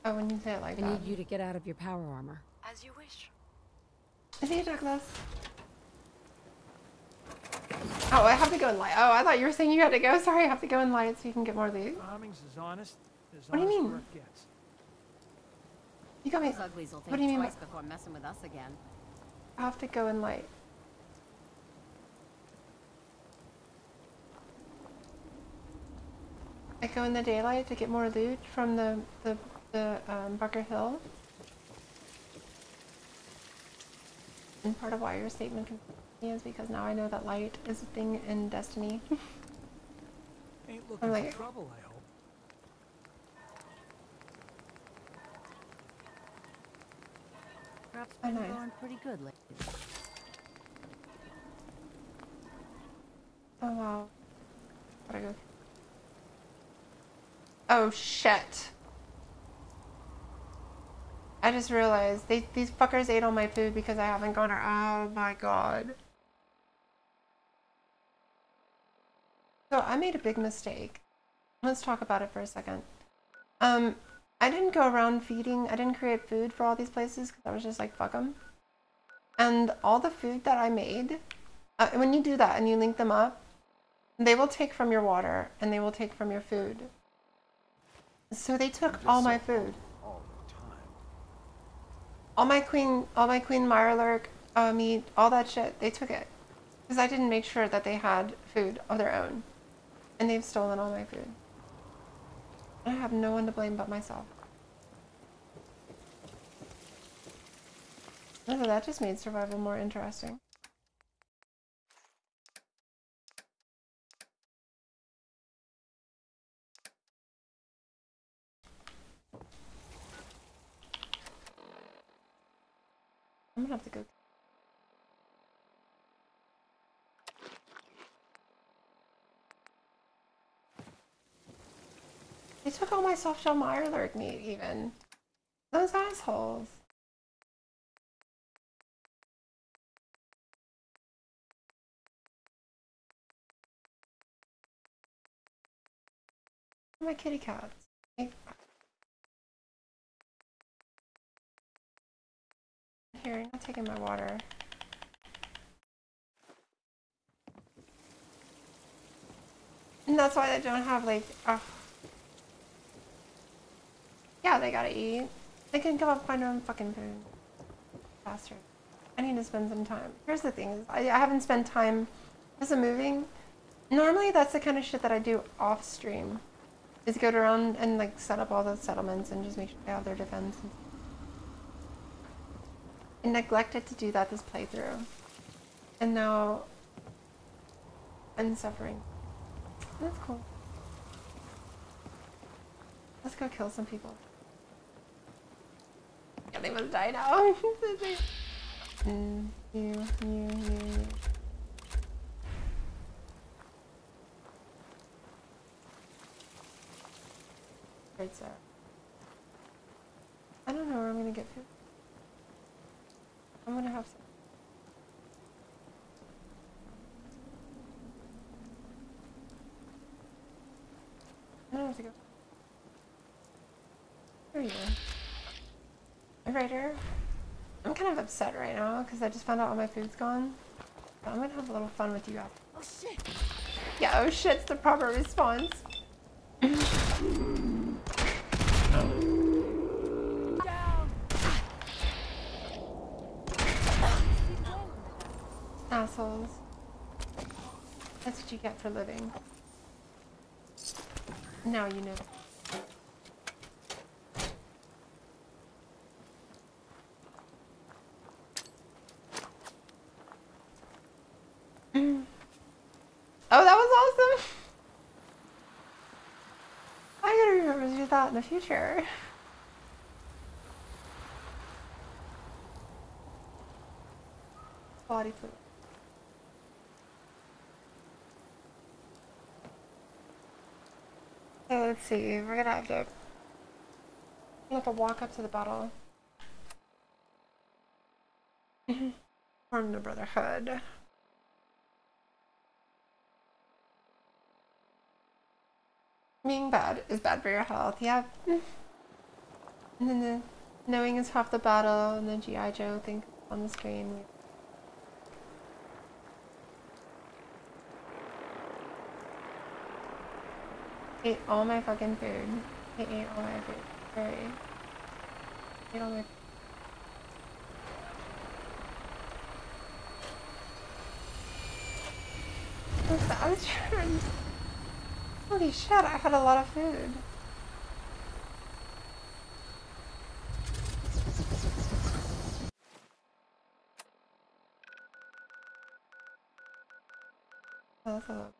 Oh, when you say it like I that. need you to get out of your power armor. As you wish. Is he Douglas? Oh, I have to go in light. Oh, I thought you were saying you had to go. Sorry, I have to go in light so you can get more loot. Bombing's as honest as What do you honest mean? work gets. You got me. Those uglies will What do think you mean? twice before messing with us again. I have to go in light. I go in the daylight to get more loot from the Bunker Hill. And part of why your statement confused me is because now I know that light is a thing in Destiny. Ain't looking like, for trouble, I hope. Perhaps Oh, been nice. going pretty good lately. Oh wow. Gotta go. Oh shit. I just realized these fuckers ate all my food because I haven't gone. Oh my god. So I made a big mistake. Let's talk about it for a second. I didn't go around feeding. I didn't create food for all these places because I was just like, fuck them. And all the food that I made, when you do that and you link them up, they will take from your water and they will take from your food. So they took all my food. All my queen Mirelurk meat, all that shit, they took it. Because I didn't make sure that they had food of their own. And they've stolen all my food. I have no one to blame but myself. Oh, that just made survival more interesting. I'm gonna have to go. They took all my soft shell Mirelurk meat even. Those assholes. My kitty cats. Here, I'm not taking my water. And that's why they don't have like, yeah, they gotta eat. They can go up find their own fucking food. Faster. I need to spend some time. Here's the thing, I haven't spent time as I'm moving. Normally that's the kind of shit that I do off stream. Is go around and like set up all the settlements and just make sure they have their defense. I neglected to do that this playthrough. And now I'm suffering. That's cool. Let's go kill some people. Yeah, they must die now. You. Right, sir. I don't know where I'm gonna get food. I'm gonna have some. I don't have to go. Here you are. Right here. I'm kind of upset right now because I just found out all my food's gone. But I'm gonna have a little fun with you guys. Oh shit! Yeah, oh shit's the proper response. Assholes. That's what you get for living. Now you know. Oh, that was awesome! I gotta remember to do that in the future. Body fluid. So let's see, we're gonna have to walk up to the bottle. Form the brotherhood. Being bad is bad for your health, yeah. And then the knowing is half the battle, and the G.I. Joe thing on the screen. Ate all my fucking food. I ate all my food. Sorry. Ate all my food. What's that? I was trying. Holy shit, I had a lot of food. Oh, that's a lot.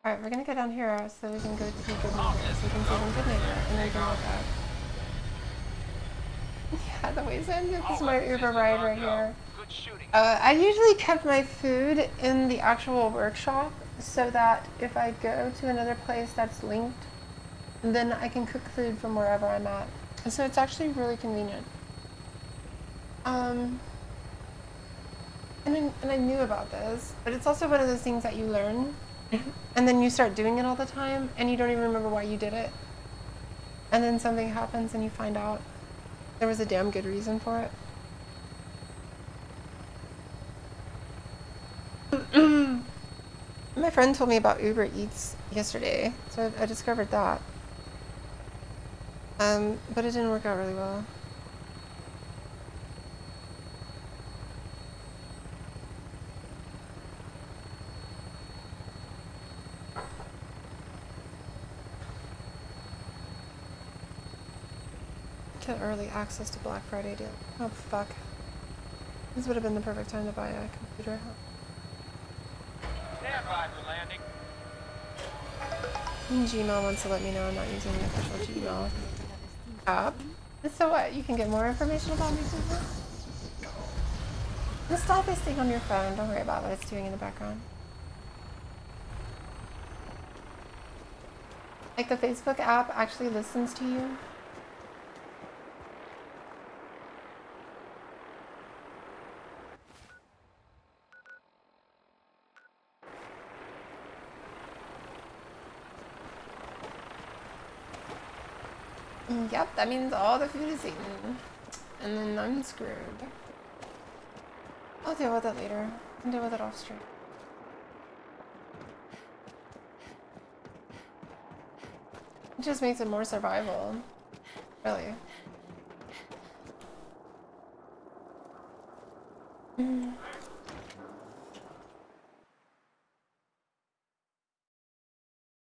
Alright, we're gonna go down here so we can go to Good Neighbor, so we can see them Good Neighbor, and then we can look up. Yeah, the Wasteland Girl. This is my Uber ride right here. I usually kept my food in the actual workshop so that if I go to another place that's linked, then I can cook food from wherever I'm at. And so it's actually really convenient. And I knew about this, but it's also one of those things that you learn and then you start doing it all the time and you don't even remember why you did it. And then something happens and you find out there was a damn good reason for it. My friend told me about Uber Eats yesterday, so I discovered that. But it didn't work out really well. Get early access to Black Friday deal. Oh fuck. This would have been the perfect time to buy a computer. Stand by for landing. Gmail wants to let me know I'm not using the official Gmail app. So what? You can get more information about me too? Install this thing on your phone. Don't worry about what it's doing in the background. Like the Facebook app actually listens to you. Yep, that means all the food is eaten. And then I'm screwed. I'll deal with it later. I'll deal with it off stream. It just makes it more survival. Really.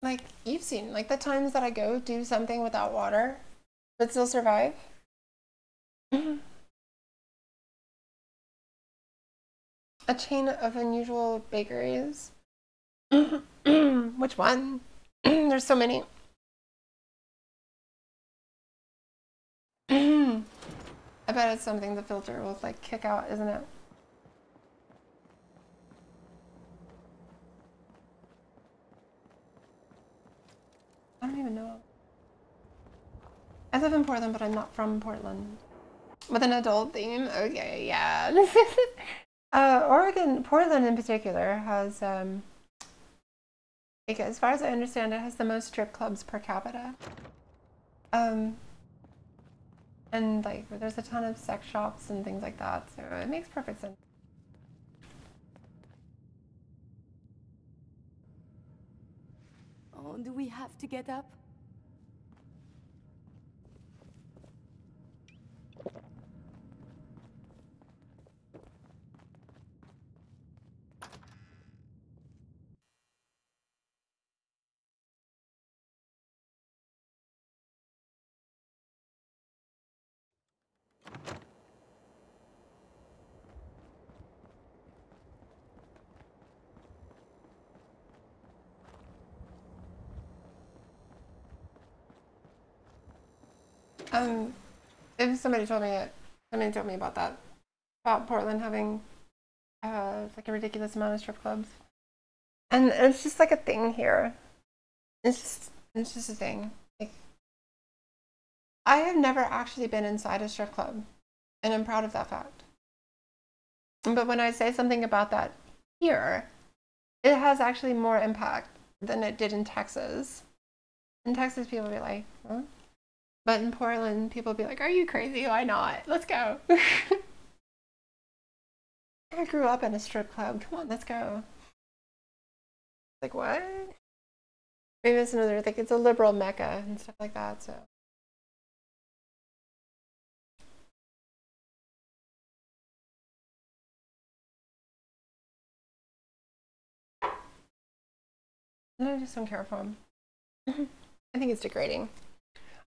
Like, you've seen, like, the times that I go do something without water, but still survive. A chain of unusual bakeries. Which one? There's so many. I bet it's something the filter will, like, kick out, isn't it? I don't even know. I live in Portland, but I'm not from Portland. With an adult theme? Okay, yeah. Oregon, Portland in particular, has Like, as far as I understand, it has the most strip clubs per capita. And like, there's a ton of sex shops and things like that, so it makes perfect sense. Oh, do we have to get up? If somebody told me about that, about Portland having like a ridiculous amount of strip clubs, and it's just like a thing here. It's just a thing. Like, I have never actually been inside a strip club, and I'm proud of that fact. But when I say something about that here, it has actually more impact than it did in Texas. In Texas, people will be like, huh? But in Portland, people will be like, are you crazy? Why not? Let's go. I grew up in a strip club. Come on, let's go. Like, what? Maybe it's another, like, it's a liberal mecca and stuff like that, so. And I just don't care for them. I think it's degrading.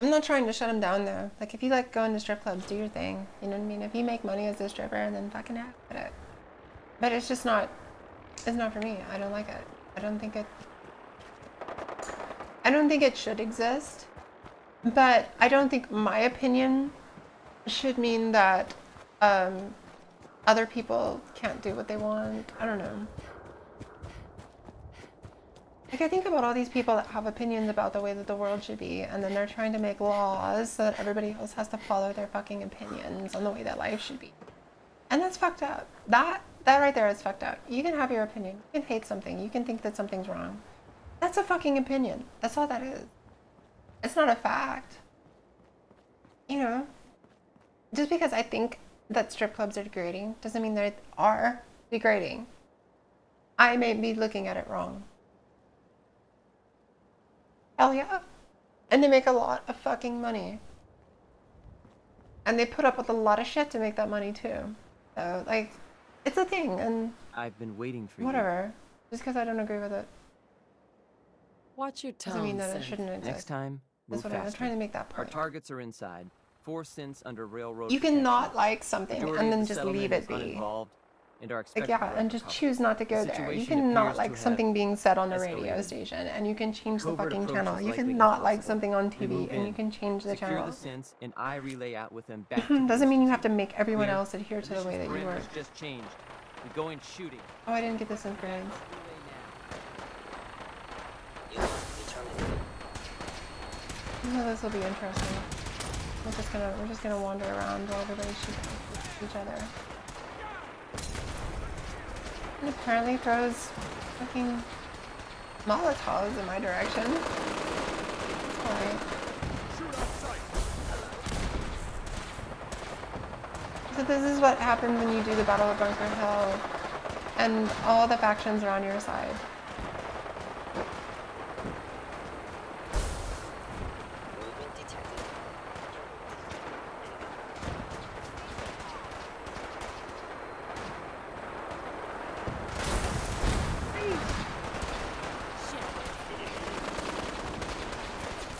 I'm not trying to shut them down though. Like, if you like going to strip clubs, do your thing. You know what I mean? If you make money as a stripper, then fucking have at it. But it's just not, it's not for me. I don't like it. I don't think it should exist. But I don't think my opinion should mean that other people can't do what they want. I don't know. Like, I think about all these people that have opinions about the way that the world should be, and then they're trying to make laws so that everybody else has to follow their fucking opinions on the way that life should be. And that's fucked up. That right there is fucked up. You can have your opinion. You can hate something. You can think that something's wrong. That's a fucking opinion. That's all that is. It's not a fact. You know? Just because I think that strip clubs are degrading doesn't mean they are degrading. I may be looking at it wrong. Hell yeah. And they make a lot of fucking money. And they put up with a lot of shit to make that money too. So, like, it's a thing, and I've been waiting for whatever. Just because I don't agree with it. Watch your tone. Doesn't mean that it shouldn't exist. Next time, move That's what I'm trying to make that Our point. targets are inside. 4 cents under railroad. You can not like something Majority and of then the just settlement leave it is be. uninvolved and are Like, expected yeah, to and just recover. choose not to go The there. You situation can not appears like to have something being said on the radio escalated. station, and you can change the Covert fucking approach channel. is You likely can not like impossible. something on We TV, move and you in, can change the secure channel. the synths, and I relay out with them back to Doesn't mean you have to station. make everyone Clear. else adhere to the way that you Parameters work. just changed. We go in shooting. Oh, I didn't get this in grenades. You must be terminated. No, this will be interesting. We're just gonna wander around while everybody shoots each other. And apparently throws fucking Molotovs in my direction. That's alright. So this is what happens when you do the Battle of Bunker Hill and all the factions are on your side. Movement detected.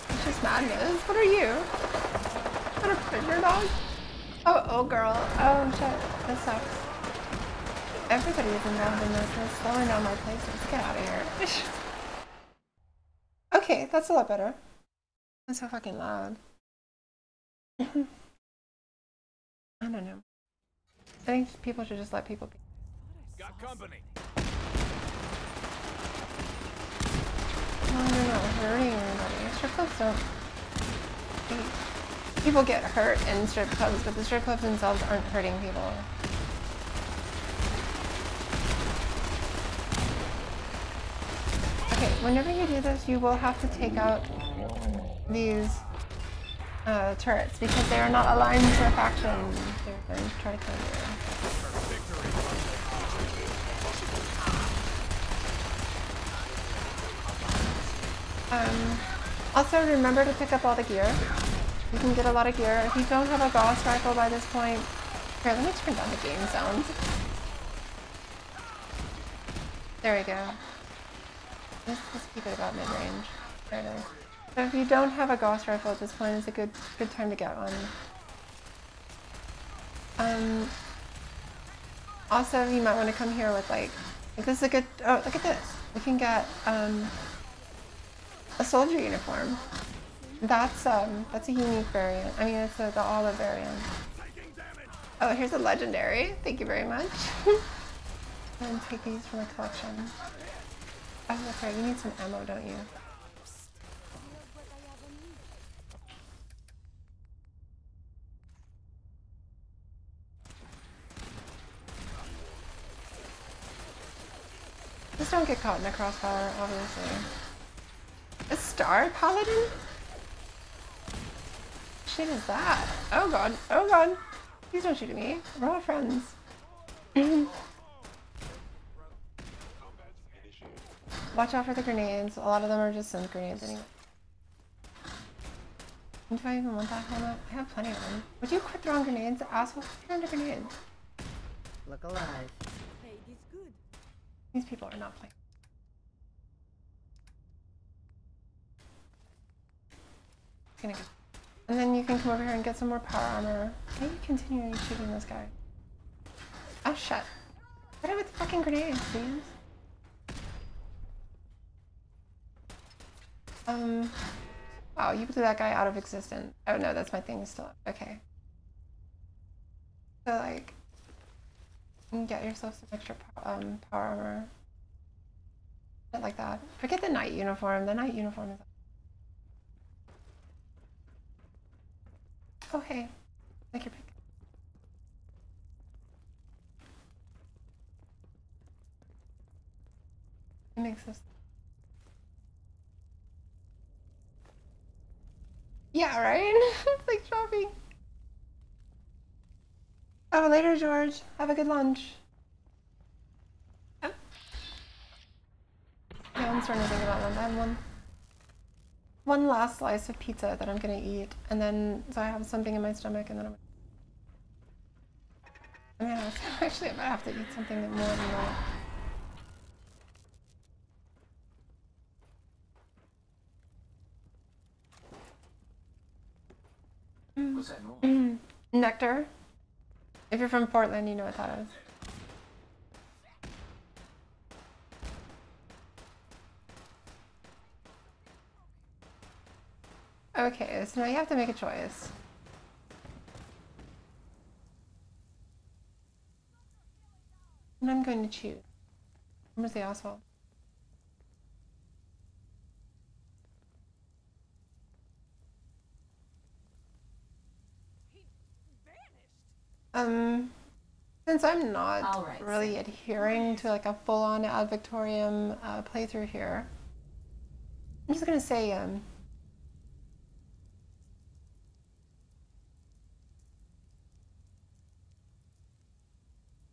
It's just madness. What are you? What a prisoner dog? Oh girl. Oh shit. This sucks. Everybody is involved in this. They're slowing down my places. Get out of here. Okay, that's a lot better. That's so fucking loud. I don't know. I think people should just let people be. Got company. No, they're not hurting anybody. Strip clubs don't. People get hurt in strip clubs, but the strip clubs themselves aren't hurting people. Okay, whenever you do this, you will have to take out these turrets because they are not aligned to a faction. They're going to try to kill you. Also, remember to pick up all the gear. You can get a lot of gear. If you don't have a BOS rifle by this point, here, let me turn down the game sounds. There we go. Let's keep it about mid-range. There it is. So if you don't have a Gauss rifle at this point, it's a good time to get one. Also, you might want to come here with like this is a good. Oh, look at this. We can get a soldier uniform. That's a unique variant. I mean, it's the olive variant. Oh, here's a legendary. Thank you very much. And take these from the collection. Oh, that's right. You need some ammo, don't you? Just don't get caught in the crossfire, obviously. A star paladin? Shit is that? Oh god. Oh god. Please don't shoot at me. We're all friends. Watch out for the grenades. A lot of them are just synth grenades anyway. Do I even want that helmet? I have plenty of them. Would you quit throwing grenades, asshole? Turn to grenades. Look alive. Hey, this good. These people are not playing. It's gonna go. And then you can come over here and get some more power armor. Why are you continuing shooting this guy? Oh shit. Get out with the fucking grenades, please. Wow, you blew that guy out of existence. Oh no, that's my thing still up. Okay. So like, you can get yourself some extra power armor. Shit like that. Forget the knight uniform. The knight uniform is. Oh hey, take your pick. It makes this. Yeah, right? It's like shopping. Oh, later, George. Have a good lunch. Yeah, I'm starting to think about lunch. I have one last slice of pizza that I'm gonna eat, and then so I have something in my stomach, and then I might have to eat something more than that. What's that noise? Nectar. If you're from Portland, you know what that is. Okay, so now you have to make a choice. And I'm going to choose. Where's the asphalt? Since I'm not really adhering to like a full-on Ad Victoriam playthrough here, I'm just gonna say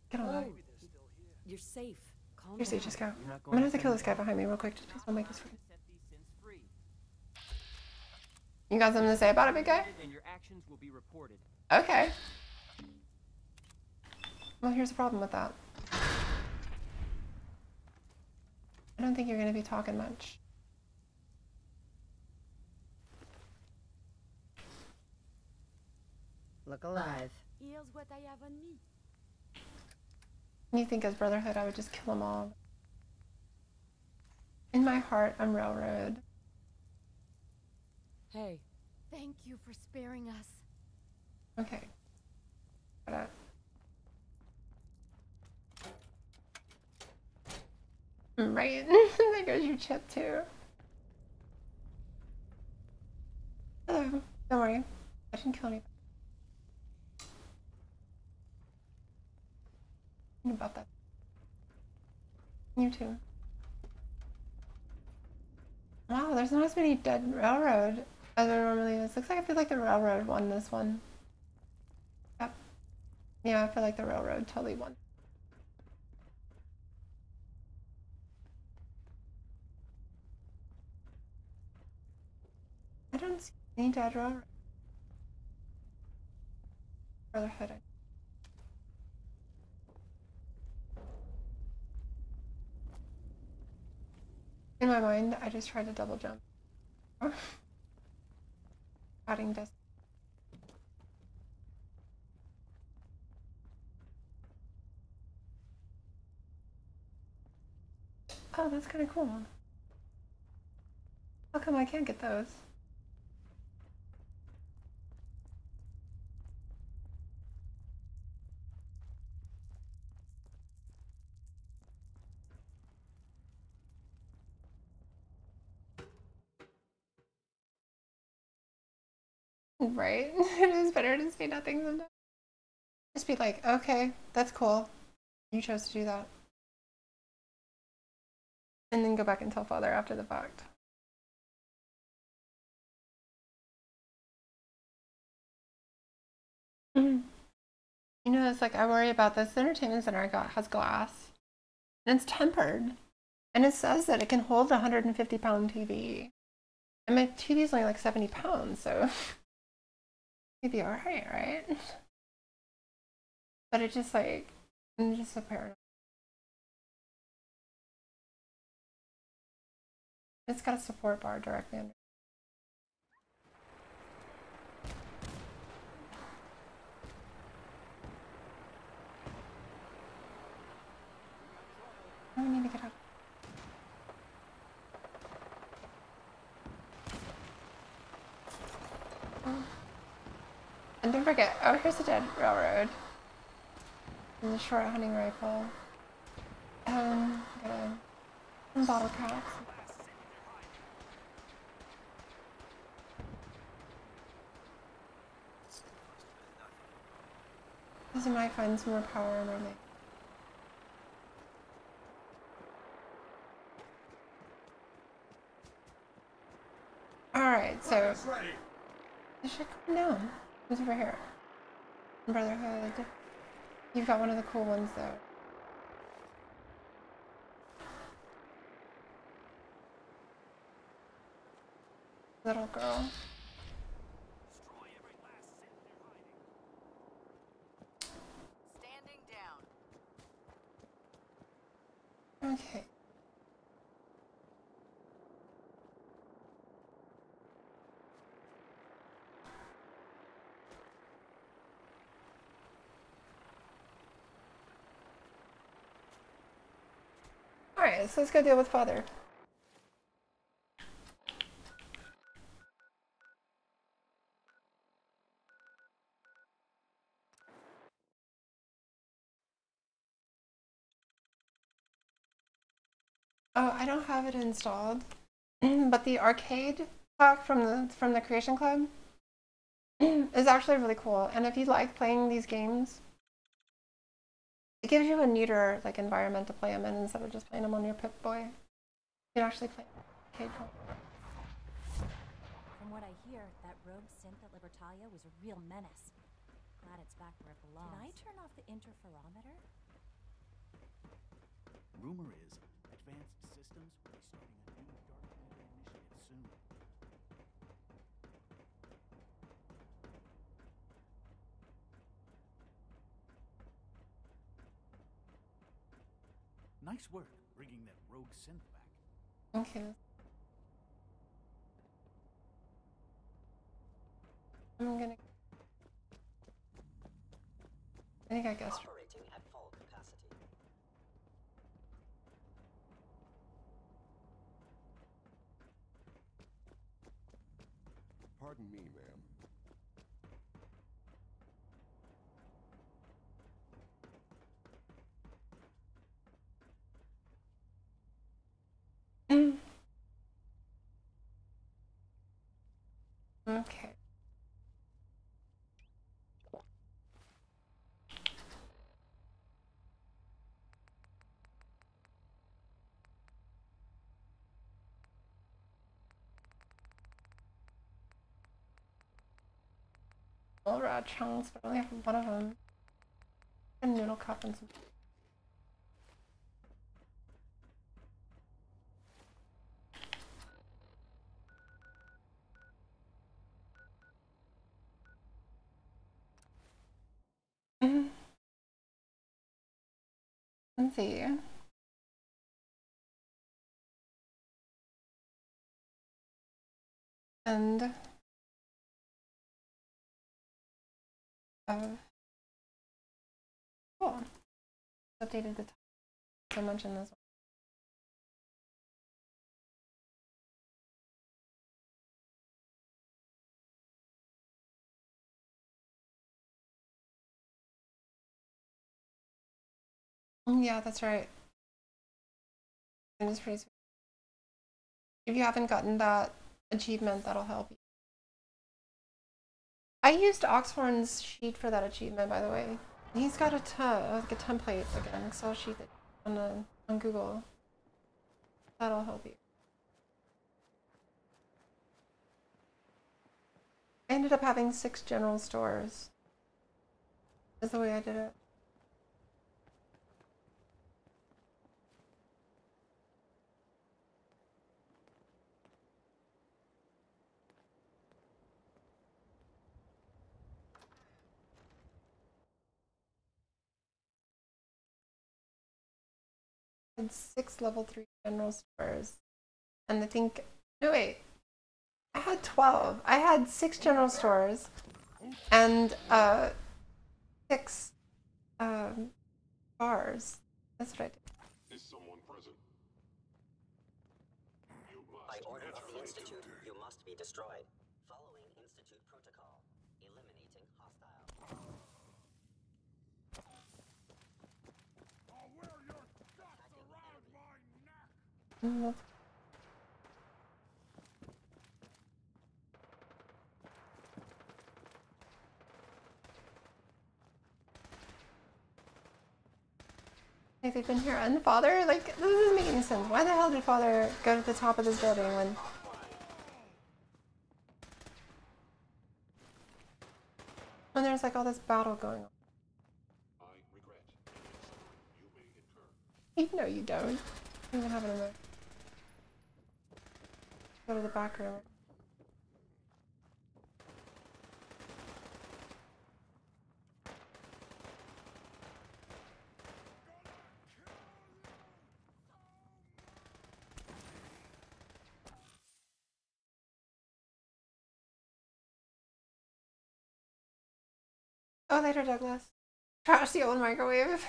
get on that. You're safe. Calm Seriously, down. just go. I'm gonna have to kill this guy behind me real quick. Just please don't make this free. You got something to say about it, big guy? And your actions will be reported. Okay. Well, here's the problem with that. I don't think you're going to be talking much. Look alive. Here's what I have on me. You think as Brotherhood I would just kill them all. In my heart, I'm Railroad. Hey. Thank you for sparing us. Okay. Right. There goes your chip too. Hello. Don't worry. I didn't kill anybody. Think about that. You too. Wow, there's not as many dead railroad as there normally is. Looks like I feel like the railroad won this one. Yep. Yeah, I feel like the railroad totally won. I don't see any dead railroad. Brotherhood. In my mind, I just tried to double jump. Adding distance. Oh, that's kind of cool. How come I can't get those? Right? It is better to say nothing sometimes. Just be like, okay, that's cool. You chose to do that. And then go back and tell father after the fact. You know, it's like I worry about this. The entertainment center I got has glass. And it's tempered. And it says that it can hold a 150-pound TV. And my TV is only like 70 pounds, so maybe alright, right? But it's just like, I'm just so paranoid. It's got a support bar directly under. I need to get up. And don't forget, oh, here's a dead railroad. And the short hunting rifle. Got some bottle caps. Because you might find some more power in our name. Alright, so this should come down. Who's over here? Brotherhood. You've got one of the cool ones though. Little girl. Standing down. Okay. Alright, so let's go deal with father. Oh, I don't have it installed, but the arcade pack from the Creation Club is actually really cool. And if you like playing these games, it gives you a neater like environment to play them in instead of just playing them on your Pip-Boy. You can actually play arcade. From what I hear, that rogue synth at Libertalia was a real menace. Glad it's back where it belongs. Can I turn off the interferometer? Rumor is Advanced Systems will be starting a new Dark Matter initiative soon. Nice work bringing that rogue synth back. Okay. I'm gonna. I think I guessed. Operating at full capacity. Pardon me, ma'am. Okay. All raw chunks, but I only have one of them. A noodle cup and some. Let's see. And cool. Updated the time so much in this one. Yeah, that's right. It is pretty sweet. If you haven't gotten that achievement, that'll help you. I used Oxhorn's sheet for that achievement, by the way. He's got a like a template, like an Excel sheet on Google. That'll help you. I ended up having 6 general stores. That's the way I did it. I had 6 level 3 general stores. And I think, no wait, I had 12. I had 6 general stores and 6 bars. That's what I did. Is someone present? By order of the Institute, you must be destroyed. Following Institute protocol, eliminating hostile. I'll wear your guts around my neck. Like they've been here, and father, like, this doesn't make any sense. Why the hell did father go to the top of this building when there's like all this battle going on? I regret. You may incur. No, you don't. You don't even have an emotion. Go to the back room. Oh, later, Douglas. Trash the old microwave.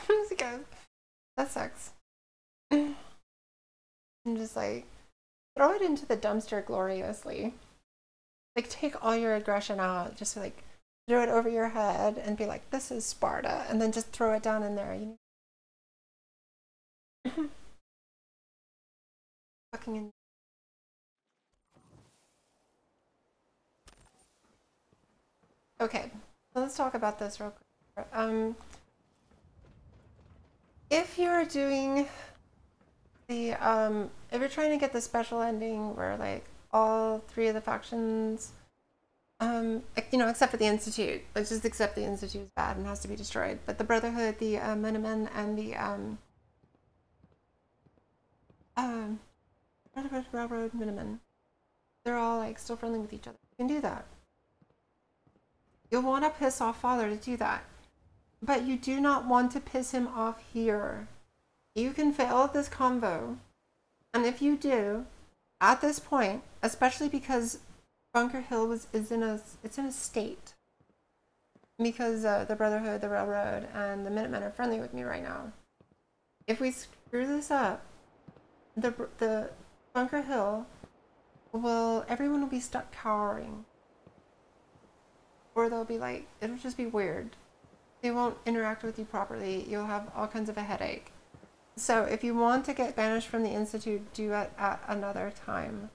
That sucks. I'm just like, throw it into the dumpster gloriously. Like, take all your aggression out. Just like, throw it over your head and be like, this is Sparta. And then just throw it down in there. You know? Fucking in. Okay. Let's talk about this real quick. If you're doing the if you're trying to get the special ending where like all 3 of the factions you know, except for the Institute, let's just accept the Institute is bad and has to be destroyed, but the Brotherhood, the Minutemen, and the Railroad Minutemen, they're all like still friendly with each other. You can do that. You'll want to piss off father to do that. But you do not want to piss him off here. You can fail at this convo. And if you do, at this point, especially because Bunker Hill is in a state. Because the Brotherhood, the Railroad, and the Minutemen are friendly with me right now. If we screw this up, the Bunker Hill everyone will be stuck cowering. Or they'll be like, it'll just be weird. They won't interact with you properly. You'll have all kinds of a headache. So if you want to get banished from the Institute, do it at another time.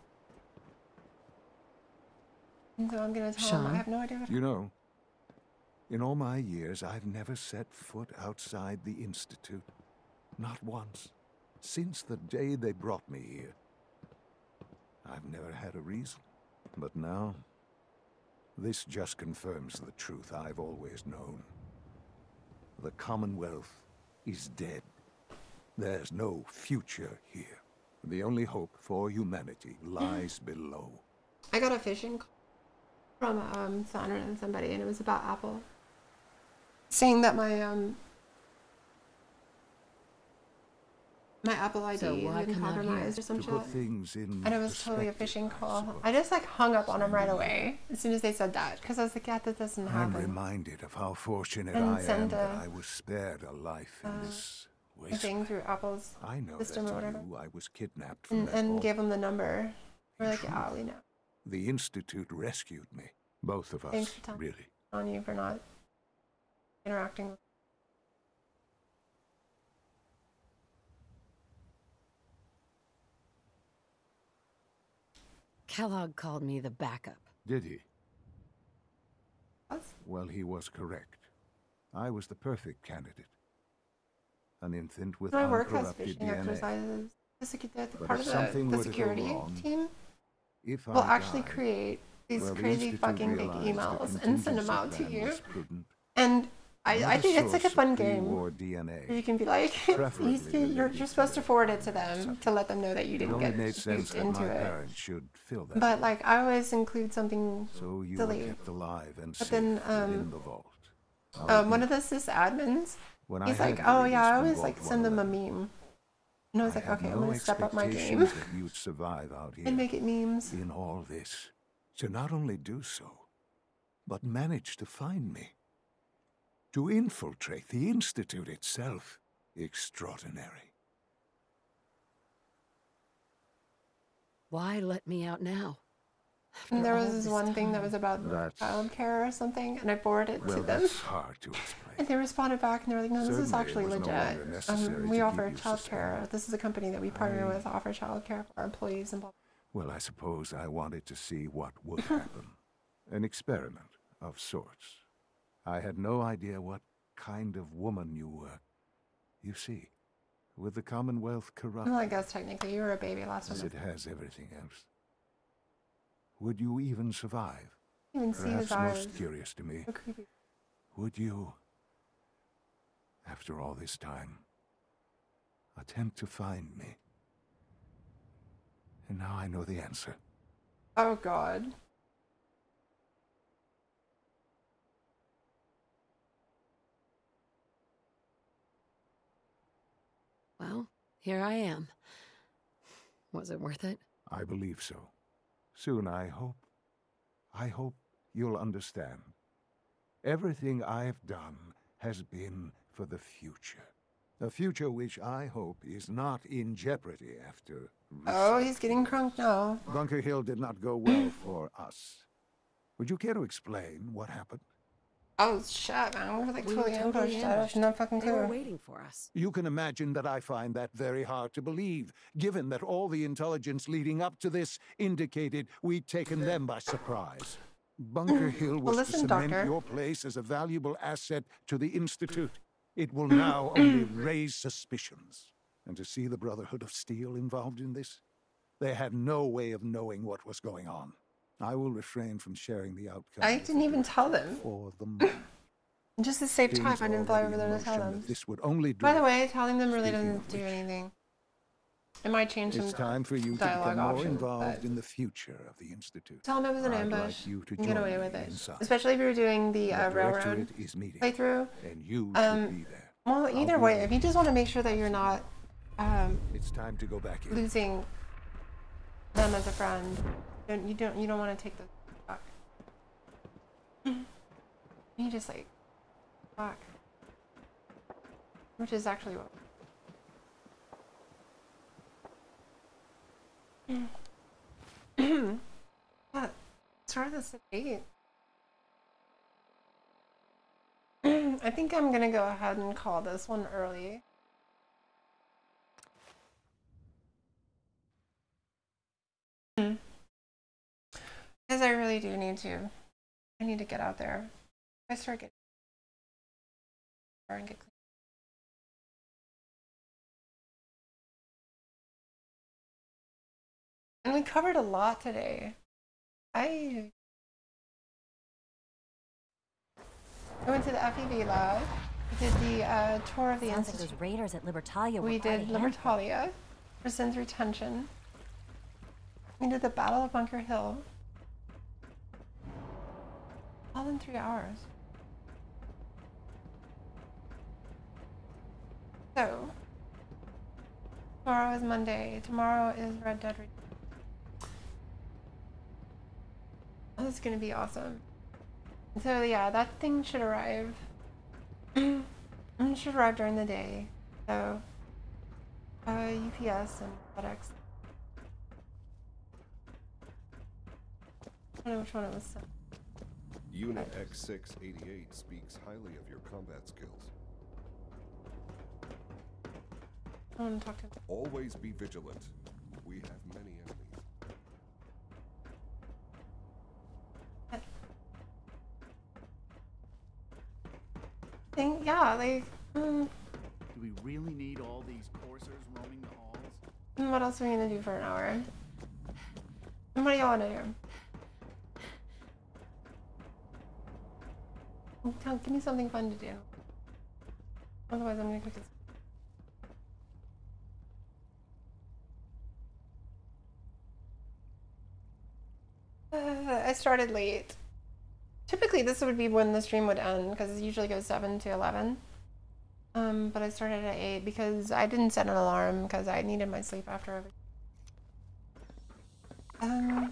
And so I'm going to tell him I have no idea what. You know, in all my years, I've never set foot outside the Institute. Not once. Since the day they brought me here. I've never had a reason. But now, This just confirms the truth I've always known. The Commonwealth is dead. There's no future here. The only hope for humanity lies below. I got a phishing call from Sandra and somebody, and it was about Apple. Saying that my Apple ID had been compromised or some shit. And it was totally a phishing call. I just like hung up on them right away as soon as they said that, because I was like, yeah, that doesn't happen. I'm reminded of how fortunate I am that I was spared a life in this thing through Apple's system or whatever. I was kidnapped from and gave them the number. We're like, yeah, we know. The Institute rescued me. Both of us, Thanks for telling really. On you for not interacting with. Kellogg called me the backup. Did he? What? Well, he was correct. I was the perfect candidate. An infant with My work has uncorrupted phishing DNA. exercises. The But part if of something the were to go security wrong, team if will I actually died, create these well, the crazy Institute fucking big realized the emails and send them out to contingency plan you. was prudent. And I Another think it's like a source fun of game. pre-war DNA, You can be like, preferably you're supposed to forward it to them to let them know that you It didn't only get made sense duped that into my it. parents should fill that. But like, I always include something So you silly. were kept alive and But safe then, in the vault. one of the sysadmins, When I he's had like, to oh release yeah, I from always Vault like send them a meme. And I was like, had okay, I'm no gonna step up my game expectations that you'd survive out here and make it memes. in all this. To not only do so, but manage to find me. To infiltrate the Institute itself. Extraordinary. Why let me out now? And there was all this this one thing that time. was about That's- childcare or something, and I forwarded it Well, to them. that's hard to explain. And they responded back and they were like, no, this is Certainly, actually it was no legit. longer necessary We to offer keep you childcare. This is a company that we partner with, offer childcare for our employees and blah. Well, I suppose I wanted to see what would happen. An experiment of sorts. I had no idea what kind of woman you were. You see, with the Commonwealth corrupt, Well, I guess technically you were a baby last as time. it has everything else, would you even survive? Even see his Perhaps eyes. most curious to me, So creepy. would you, after all this time, attempt to find me? And now I know the answer. Oh God. Well, here I am. Was it worth it? I believe so. Soon, I hope. I hope you'll understand. Everything I've done has been for the future. A future which I hope is not in jeopardy after... Oh, he's getting crunk now. Bunker Hill did not go well for us. Would you care to explain what happened? Oh shit, man. We were like totally ambushed. I have no fucking They were clue. waiting for us. You can imagine that I find that very hard to believe, given that all the intelligence leading up to this indicated we'd taken them by surprise. Bunker Hill was listen, to cement Doctor. your place as a valuable asset to the Institute. It will now only raise suspicions. And to see the Brotherhood of Steel involved in this, they had no way of knowing what was going on. I will refrain from sharing the outcome. I didn't even tell them. For the moment. Just to save time, Things I didn't fly over already there in to tell motion them. that This would only do By the way, telling them really Speaking doesn't do anything. It might change some It's time for you to dialogue become more options, involved but in the future of the Institute. tell them it was an I'd ambush. like you to and get join away me with it. inside. Especially if you're doing the The railroad directorate is meeting, playthrough. and you should be there. Well, either way, if you just want to make sure that you're not It's time to go back in. losing them as a friend, you don't want to take the back. You just like back, which is actually what. What? Start this at 8. I think I'm gonna go ahead and call this one early. Because I really do need to. I need to get out there. I start getting and get clean. And we covered a lot today. I I went to the F.E.V lab. We did the tour of the Sounds like institute. those raiders at Libertalia were We quite a did handful. Libertalia for synth retention. We did the Battle of Bunker Hill. All in 3 hours. So, tomorrow is Monday. Tomorrow is Red Dead Redemption. Oh, this is gonna be awesome. So yeah, that thing should arrive. It should arrive during the day. So, UPS and FedEx. I don't know which one it was sent. Unit X688 speaks highly of your combat skills. I want to talk to him. Always be vigilant. We have many enemies. Yeah, like, Do we really need all these coursers roaming the halls? what else are we gonna do for an hour? What do y'all wanna do? Give me something fun to do. Otherwise, I'm gonna cook this. I started late. Typically, this would be when the stream would end because it usually goes 7 to 11. But I started at 8 because I didn't set an alarm because I needed my sleep after everything. I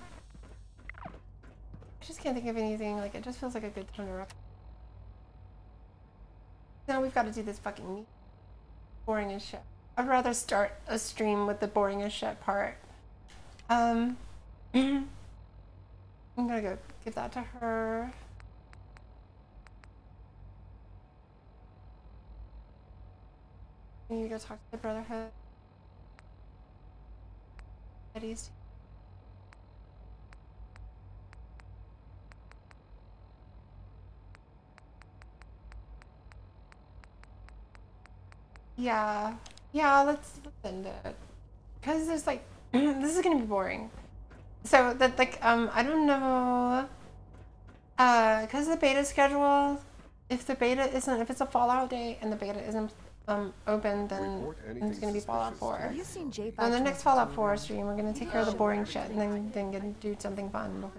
just can't think of anything. Like, it just feels like a good time to wrap. Now we've got to do this fucking meet. Boring as shit. I'd rather start a stream with the boring as shit part. I'm gonna go give that to her. I need to go talk to the Brotherhood. Eddie's. Yeah, let's end it. Because there's like, this is gonna be boring. So that like, I don't know. Because the beta schedule, if the beta isn't, if it's a Fallout day and the beta isn't open, then it's gonna be Fallout 4. On the next Fallout 4 stream, we're gonna take care of the boring shit and then gonna do something fun.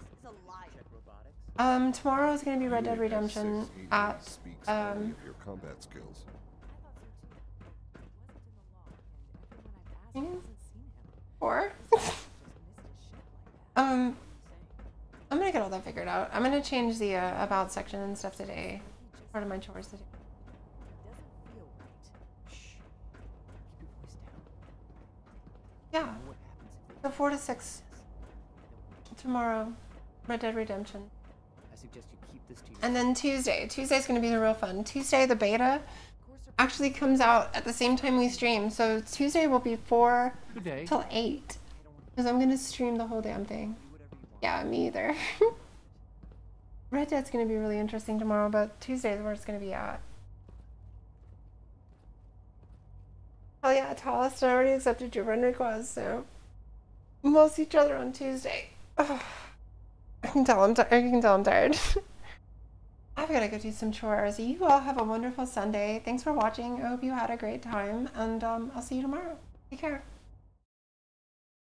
Tomorrow is gonna be Red Dead Redemption at your combat skills. Or I'm gonna get all that figured out. I'm gonna change the about section and stuff today. Part of my chores today. Yeah. So 4 to 6 tomorrow, Red Dead Redemption. I suggest you keep this to yourself. And then Tuesday. Tuesday's gonna be the real fun. Tuesday, the beta actually comes out at the same time we stream. So Tuesday will be 4 till 8. Because I'm gonna stream the whole damn thing. Yeah, me either. Red Dead's gonna be really interesting tomorrow, but Tuesday is where it's gonna be at. Oh yeah, Tallest already accepted your friend request, so we'll see each other on Tuesday. Ugh. I can tell I'm tired. I've got to go do some chores. You all have a wonderful Sunday. Thanks for watching. I hope you had a great time, and I'll see you tomorrow. Take care.